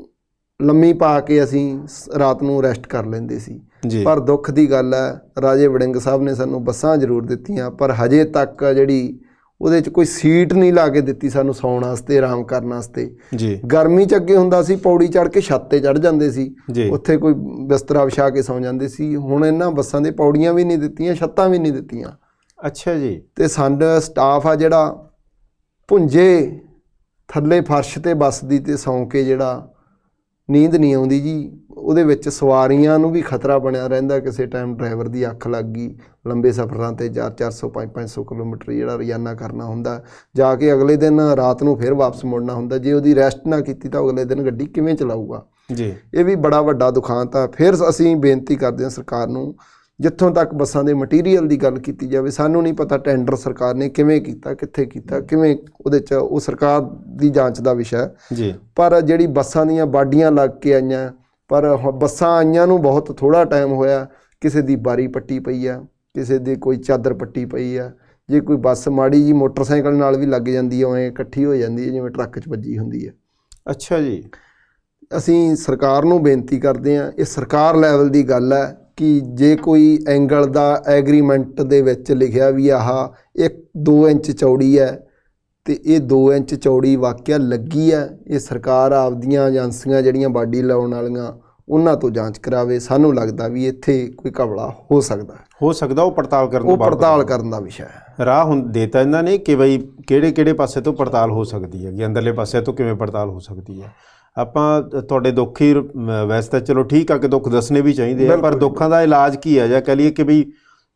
ਲੰਮੀ ਪਾ ਕੇ ਅਸੀਂ ਰਾਤ ਨੂੰ ਰੈਸਟ ਕਰ ਲੈਂਦੇ ਸੀ ਜੀ। ਪਰ ਦੁੱਖ ਦੀ ਗੱਲ ਹੈ ਰਾਜੇ ਵੜਿੰਗ ਸਾਹਿਬ ਨੇ ਸਾਨੂੰ ਬੱਸਾਂ ਜ਼ਰੂਰ ਦਿੱਤੀਆਂ, ਪਰ ਹਜੇ ਤੱਕ ਜਿਹੜੀ ਉਹਦੇ 'ਚ ਕੋਈ ਸੀਟ ਨਹੀਂ ਲਾ ਕੇ ਦਿੱਤੀ ਸਾਨੂੰ ਸੌਣ ਵਾਸਤੇ, ਆਰਾਮ ਕਰਨ ਵਾਸਤੇ ਜੀ। ਗਰਮੀ 'ਚ ਅੱਗੇ ਹੁੰਦਾ ਸੀ ਪੌੜੀ ਚੜ੍ਹ ਕੇ ਛੱਤ 'ਤੇ ਚੜ੍ਹ ਜਾਂਦੇ ਸੀ, ਉੱਥੇ ਕੋਈ ਬਿਸਤਰਾ ਵਿਛਾ ਕੇ ਸੌਂ ਜਾਂਦੇ ਸੀ। ਹੁਣ ਇਹਨਾਂ ਬੱਸਾਂ ਦੇ ਪੌੜੀਆਂ ਵੀ ਨਹੀਂ ਦਿੱਤੀਆਂ, ਛੱਤਾਂ ਵੀ ਨਹੀਂ ਦਿੱਤੀਆਂ। ਅੱਛਾ ਜੀ। ਅਤੇ ਸਾਡਾ ਸਟਾਫ ਆ ਜਿਹੜਾ ਭੁੰਜੇ ਥੱਲੇ ਫਰਸ਼ 'ਤੇ ਬੱਸ ਦੀ 'ਤੇ ਸੌਂ ਕੇ ਜਿਹੜਾ ਨੀਂਦ ਨਹੀਂ ਆਉਂਦੀ ਜੀ। ਉਹਦੇ ਵਿੱਚ ਸਵਾਰੀਆਂ ਨੂੰ ਵੀ ਖਤਰਾ ਬਣਿਆ ਰਹਿੰਦਾ, ਕਿਸੇ ਟਾਈਮ ਡਰਾਈਵਰ ਦੀ ਅੱਖ ਲੱਗ ਗਈ, ਲੰਬੇ ਸਫ਼ਰਾਂ 'ਤੇ 400 500 ਕਿਲੋਮੀਟਰ ਜਿਹੜਾ ਰੋਜ਼ਾਨਾ ਕਰਨਾ ਹੁੰਦਾ, ਜਾ ਕੇ ਅਗਲੇ ਦਿਨ ਰਾਤ ਨੂੰ ਫਿਰ ਵਾਪਸ ਮੁੜਨਾ ਹੁੰਦਾ। ਜੇ ਉਹਦੀ ਰੈਸਟ ਨਾ ਕੀਤੀ ਤਾਂ ਅਗਲੇ ਦਿਨ ਗੱਡੀ ਕਿਵੇਂ ਚਲਾਊਗਾ ਜੀ। ਇਹ ਵੀ ਬੜਾ ਵੱਡਾ ਦੁਖਾਂਤ ਆ। ਫਿਰ ਅਸੀਂ ਬੇਨਤੀ ਕਰਦੇ ਹਾਂ ਸਰਕਾਰ ਨੂੰ, ਜਿੱਥੋਂ ਤੱਕ ਬੱਸਾਂ ਦੇ ਮਟੀਰੀਅਲ ਦੀ ਗੱਲ ਕੀਤੀ ਜਾਵੇ, ਸਾਨੂੰ ਨਹੀਂ ਪਤਾ ਟੈਂਡਰ ਸਰਕਾਰ ਨੇ ਕਿਵੇਂ ਕੀਤਾ, ਕਿੱਥੇ ਕੀਤਾ, ਕਿਵੇਂ ਉਹਦੇ 'ਚ ਉਹ ਸਰਕਾਰ ਦੀ ਜਾਂਚ ਦਾ ਵਿਸ਼ਾ ਜੀ। ਪਰ ਜਿਹੜੀ ਬੱਸਾਂ ਦੀਆਂ ਬਾਡੀਆਂ ਲੱਗ ਕੇ ਆਈਆਂ, ਪਰ ਬੱਸਾਂ ਆਈਆਂ ਨੂੰ ਬਹੁਤ ਥੋੜ੍ਹਾ ਟਾਈਮ ਹੋਇਆ, ਕਿਸੇ ਦੀ ਬਾਰੀ ਪੱਟੀ ਪਈ ਆ, ਕਿਸੇ ਦੀ ਕੋਈ ਚਾਦਰ ਪੱਟੀ ਪਈ ਆ। ਜੇ ਕੋਈ ਬੱਸ ਮਾੜੀ ਜੀ ਮੋਟਰਸਾਈਕਲ ਨਾਲ ਵੀ ਲੱਗ ਜਾਂਦੀ ਹੈ, ਉਵੇਂ ਇਕੱਠੀ ਹੋ ਜਾਂਦੀ ਹੈ ਜਿਵੇਂ ਟਰੱਕ 'ਚ ਵੱਜੀ ਹੁੰਦੀ ਹੈ। ਅੱਛਾ ਜੀ। ਅਸੀਂ ਸਰਕਾਰ ਨੂੰ ਬੇਨਤੀ ਕਰਦੇ ਹਾਂ, ਇਹ ਸਰਕਾਰ ਲੈਵਲ ਦੀ ਗੱਲ ਹੈ ਕਿ ਜੇ ਕੋਈ ਐਂਗਲ ਦਾ ਐਗਰੀਮੈਂਟ ਦੇ ਵਿੱਚ ਲਿਖਿਆ ਵੀ ਆਹ 1-2 ਇੰਚ ਚੌੜੀ ਹੈ, ਅਤੇ ਇਹ 2 ਇੰਚ ਚੌੜੀ ਵਾਕਿਆ ਲੱਗੀ ਹੈ, ਇਹ ਸਰਕਾਰ ਆਪਦੀਆਂ ਏਜੰਸੀਆਂ ਜਿਹੜੀਆਂ ਬਾਡੀ ਲਾਉਣ ਵਾਲੀਆਂ ਉਹਨਾਂ ਤੋਂ ਜਾਂਚ ਕਰਾਵੇ। ਸਾਨੂੰ ਲੱਗਦਾ ਵੀ ਇੱਥੇ ਕੋਈ ਘਪਲਾ ਹੋ ਸਕਦਾ, ਉਹ ਪੜਤਾਲ ਕਰਨ ਦਾ ਵਿਸ਼ਾ ਹੈ। ਰਾਹ ਹੁਣ ਦੇਤਾ ਇਹਨਾਂ ਨੇ ਕਿ ਬਈ ਕਿਹੜੇ ਪਾਸੇ ਤੋਂ ਪੜਤਾਲ ਹੋ ਸਕਦੀ ਹੈ, ਕਿ ਅੰਦਰਲੇ ਪਾਸੇ ਤੋਂ ਕਿਵੇਂ ਪੜਤਾਲ ਹੋ ਸਕਦੀ ਹੈ। ਆਪਾਂ ਤੁਹਾਡੇ ਦੁੱਖ ਹੀ ਵੈਸੇ ਤਾਂ ਚਲੋ ਠੀਕ ਆ ਕਿ ਦੁੱਖ ਦੱਸਣੇ ਵੀ ਚਾਹੀਦੇ ਆ, ਪਰ ਦੁੱਖਾਂ ਦਾ ਇਲਾਜ ਕੀ ਹੈ, ਜਾਂ ਕਹਿ ਲਈਏ ਕਿ ਬਈ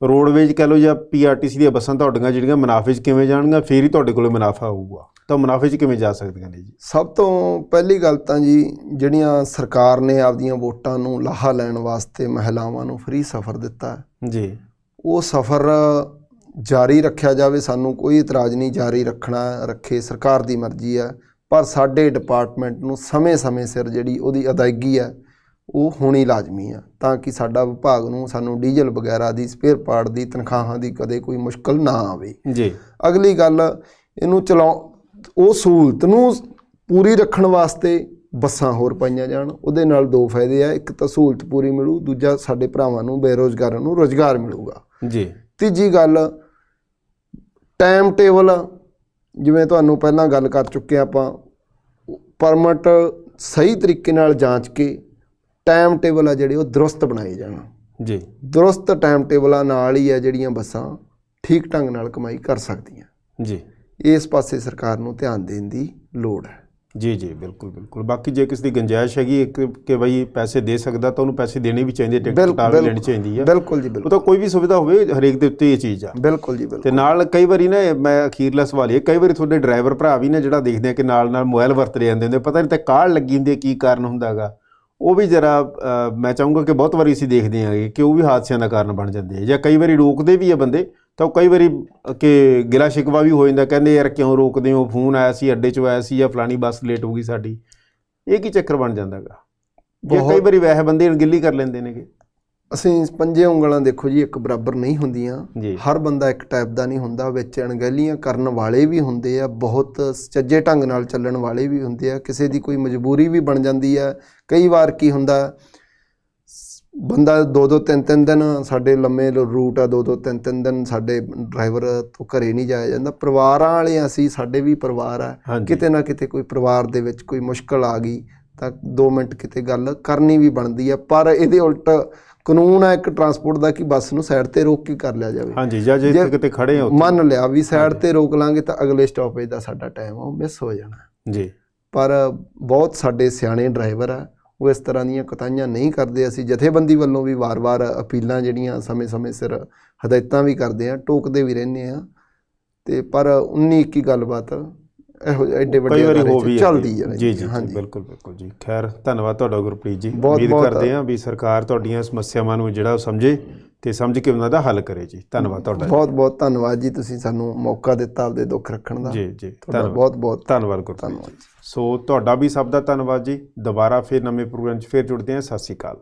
ਰੋਡਵੇਜ਼ ਕਹਿ ਲਓ ਜਾਂ PRTC ਦੀਆਂ ਬੱਸਾਂ ਤੁਹਾਡੀਆਂ ਜਿਹੜੀਆਂ ਮੁਨਾਫੇ 'ਚ ਕਿਵੇਂ ਜਾਣਗੀਆਂ, ਫਿਰ ਹੀ ਤੁਹਾਡੇ ਕੋਲ ਮੁਨਾਫਾ ਆਊਗਾ। ਤਾਂ ਮੁਨਾਫੇ 'ਚ ਕਿਵੇਂ ਜਾ ਸਕਦੀਆਂ ਨੇ ਜੀ? ਸਭ ਤੋਂ ਪਹਿਲੀ ਗੱਲ ਤਾਂ ਜੀ, ਜਿਹੜੀਆਂ ਸਰਕਾਰ ਨੇ ਆਪਦੀਆਂ ਵੋਟਾਂ ਨੂੰ ਲਾਹਾ ਲੈਣ ਵਾਸਤੇ ਮਹਿਲਾਵਾਂ ਨੂੰ ਫ੍ਰੀ ਸਫ਼ਰ ਦਿੱਤਾ ਜੀ, ਉਹ ਸਫ਼ਰ ਜਾਰੀ ਰੱਖਿਆ ਜਾਵੇ। ਸਾਨੂੰ ਕੋਈ ਇਤਰਾਜ਼ ਨਹੀਂ, ਜਾਰੀ ਰੱਖੇ, ਸਰਕਾਰ ਦੀ ਮਰਜ਼ੀ ਹੈ। ਪਰ ਸਾਡੇ ਡਿਪਾਰਟਮੈਂਟ ਨੂੰ ਸਮੇਂ-ਸਮੇਂ ਸਿਰ ਜਿਹੜੀ ਉਹਦੀ ਅਦਾਇਗੀ ਹੈ ਉਹ ਹੋਣੀ ਲਾਜ਼ਮੀ ਹੈ, ਤਾਂ ਕਿ ਸਾਡਾ ਵਿਭਾਗ ਨੂੰ ਸਾਨੂੰ ਡੀਜ਼ਲ ਵਗੈਰਾ ਦੀ, ਸਪੇਅਰ ਪਾਰਟ ਦੀ, ਤਨਖਾਹਾਂ ਦੀ ਕਦੇ ਕੋਈ ਮੁਸ਼ਕਲ ਨਾ ਆਵੇ ਜੀ। ਅਗਲੀ ਗੱਲ, ਇਹਨੂੰ ਉਹ ਸਹੂਲਤ ਨੂੰ ਪੂਰੀ ਰੱਖਣ ਵਾਸਤੇ ਬੱਸਾਂ ਹੋਰ ਪਾਈਆਂ ਜਾਣ। ਉਹਦੇ ਨਾਲ ਦੋ ਫਾਇਦੇ ਆ, ਇੱਕ ਤਾਂ ਸਹੂਲਤ ਪੂਰੀ ਮਿਲੂ, ਦੂਜਾ ਸਾਡੇ ਭਰਾਵਾਂ ਨੂੰ, ਬੇਰੁਜ਼ਗਾਰਾਂ ਨੂੰ ਰੁਜ਼ਗਾਰ ਮਿਲੂਗਾ ਜੀ। ਤੀਜੀ ਗੱਲ, ਟਾਈਮ ਟੇਬਲ, ਜਿਵੇਂ ਤੁਹਾਨੂੰ ਪਹਿਲਾਂ ਗੱਲ ਕਰ ਚੁੱਕੇ ਆਪਾਂ, ਪਰਮਿਟ ਸਹੀ ਤਰੀਕੇ ਨਾਲ ਜਾਂਚ ਕੇ ਟਾਈਮ ਟੇਬਲ ਆ ਜਿਹੜੇ ਉਹ ਦਰੁਸਤ ਬਣਾਏ ਜਾਣ ਜੀ। ਦਰੁਸਤ ਟਾਈਮ ਟੇਬਲਾਂ ਨਾਲ ਹੀ ਆ ਜਿਹੜੀਆਂ ਬੱਸਾਂ ਠੀਕ ਢੰਗ ਨਾਲ ਕਮਾਈ ਕਰ ਸਕਦੀਆਂ ਜੀ। ਇਸ ਪਾਸੇ ਸਰਕਾਰ ਨੂੰ ਧਿਆਨ ਦੇਣ ਦੀ ਲੋੜ ਹੈ। ਜੀ ਜੀ, ਬਿਲਕੁਲ ਬਿਲਕੁਲ। ਬਾਕੀ ਜੇ ਕਿਸੇ ਦੀ ਗੁੰਜਾਇਸ਼ ਹੈਗੀ ਇੱਕ ਕਿ ਬਈ ਪੈਸੇ ਦੇ ਸਕਦਾ ਤਾਂ ਉਹਨੂੰ ਪੈਸੇ ਦੇਣੇ ਵੀ ਚਾਹੀਦੇ, ਟਿਕਟ ਕਟਾਵੇ ਲੈਣੀ ਚਾਹੀਦੀ ਆ। ਬਿਲਕੁਲ ਜੀ, ਉਹ ਬਿਲਕੁਲ। ਤਾਂ ਕੋਈ ਵੀ ਸੁਵਿਧਾ ਹੋਵੇ, ਹਰੇਕ ਦੇ ਉੱਤੇ ਇਹ ਚੀਜ਼ ਆ। ਬਿਲਕੁਲ ਜੀ, ਤੇ ਬਿਲਕੁਲ। ਨਾਲ ਕਈ ਵਾਰੀ ਨਾ ਮੈਂ ਅਖੀਰਲਾ ਸਵਾਲ ਇਹ, ਕਈ ਵਾਰੀ ਤੁਹਾਡੇ ਡਰਾਈਵਰ ਭਰਾ ਵੀ ਨੇ ਜਿਹੜਾ ਦੇਖਦੇ ਆ ਕਿ ਨਾਲ ਨਾਲ ਮੋਬਾਈਲ ਵਰਤਦੇ ਜਾਂਦੇ ਹੁੰਦੇ, ਪਤਾ ਨਹੀਂ ਤਾਂ ਕਾਹਲ ਲੱਗੀ ਹੁੰਦੀ ਹੈ, ਕੀ ਕਾਰਨ ਹੁੰਦਾ ਹੈਗਾ। ਉਹ ਵੀ ਜ਼ਰਾ ਮੈਂ ਚਾਹੂੰਗਾ ਕਿ ਬਹੁਤ ਵਾਰੀ ਅਸੀਂ ਦੇਖਦੇ ਹਾਂ ਕਿ ਉਹ ਵੀ ਹਾਦਸਿਆਂ ਦਾ ਕਾਰਨ ਬਣ ਜਾਂਦੇ ਆ, ਜਾਂ ਕਈ ਵਾਰੀ ਰੋਕਦੇ ਵੀ ਆ ਬੰਦੇ ਤਾਂ ਉਹ ਕਈ ਵਾਰੀ ਕਿ ਗਿਲਾ ਸ਼ਿਕਵਾ ਵੀ ਹੋ ਜਾਂਦਾ, ਕਹਿੰਦੇ ਯਾਰ ਕਿਉਂ ਰੋਕਦੇ ਹੋ, ਫੋਨ ਆਇਆ ਸੀ, ਅੱਡੇ 'ਚੋਂ ਆਇਆ ਸੀ, ਜਾਂ ਫਲਾਣੀ ਬੱਸ ਲੇਟ ਹੋ ਗਈ ਸਾਡੀ। ਇਹ ਕੀ ਚੱਕਰ ਬਣ ਜਾਂਦਾ ਹੈਗਾ? ਜਾਂ ਕਈ ਵਾਰੀ ਵੈਸੇ ਬੰਦੇ ਅਣਗਿੱਲੀ ਕਰ ਲੈਂਦੇ ਨੇਗੇ। ਅਸੀਂ ਪੰਜੇ ਉਂਗਲਾਂ ਦੇਖੋ ਜੀ, ਇੱਕ ਬਰਾਬਰ ਨਹੀਂ ਹੁੰਦੀਆਂ। ਜੀ। ਹਰ ਬੰਦਾ ਇੱਕ ਟਾਈਪ ਦਾ ਨਹੀਂ ਹੁੰਦਾ, ਵਿੱਚ ਅਣਗਹਿਲੀਆਂ ਕਰਨ ਵਾਲੇ ਵੀ ਹੁੰਦੇ ਆ, ਬਹੁਤ ਸੁਚੱਜੇ ਢੰਗ ਨਾਲ ਚੱਲਣ ਵਾਲੇ ਵੀ ਹੁੰਦੇ ਆ, ਕਿਸੇ ਦੀ ਕੋਈ ਮਜਬੂਰੀ ਵੀ ਬਣ ਜਾਂਦੀ ਆ। ਕਈ ਵਾਰ ਕੀ ਹੁੰਦਾ, ਬੰਦਾ 2-2 3-3 ਦਿਨ, ਸਾਡੇ ਲੰਮੇ ਰੂਟ ਆ, 2-2 3-3 ਦਿਨ ਸਾਡੇ ਡਰਾਈਵਰ ਤੋਂ ਘਰੇ ਨਹੀਂ ਜਾਇਆ ਜਾਂਦਾ। ਪਰਿਵਾਰਾਂ ਵਾਲੇ ਅਸੀਂ, ਸਾਡੇ ਵੀ ਪਰਿਵਾਰ ਆ, ਕਿਤੇ ਨਾ ਕਿਤੇ ਕੋਈ ਪਰਿਵਾਰ ਦੇ ਵਿੱਚ ਕੋਈ ਮੁਸ਼ਕਲ ਆ ਗਈ ਤਾਂ 2 ਮਿੰਟ ਕਿਤੇ ਗੱਲ ਕਰਨੀ ਵੀ ਬਣਦੀ ਆ। ਪਰ ਇਹਦੇ ਉਲਟ ਕਾਨੂੰਨ ਆ ਇੱਕ ਟਰਾਂਸਪੋਰਟ ਦਾ ਕਿ ਬੱਸ ਨੂੰ ਸਾਈਡ ਤੇ ਰੋਕ ਕੇ ਕਰ ਲਿਆ ਜਾਵੇ। ਹਾਂਜੀ, ਜਾਂ ਜੇ ਕਿਤੇ ਖੜੇ ਹੋ ਮੰਨ ਲਿਆ ਵੀ ਸਾਈਡ ਤੇ ਰੋਕ ਲਾਂਗੇ ਤਾਂ ਅਗਲੇ ਸਟਾਪੇਜ ਦਾ ਸਾਡਾ ਟਾਈਮ ਉਹ ਮਿਸ ਹੋ ਜਾਣਾ ਜੀ। ਪਰ ਬਹੁਤ ਸਾਡੇ ਸਿਆਣੇ ਡਰਾਈਵਰ ਆ, ਉਹ ਇਸ ਤਰ੍ਹਾਂ ਦੀਆਂ ਕੁਤਾਹੀਆਂ ਨਹੀਂ ਕਰਦੇ। ਅਸੀਂ ਜਥੇਬੰਦੀ ਵੱਲੋਂ ਵੀ ਵਾਰ-ਵਾਰ ਅਪੀਲਾਂ ਜਿਹੜੀਆਂ ਸਮੇਂ-ਸਮੇਂ ਸਿਰ ਹਦਾਇਤਾਂ ਵੀ ਕਰਦੇ ਆ, ਟੋਕਦੇ ਵੀ ਰਹਿੰਦੇ ਆ, ਤੇ ਪਰ 19-21 ਗੱਲਬਾਤ ਇਹੋ ਜਿਹੇ ਐਡੇ ਵੱਡੇ ਅਦਾਰੇ ਚੱਲਦੀ ਹੈ। ਜੀ ਜੀ, ਬਿਲਕੁਲ ਬਿਲਕੁਲ ਜੀ। ਖੈਰ, ਧੰਨਵਾਦ ਤੁਹਾਡਾ ਗੁਰਪ੍ਰੀਤ ਜੀ। ਉਮੀਦ ਕਰਦੇ ਹਾਂ ਵੀ ਸਰਕਾਰ ਤੁਹਾਡੀਆਂ ਸਮੱਸਿਆਵਾਂ ਨੂੰ ਜਿਹੜਾ ਸਮਝੇ ਤੇ ਸਮਝ ਕੇ ਉਹਨਾਂ ਦਾ ਹੱਲ ਕਰੇ ਜੀ। ਧੰਨਵਾਦ ਤੁਹਾਡਾ। ਬਹੁਤ ਬਹੁਤ ਧੰਨਵਾਦ ਜੀ, ਤੁਸੀਂ ਸਾਨੂੰ ਮੌਕਾ ਦਿੱਤਾ ਆਪਦੇ ਦੁੱਖ ਰੱਖਣ ਦਾ। ਜੀ ਜੀ, ਤੁਹਾਡਾ ਬਹੁਤ ਬਹੁਤ ਧੰਨਵਾਦ ਗੁਰਪ੍ਰੀਤ ਜੀ। ਸੋ ਤੁਹਾਡਾ ਵੀ ਸਭ ਦਾ ਧੰਨਵਾਦ ਜੀ। ਦੁਬਾਰਾ ਫਿਰ ਨਵੇਂ ਪ੍ਰੋਗਰਾਮ 'ਚ ਫਿਰ ਜੁੜਦੇ ਹਾਂ। ਸਤਿ ਸ਼੍ਰੀ ਅਕਾਲ।